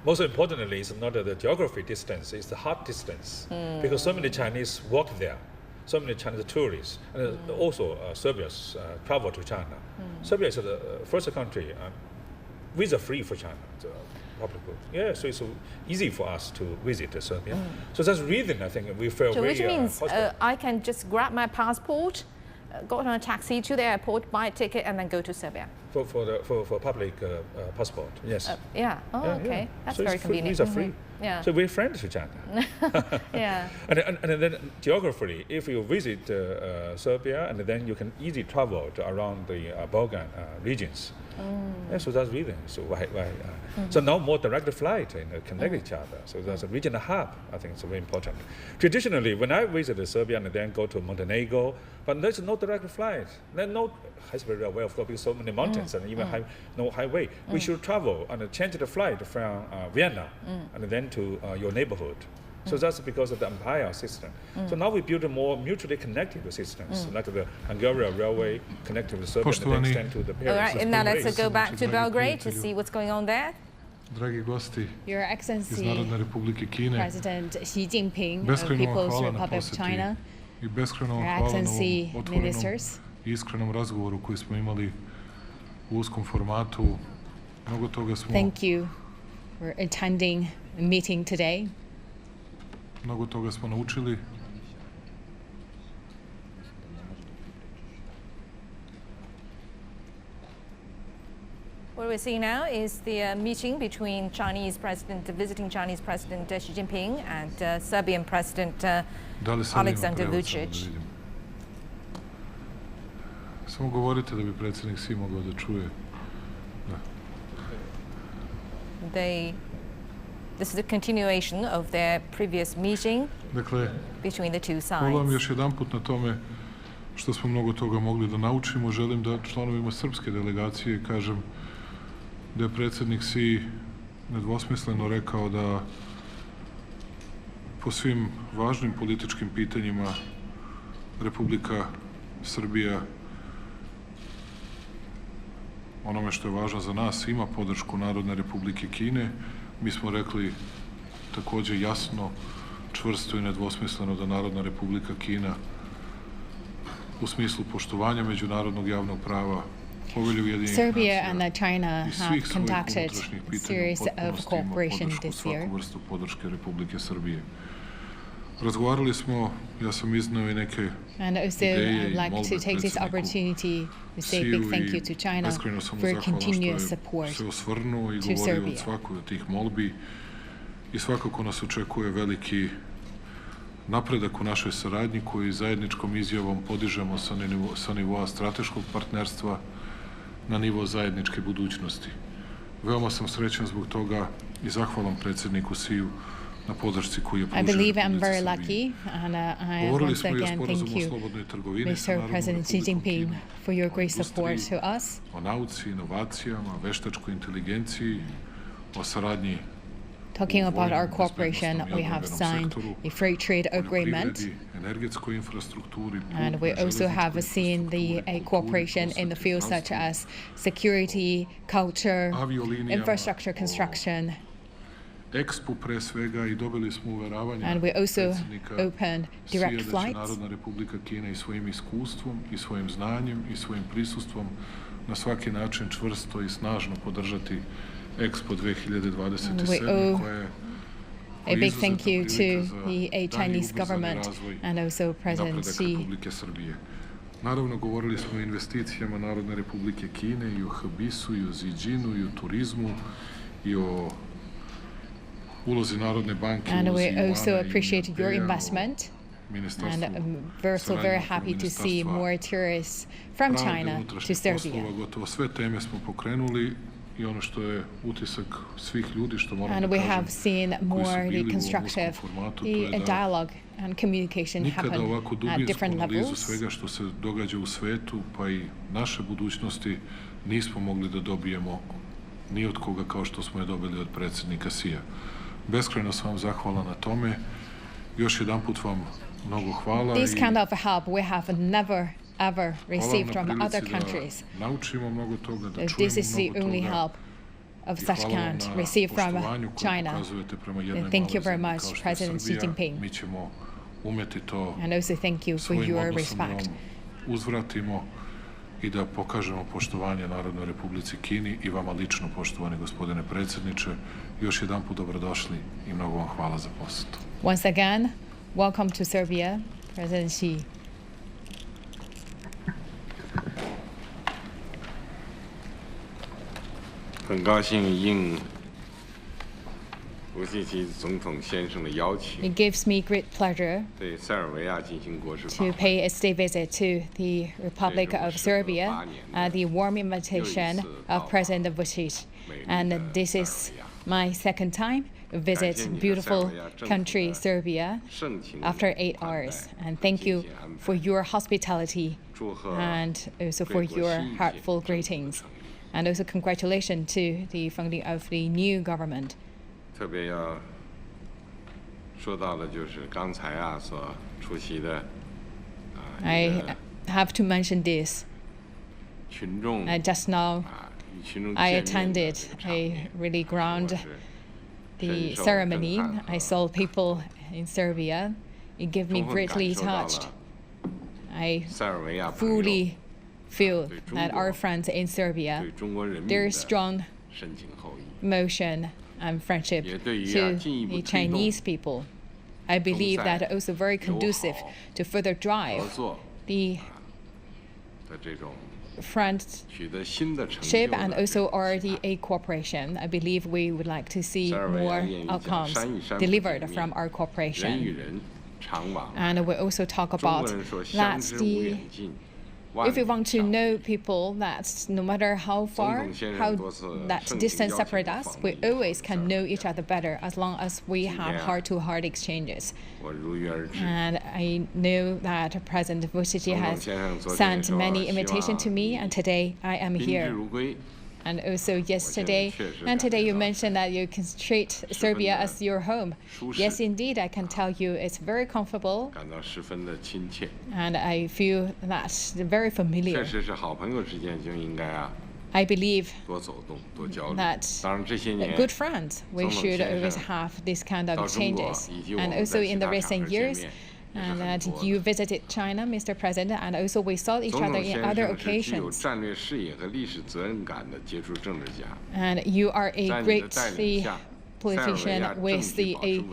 most importantly, it's not the geography distance, it's the heart distance. Because so many Chinese walk there, so many Chinese tourists, and also Serbians travel to China. Serbia is the first country visa-free for China, public good. Yeah, so it's easy for us to visit Serbia. So that's the reason I think we feel very which means I can just grab my passport, go on a taxi to the airport, buy a ticket, and then go to Serbia. For public passport, yes. Okay, that's so very convenient. Visa-free. So we're friends to China. And then geographically, if you visit Serbia, and then you can easily travel around the Balkan regions. So that's the reason. So so now more direct flight and connect each other. So that's a regional hub. I think it's very important. Traditionally, when I visited Serbia and then go to Montenegro, but there's no direct flight. There's no highway railway, of course, because so many mountains and even no highway. We should travel and change the flight from Vienna and then to your neighborhood. So that's because of the empire system. So now we build a more mutually connected systems, like the Hungarian railway connected with Serbia and then extend to the Paris. All right, and now let's go back to Belgrade to see what's going on there. Your Excellency, President Xi Jinping of People's Republic of China, Your Excellency, Ministers, I iskrenom razgovoru koji smo imali u uskom formatu. Mnogo toga smo thank you for attending the meeting today. Mnogo toga smo naučili. What we're seeing now is the meeting between visiting Chinese President Xi Jinping and Serbian President Alexander Vučić. Samo govorite da bi predsjednik Xi mogao da čuje. This is a continuation of their previous meeting between the two sides. Hvala vam još jedanput na tome što smo mnogo toga mogli da naučimo. Želim da članovima srpske delegacije kažem da je predsjednik Xi nedvosmisleno rekao da po svim važnim političkim pitanjima Republika Srbija, onome što je važno za nas, ima podršku Narodne Republike Kine. Mi smo rekli takođe jasno, čvrsto i nedvosmisleno da Narodna Republika Kina u smislu poštovanja međunarodnog javnog prava, Serbia and China have conducted a series of cooperation this year. Razgovarali smo, ja sam izneo i neke and also I'd like to take this opportunity to say a big thank you to China for continuous support se osvrnuo i govorio od svakoj od tih molbi i svakako nas očekuje veliki napredak u našoj saradnji koji zajedničkom izjavom podižemo sa nivoa strateškog partnerstva na nivo zajedničke budućnosti. Veoma sam srećan zbog toga i zahvalan predsjedniku Xiju na podršci koju je pružio. I believe I'm very lucky and I once again thank you, Mr. President Xi Jinping, for your great support to us. O nauci, inovacijama, veštačkoj inteligenciji, o saradnji. Talking about our cooperation, we have signed a free trade agreement, and we also have seen the cooperation in the fields such as security, culture, infrastructure construction, and we also opened direct flights. Narodna Republika Kina i svojim iskustvom i svojim znanjem i svojim prisustvom na svaki način čvrsto i snažno podržati Expo 2027 koja je a big thank you to the Chinese government and also President Xi. Naravno, govorili smo o investicijama Narodne Republike Kine i o Habisu, i o Ziđinu, i o turizmu, i o ulozi Narodne banke. And we also appreciate your investment. And we're so very happy to see more tourists from China to Serbia. Gotovo sve teme smo pokrenuli. I ono što je utisak svih ljudi što moramo and we have seen more the constructive dialogue and communication happen at different levels. Svega što se događa u svetu, pa i naše budućnosti, nismo mogli da dobijemo ni od koga kao što smo je dobili od predsjednika Xija. Beskrajno sam vam zahvalan na tome. Još jedanput vam mnogo hvala. This kind of help we have never ever received from other countries. This is the only help of such kind received from China. Thank you very much, President Xi Jinping. And also thank you for your respect. Uzvratimo i da pokažemo poštovanje Narodnoj Republici Kini i vama lično, poštovani gospodine predsjedniče. Još jedanput dobrodošli i mnogo vam hvala za posjetu. Once again, welcome to Serbia, President Xi. It gives me great pleasure to pay a state visit to the Republic of Serbia at the warm invitation of President Vučić. And this is my second time to visit beautiful country Serbia after 8 hours. And thank you for your hospitality and also for your heartful greetings. And also congratulations to the founding of the new government. I have to mention this. Just now, I attended a really grand ceremony. I saw people in Serbia. It gave me greatly touched. I fully feel that our friends in Serbia, their strong emotion and friendship to the Chinese people, I believe that also very conducive to further drive the friendship and also RDA cooperation. I believe we would like to see more outcomes delivered from our cooperation. And we also talk about that if we want to know people, that no matter how far, how that distance separates us, we always can know each other better as long as we have heart-to-heart exchanges. And I know that President Vučić has sent many invitations to me, and today I am here. And also yesterday and today you mentioned that you can treat Serbia as your home. Yes, indeed, I can tell you it's very comfortable. And I feel that's very familiar. I believe that good friends, we should always have this kind of exchanges. And also in the recent years, and that you visited China, Mr. President, and also we saw each other in other occasions. And you are a great politician with a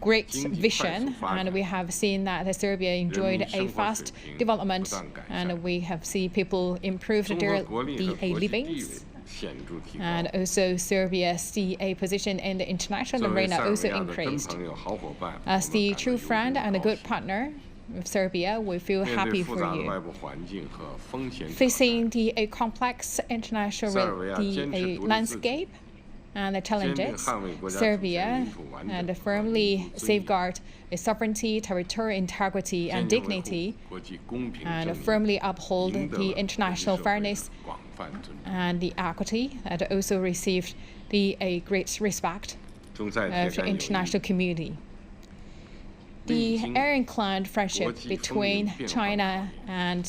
great vision, and we have seen that Serbia enjoyed a fast development, and we have seen people improve their livings. And also Serbia's CA position in the international arena also increased. As the true friend and a good partner of Serbia, we feel happy for you. Facing the complex international landscape and the challenges, Serbia and firmly safeguard its sovereignty, territorial integrity and dignity, and firmly uphold the international fairness and the equity, and also received a great respect of the international community. The ironclad friendship between China and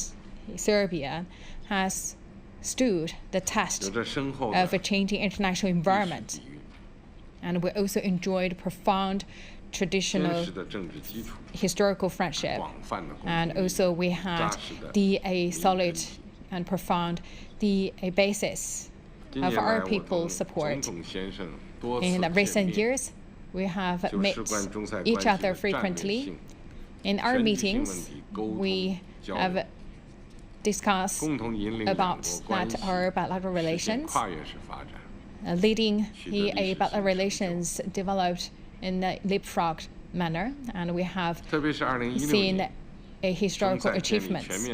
Serbia has stood the test of a changing international environment. And we also enjoyed profound traditional historical friendship. And also we had a solid and profound a basis of our people's support. In the recent years, we have met each other frequently. In our meetings, we have discussed about our bilateral relations, leading the bilateral relations developed in a leapfrog manner, and we have seen a historical achievements.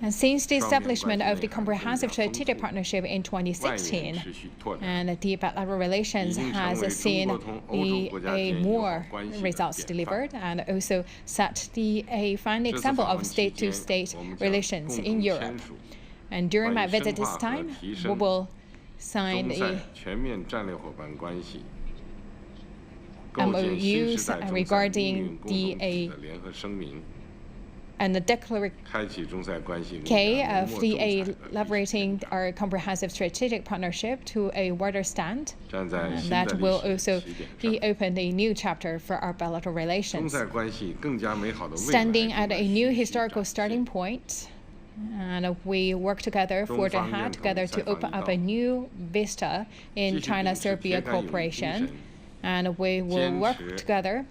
And since the establishment of the Comprehensive Strategic Partnership in 2016, and the bilateral relations has seen more results delivered, and also set a fine example of state-to-state relations in Europe. And during my visit this time, we will sign the MOUs regarding and the declaration of elaborating our comprehensive strategic partnership to a wider stand. And that will also open a new chapter for our bilateral relations. Standing at a new historical starting point, and we work together, forge ahead together to open up a new vista in China-Serbia cooperation. And we will work together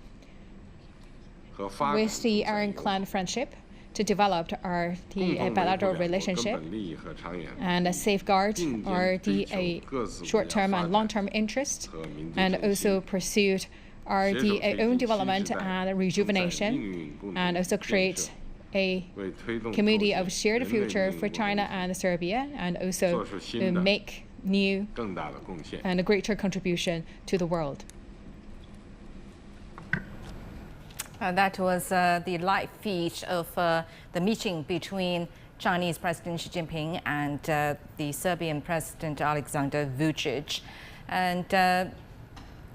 with the ironclad friendship to develop our bilateral relationship and safeguard our short-term and long-term interests, and also pursued our own development and rejuvenation, and also create a community of shared future for China and Serbia, and also make new and a greater contribution to the world. That was the live feed of the meeting between Chinese President Xi Jinping and the Serbian President Alexander Vučić. And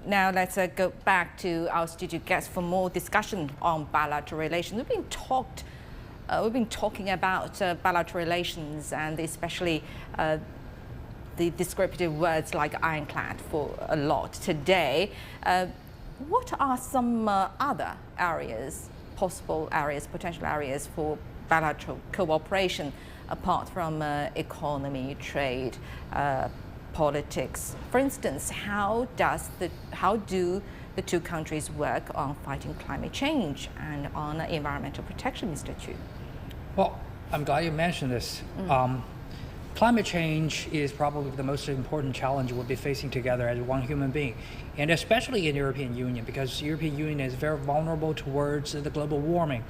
now let's go back to our studio guests for more discussion on bilateral relations. We've been talking about bilateral relations, and especially the descriptive words like ironclad for a lot today. What are some other areas possible areas, potential areas for bilateral cooperation apart from economy, trade, politics. For instance, how do the two countries work on fighting climate change and on environmental protection, Mr. Chu? Well, I'm glad you mentioned this. Climate change is probably the most important challenge we'll be facing together as one human being, and especially in the European Union, because the European Union is very vulnerable towards the global warming.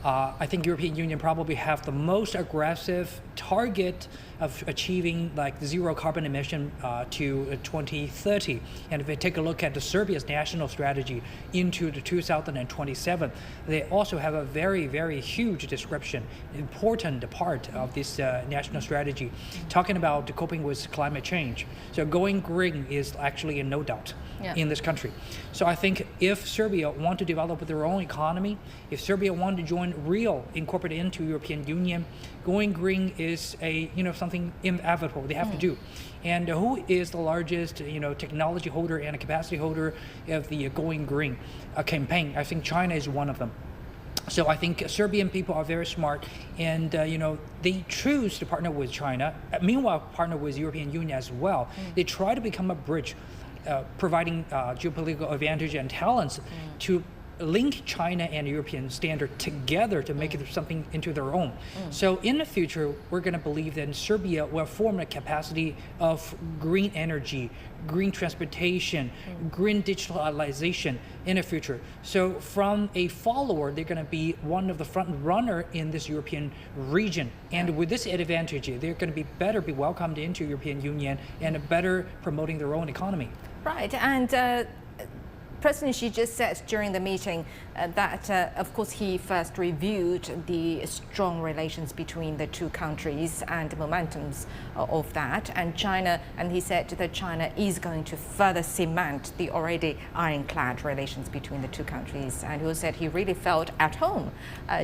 I think European Union probably have the most aggressive target of achieving like zero carbon emission to 2030. And if we take a look at Serbia's national strategy into the 2027, they also have a very, very huge description, important part of this national strategy, talking about coping with climate change. So going green is actually a no doubt in this country. So I think if Serbia want to develop their own economy, if Serbia want to join real incorporate into European Union, going green is something inevitable they have to do. And who is the largest technology holder and a capacity holder of the Going Green campaign? I think China is one of them. So I think Serbian people are very smart, and they choose to partner with China. Meanwhile, partner with the European Union as well. They try to become a bridge, providing geopolitical advantage and talents to link China and European standard together to make it something into their own. So in the future, we're going to believe that Serbia will form a capacity of green energy, green transportation, green digitalization in the future. So from a follower, they're going to be one of the front runner in this European region. And with this advantage, they're going to be welcomed into European Union and better promoting their own economy. Right, and President Xi just said during the meeting that, of course, he first reviewed the strong relations between the two countries and the momentums of that. And he said that China is going to further cement the already ironclad relations between the two countries. And he said he really felt at home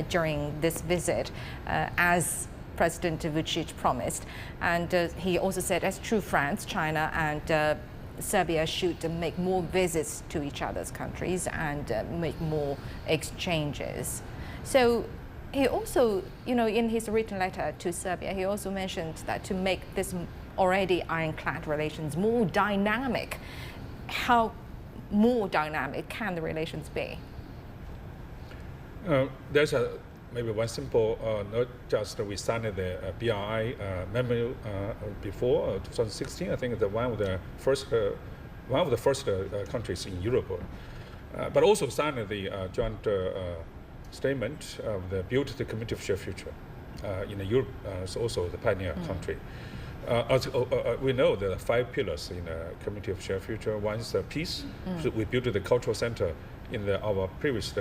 during this visit, as President Vučić promised. And he also said, as true friends, China and Serbia should make more visits to each other's countries and make more exchanges. So he also, in his written letter to Serbia, he also mentioned that to make this already ironclad relations more dynamic, how more dynamic can the relations be? There's maybe one simple, not just we signed the BRI memo before 2016. I think the one of the first countries in Europe, but also signed the joint statement of the Build the Community of Shared Future. In Europe, is also the pioneer country. We know there are 5 pillars in the Community of Shared Future. One is peace. So we built the cultural center in our previous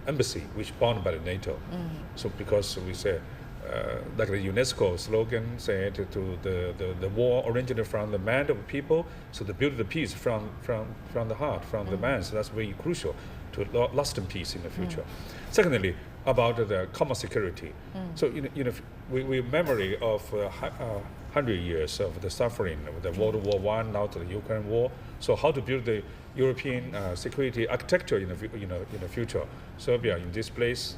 embassy, which bound by the NATO. So because we say, like the UNESCO slogan said, to the war originated from the mind of people, so to build the peace from the heart, from the mind. So that's very crucial to lasting peace in the future. Secondly, about the common security. So we memory of 100 years of the suffering of the World War I, now to the Ukraine war. So how to build the European security architecture in the future. Serbia in this place,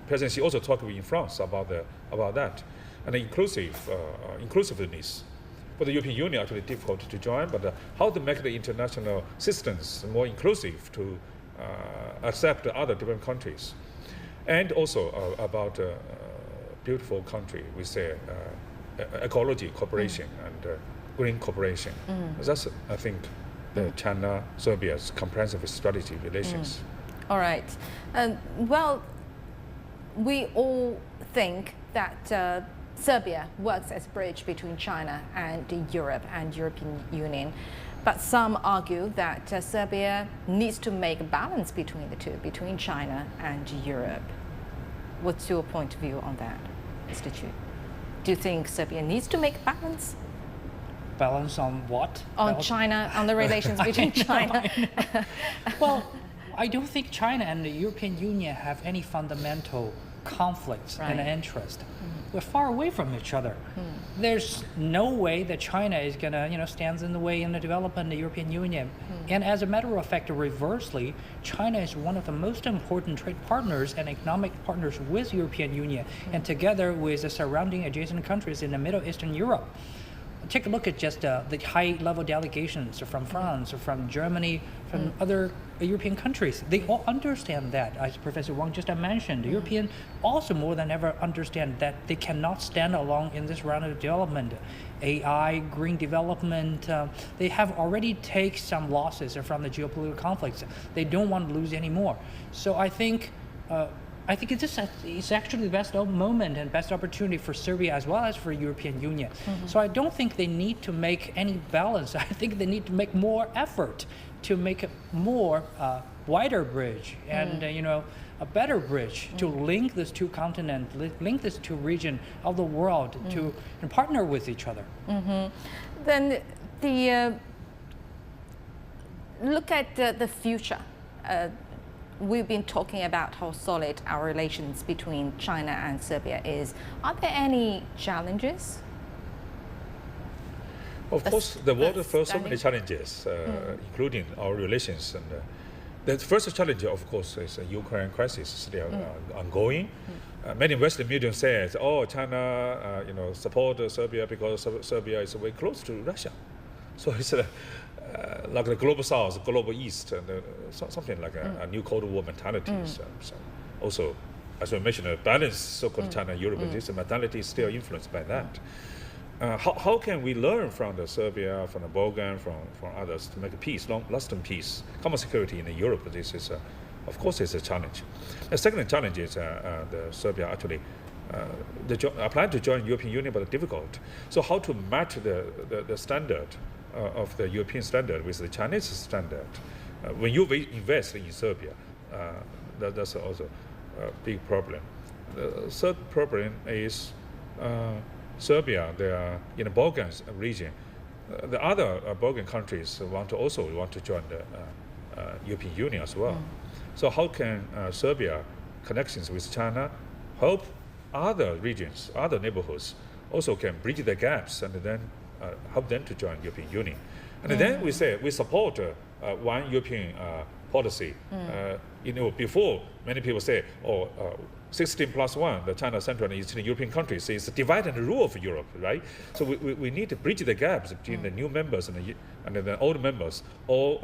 President Xi also talked in France about that, and inclusiveness. For the European Union, actually difficult to join, but how to make the international systems more inclusive to accept other different countries, and also about a beautiful country. We say ecology cooperation and green cooperation. That's, I think, the China-Serbia's comprehensive strategy relations. All right. Well, we all think that Serbia works as a bridge between China and Europe and European Union. But some argue that Serbia needs to make a balance between the two, between China and Europe. What's your point of view on that, Mr. Chu? Do you think Serbia needs to make a balance? Balance on what? On China, on the relations between China. Well, I don't think China and the European Union have any fundamental conflicts and interests. We're far away from each other. There's no way that China is going to, stand in the way in the development of the European Union. And as a matter of fact, reversely, China is one of the most important trade partners and economic partners with European Union, and together with the surrounding adjacent countries in the Middle Eastern Europe. Take a look at just the high-level delegations from France, from Germany, from other European countries. They all understand that, as Professor Wang just mentioned. The European also more than ever understand that they cannot stand alone in this round of development. AI, green development, they have already taken some losses from the geopolitical conflicts. They don't want to lose any more. So I think it's actually the best moment and best opportunity for Serbia as well as for European Union. So I don't think they need to make any balance. I think they need to make more effort to make a more wider bridge and a better bridge to link these two continents, link these two regions of the world to partner with each other. Then look at the future. We've been talking about how solid our relations between China and Serbia is. Are there any challenges? Of course, the world faces so many challenges, including our relations. And the first challenge, of course, is the Ukraine crisis still ongoing. Many Western media say, "Oh, China, support Serbia because Serbia is very close to Russia." So it's like the global South, global East, and something like a new Cold War mentality. So also, as we mentioned, a balanced so-called China-Europe, this mentality is still influenced by that. How can we learn from the Serbia, from the Balkan, from others to make a peace, long-lasting peace, common security in Europe? This is, of course, is a challenge. The second challenge is the Serbia actually applying to join European Union, but difficult. So how to match the standard of the European standard with the Chinese standard? When you invest in Serbia, that's also a big problem. The third problem is Serbia, they are in the Balkan region. The other Balkan countries want to join the European Union as well. So how can Serbia connections with China help other regions, other neighborhoods also can bridge the gaps and then help them to join European Union? And then we say we support one European policy. Before many people say, 16+1, the China, Central and Eastern European countries is the divide and rule of Europe, right? So we need to bridge the gaps between the new members and the old members, all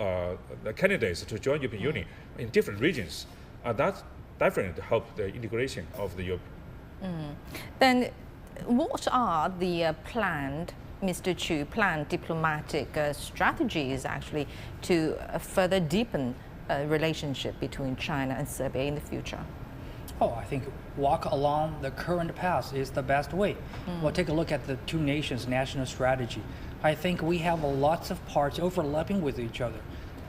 the candidates to join European Union in different regions. That's definitely help the integration of the Europe. Then what are the Mr. Chu, planned diplomatic strategies actually to further deepen relationship between China and Serbia in the future? I think walk along the current path is the best way. Well, take a look at the two nations' national strategy. I think we have lots of parts overlapping with each other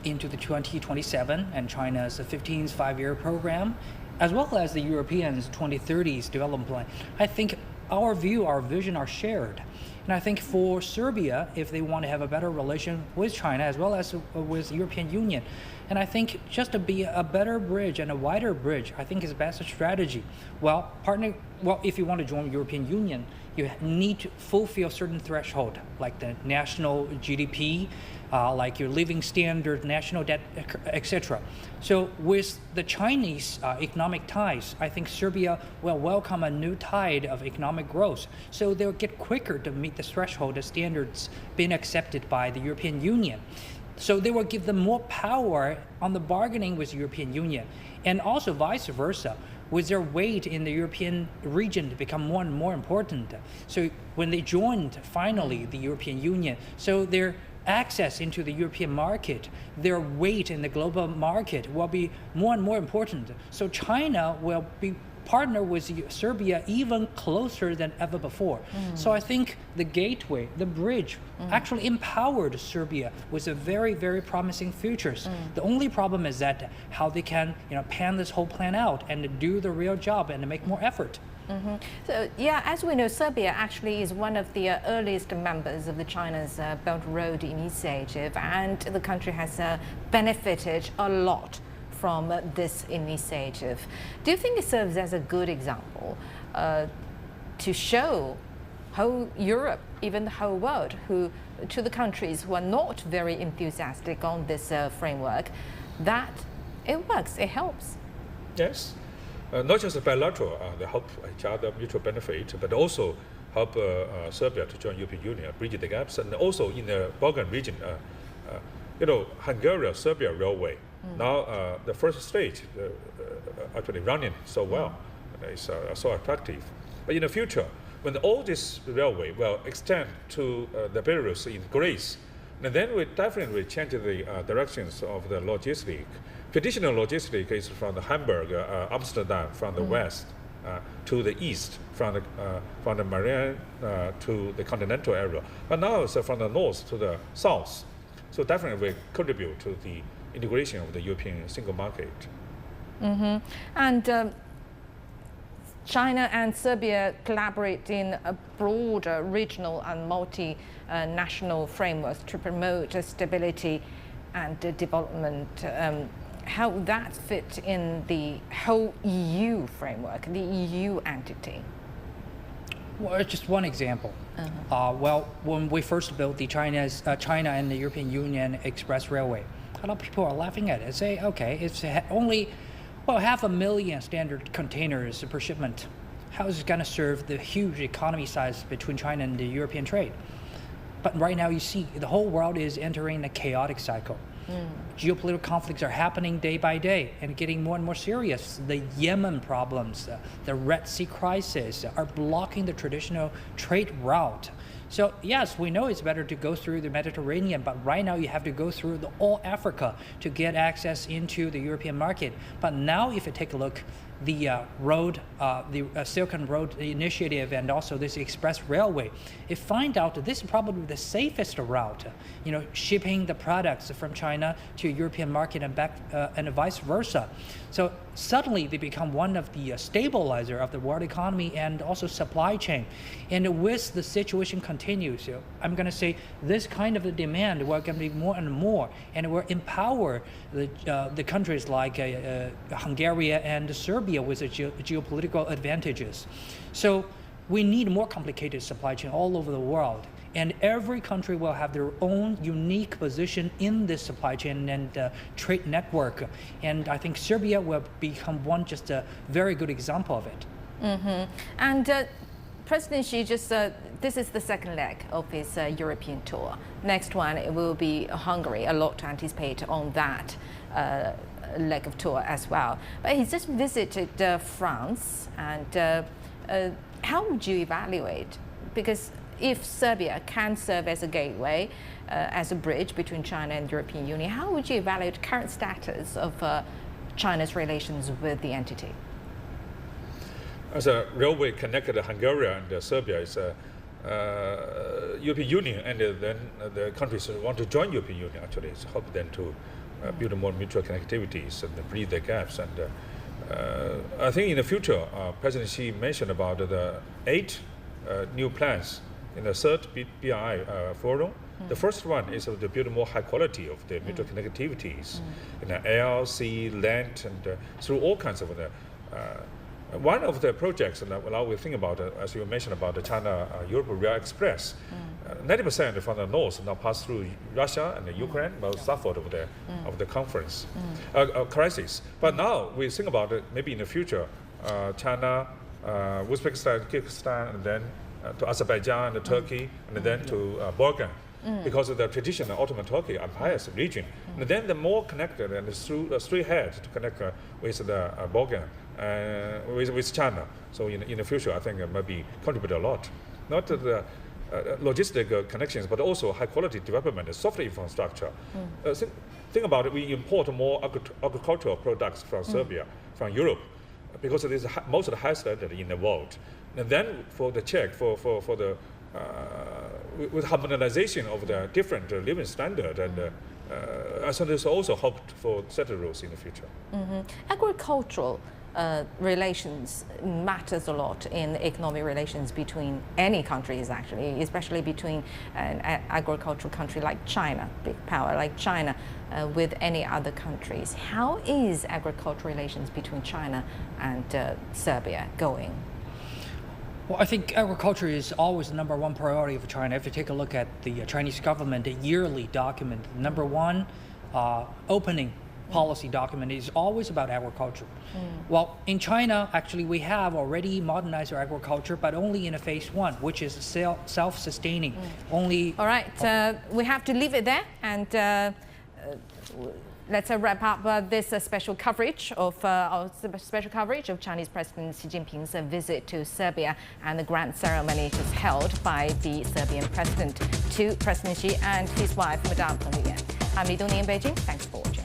into the 2027 and China's 15th five-year program, as well as the Europeans' 2030s development plan. I think our vision are shared. And I think for Serbia, if they want to have a better relation with China as well as with the European Union, and I think just to be a better bridge and a wider bridge, I think is the best strategy. Well, if you want to join the European Union, you need to fulfill certain threshold, like the national GDP, like your living standard, national debt, etc. So with the Chinese economic ties, I think Serbia will welcome a new tide of economic growth. So they'll get quicker to meet the threshold of standards being accepted by the European Union. So they will give them more power on the bargaining with the European Union, and also vice versa, with their weight in the European region to become more and more important. So when they joined finally the European Union, so their access into the European market, their weight in the global market will be more and more important. So China will be partner with Serbia even closer than ever before. So I think the gateway, the bridge, actually empowered Serbia with a very, very promising futures. The only problem is that how they can, pan this whole plan out and do the real job and make more effort. So yeah, as we know, Serbia actually is one of the earliest members of the China's Belt and Road Initiative, and the country has benefited a lot from this initiative. Do you think it serves as a good example to show whole Europe, even the whole world, to the countries who are not very enthusiastic on this framework, that it works, it helps? Yes, not just bilateral, they help each other, mutual benefit, but also help Serbia to join European Union, bridge the gaps, and also in the Balkan region, Hungary-Serbia railway. Now the first stage actually running so well, it's so attractive. But in the future, when all this railway will extend to the Belarus in Greece, and then we definitely change the directions of the logistic. Traditional logistic is from the Hamburg, Amsterdam, from the west to the east, from the Marine to the continental area. But now it's from the north to the south. So definitely we contribute to the integration of the European single market. And China and Serbia collaborate in a broader regional and multinational frameworks to promote stability and development. How that fit in the whole EU framework, the EU entity? Well, it's just one example. Well, when we first built the China and the European Union Express Railway, a lot of people are laughing at it and say, okay, it's only 500,000 standard containers per shipment. How is it going to serve the huge economy size between China and the European trade? But right now you see the whole world is entering a chaotic cycle. Geopolitical conflicts are happening day by day and getting more and more serious. The Yemen problems, the Red Sea crisis are blocking the traditional trade route. So yes, we know it's better to go through the Mediterranean, but right now you have to go through all Africa to get access into the European market. But now if you take a look, the Silk Road Initiative and also this express railway, it find out that this is probably the safest route, shipping the products from China to European market and back and vice versa. So suddenly they become one of the stabilizer of the world economy and also supply chain. And with the situation continues, I'm going to say this kind of a demand will going to be more and more, and it will empower the countries like Hungary and Serbia with the geopolitical advantages. So we need more complicated supply chain all over the world. And every country will have their own unique position in this supply chain and trade network. And I think Serbia will become just a very good example of it. And President Xi this is the second leg of his European tour. Next one, it will be Hungary. A lot to anticipate on that leg of tour as well. But he's just visited France, and how would you evaluate? Because if Serbia can serve as a gateway, as a bridge between China and the European Union, how would you evaluate current status of China's relations with the entity? As a railway connected Hungary and Serbia is European Union, and then the countries want to join European Union actually, it's help them to build more mutual connectivities and bridge the gaps. And I think in the future, President Xi mentioned about the 8 new plans in the third BRI forum. The first one is to build more high quality of the mutual connectivities in the air, sea, land, and through all kinds of the. One of the projects that now we think about, as you mentioned about the China-Europe Rail Express, 90% from the north now pass through Russia and Ukraine, will suffer of the conference crisis. But now we think about it, maybe in the future, China, Uzbekistan, Kyrgyzstan, and then to Azerbaijan and Turkey, and then to Balkan, because of the traditional Ottoman Turkey Empire's region. And then the more connected and through straight ahead to connect with the Balkan, with China. So in the future, I think it might be contribute a lot, not to the logistic connections, but also high quality development, software infrastructure. Think about it, we import more agricultural products from Serbia, from Europe, because it is most of the high standard in the world. And then for the Czech, for the with harmonization of the different living standard, and I think there's also hope for settled rules in the future. Agricultural relations matters a lot in economic relations between any countries, actually, especially between an agricultural country like China, big power like China, with any other countries. How is agricultural relations between China and Serbia going? Well, I think agriculture is always the #1 priority for China. If you take a look at the Chinese government, the yearly document, #1 opening policy document is always about agriculture. Well, in China, actually, we have already modernized our agriculture, but only in a phase 1, which is self-sustaining. Only. All right, we have to leave it there, and let's wrap up this special coverage of Chinese President Xi Jinping's visit to Serbia and the grand ceremony just held by the Serbian president to President Xi and his wife, Madame Peng Liyuan. I'm Li Dongning in Beijing. Thanks for watching.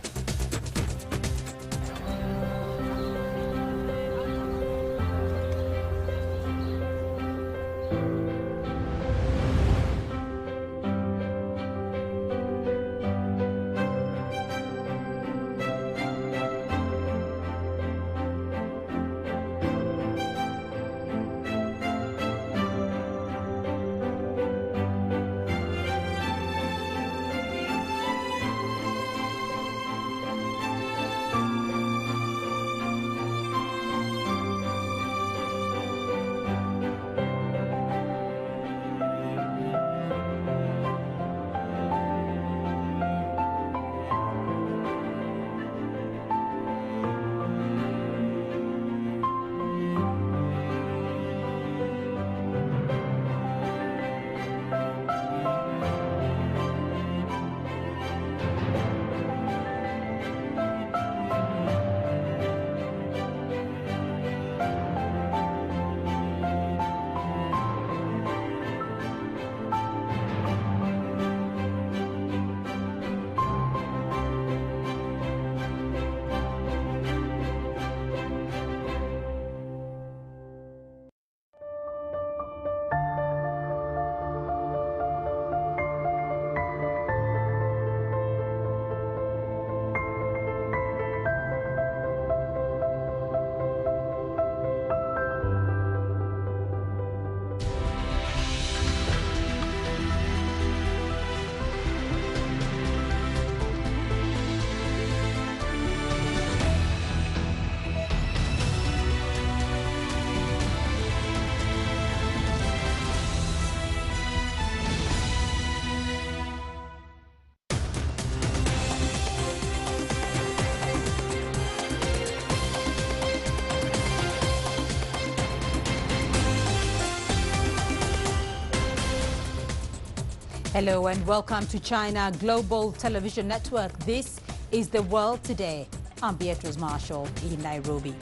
Hello and welcome to China Global Television Network. This is The World Today. I'm Beatrice Marshall in Nairobi.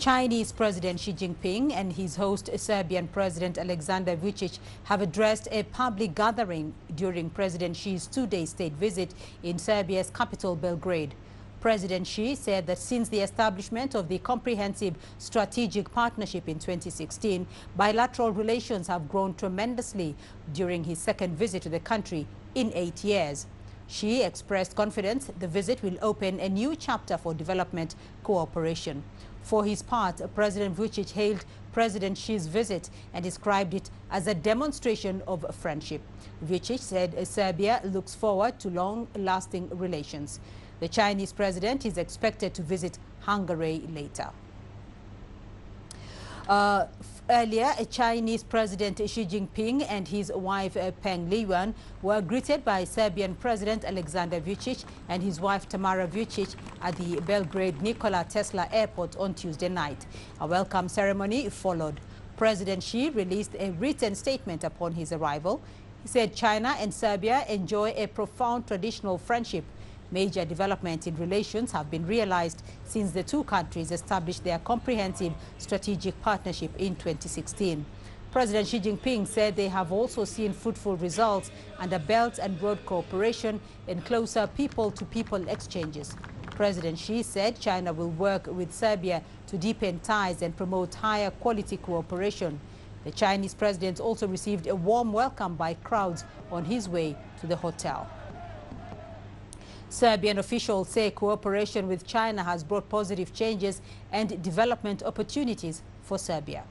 Chinese President Xi Jinping and his host Serbian President Alexander Vučić have addressed a public gathering during President Xi's two-day state visit in Serbia's capital Belgrade. President Xi said that since the establishment of the Comprehensive Strategic Partnership in 2016, bilateral relations have grown tremendously during his second visit to the country in 8 years. Xi expressed confidence the visit will open a new chapter for development cooperation. For his part, President Vučić hailed President Xi's visit and described it as a demonstration of friendship. Vučić said Serbia looks forward to long-lasting relations. The Chinese president is expected to visit Hungary later. Earlier, Chinese President Xi Jinping and his wife Peng Liyuan were greeted by Serbian President Alexander Vučić and his wife Tamara Vučić at the Belgrade Nikola Tesla Airport on Tuesday night. A welcome ceremony followed. President Xi released a written statement upon his arrival. He said China and Serbia enjoy a profound traditional friendship. Major developments in relations have been realized since the two countries established their comprehensive strategic partnership in 2016. President Xi Jinping said they have also seen fruitful results under Belt and Road cooperation and closer people-to-people exchanges. President Xi said China will work with Serbia to deepen ties and promote higher quality cooperation. The Chinese president also received a warm welcome by crowds on his way to the hotel. Serbian officials say cooperation with China has brought positive changes and development opportunities for Serbia.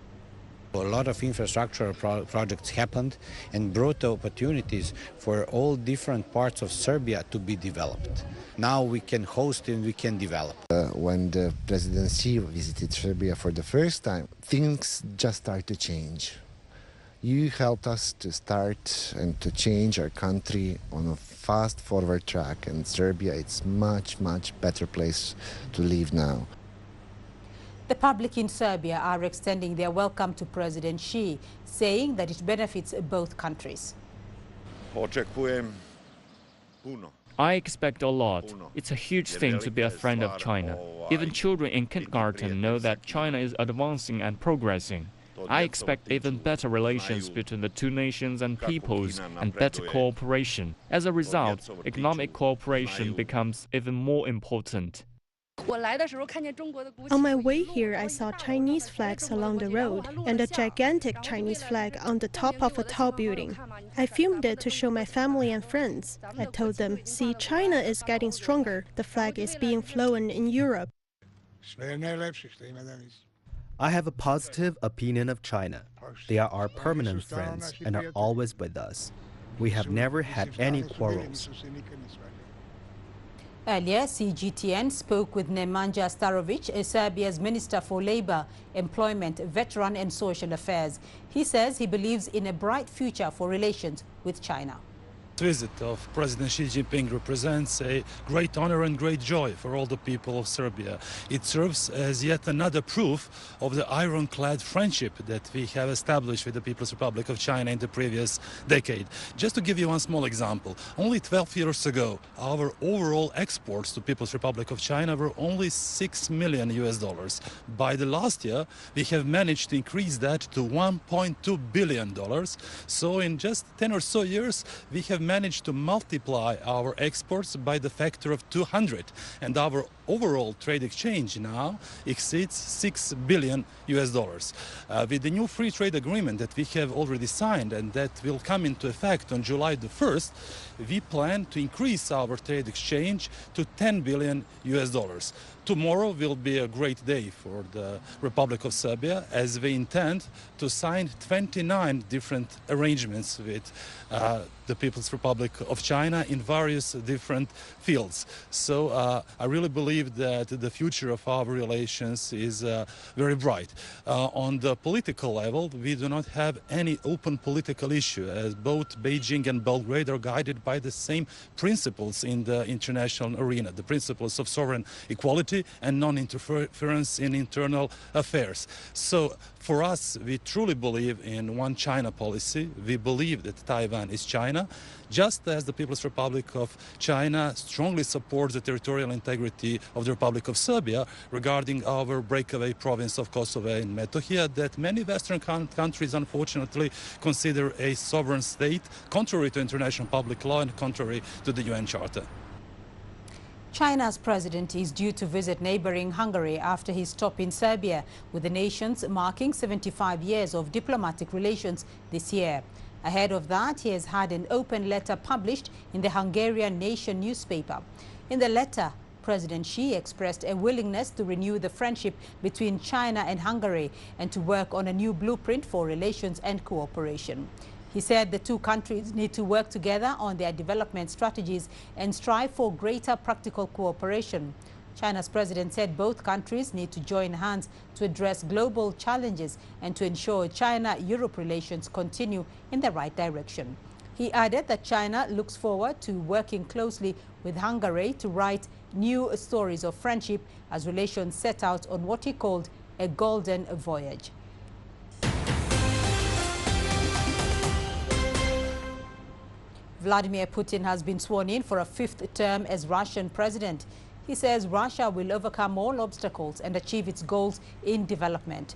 A lot of infrastructure projects happened and brought opportunities for all different parts of Serbia to be developed. Now we can host and we can develop. When the President Xi visited Serbia for the first time, things just started to change. You helped us to start and to change our country on a fast forward track, and Serbia it's much better place to live now. The public in Serbia are extending their welcome to President Xi, saying that it benefits both countries. I expect a lot. It's a huge thing to be a friend of China. Even children in kindergarten know that China is advancing and progressing. I expect even better relations between the two nations and peoples and better cooperation. As a result, economic cooperation becomes even more important. On my way here, I saw Chinese flags along the road and a gigantic Chinese flag on the top of a tall building. I filmed it to show my family and friends. I told them, see, China is getting stronger. The flag is being flown in Europe. I have a positive opinion of China. They are our permanent friends and are always with us. We have never had any quarrels. Earlier, CGTN spoke with Nemanja Starovic, Serbia's Minister for Labor, Employment, Veteran and Social Affairs. He says he believes in a bright future for relations with China. The visit of President Xi Jinping represents a great honor and great joy for all the people of Serbia. It serves as yet another proof of the ironclad friendship that we have established with the People's Republic of China in the previous decade. Just to give you one small example, only 12 years ago, our overall exports to People's Republic of China were only $6 million. By the last year, we have managed to increase that to $1.2 billion. So in just 10 or so years, we have managed to multiply our exports by the factor of 200, and our overall trade exchange now exceeds $6 billion. With the new free trade agreement that we have already signed and that will come into effect on July the 1st, we plan to increase our trade exchange to $10 billion. Tomorrow will be a great day for the Republic of Serbia, as we intend to sign 29 different arrangements with the People's Republic of China in various different fields. So I really believe that the future of our relations is very bright. On the political level, we do not have any open political issue, as both Beijing and Belgrade are guided by the same principles in the international arena, the principles of sovereign equality and non-interference in internal affairs. So for us, we truly believe in one China policy. We believe that Taiwan is China, just as the People's Republic of China strongly supports the territorial integrity of the Republic of Serbia regarding our breakaway province of Kosovo and Metohija that many Western countries unfortunately consider a sovereign state, contrary to international public law and contrary to the UN Charter. China's president is due to visit neighboring Hungary after his stop in Serbia, with the nations marking 75 years of diplomatic relations this year. Ahead of that, he has had an open letter published in the Hungarian Nation newspaper. In the letter, President Xi expressed a willingness to renew the friendship between China and Hungary and to work on a new blueprint for relations and cooperation. He said the two countries need to work together on their development strategies and strive for greater practical cooperation. China's president said both countries need to join hands to address global challenges and to ensure China-Europe relations continue in the right direction. He added that China looks forward to working closely with Hungary to write new stories of friendship as relations set out on what he called a golden voyage. Vladimir Putin has been sworn in for a fifth term as Russian president. He says Russia will overcome all obstacles and achieve its goals in development.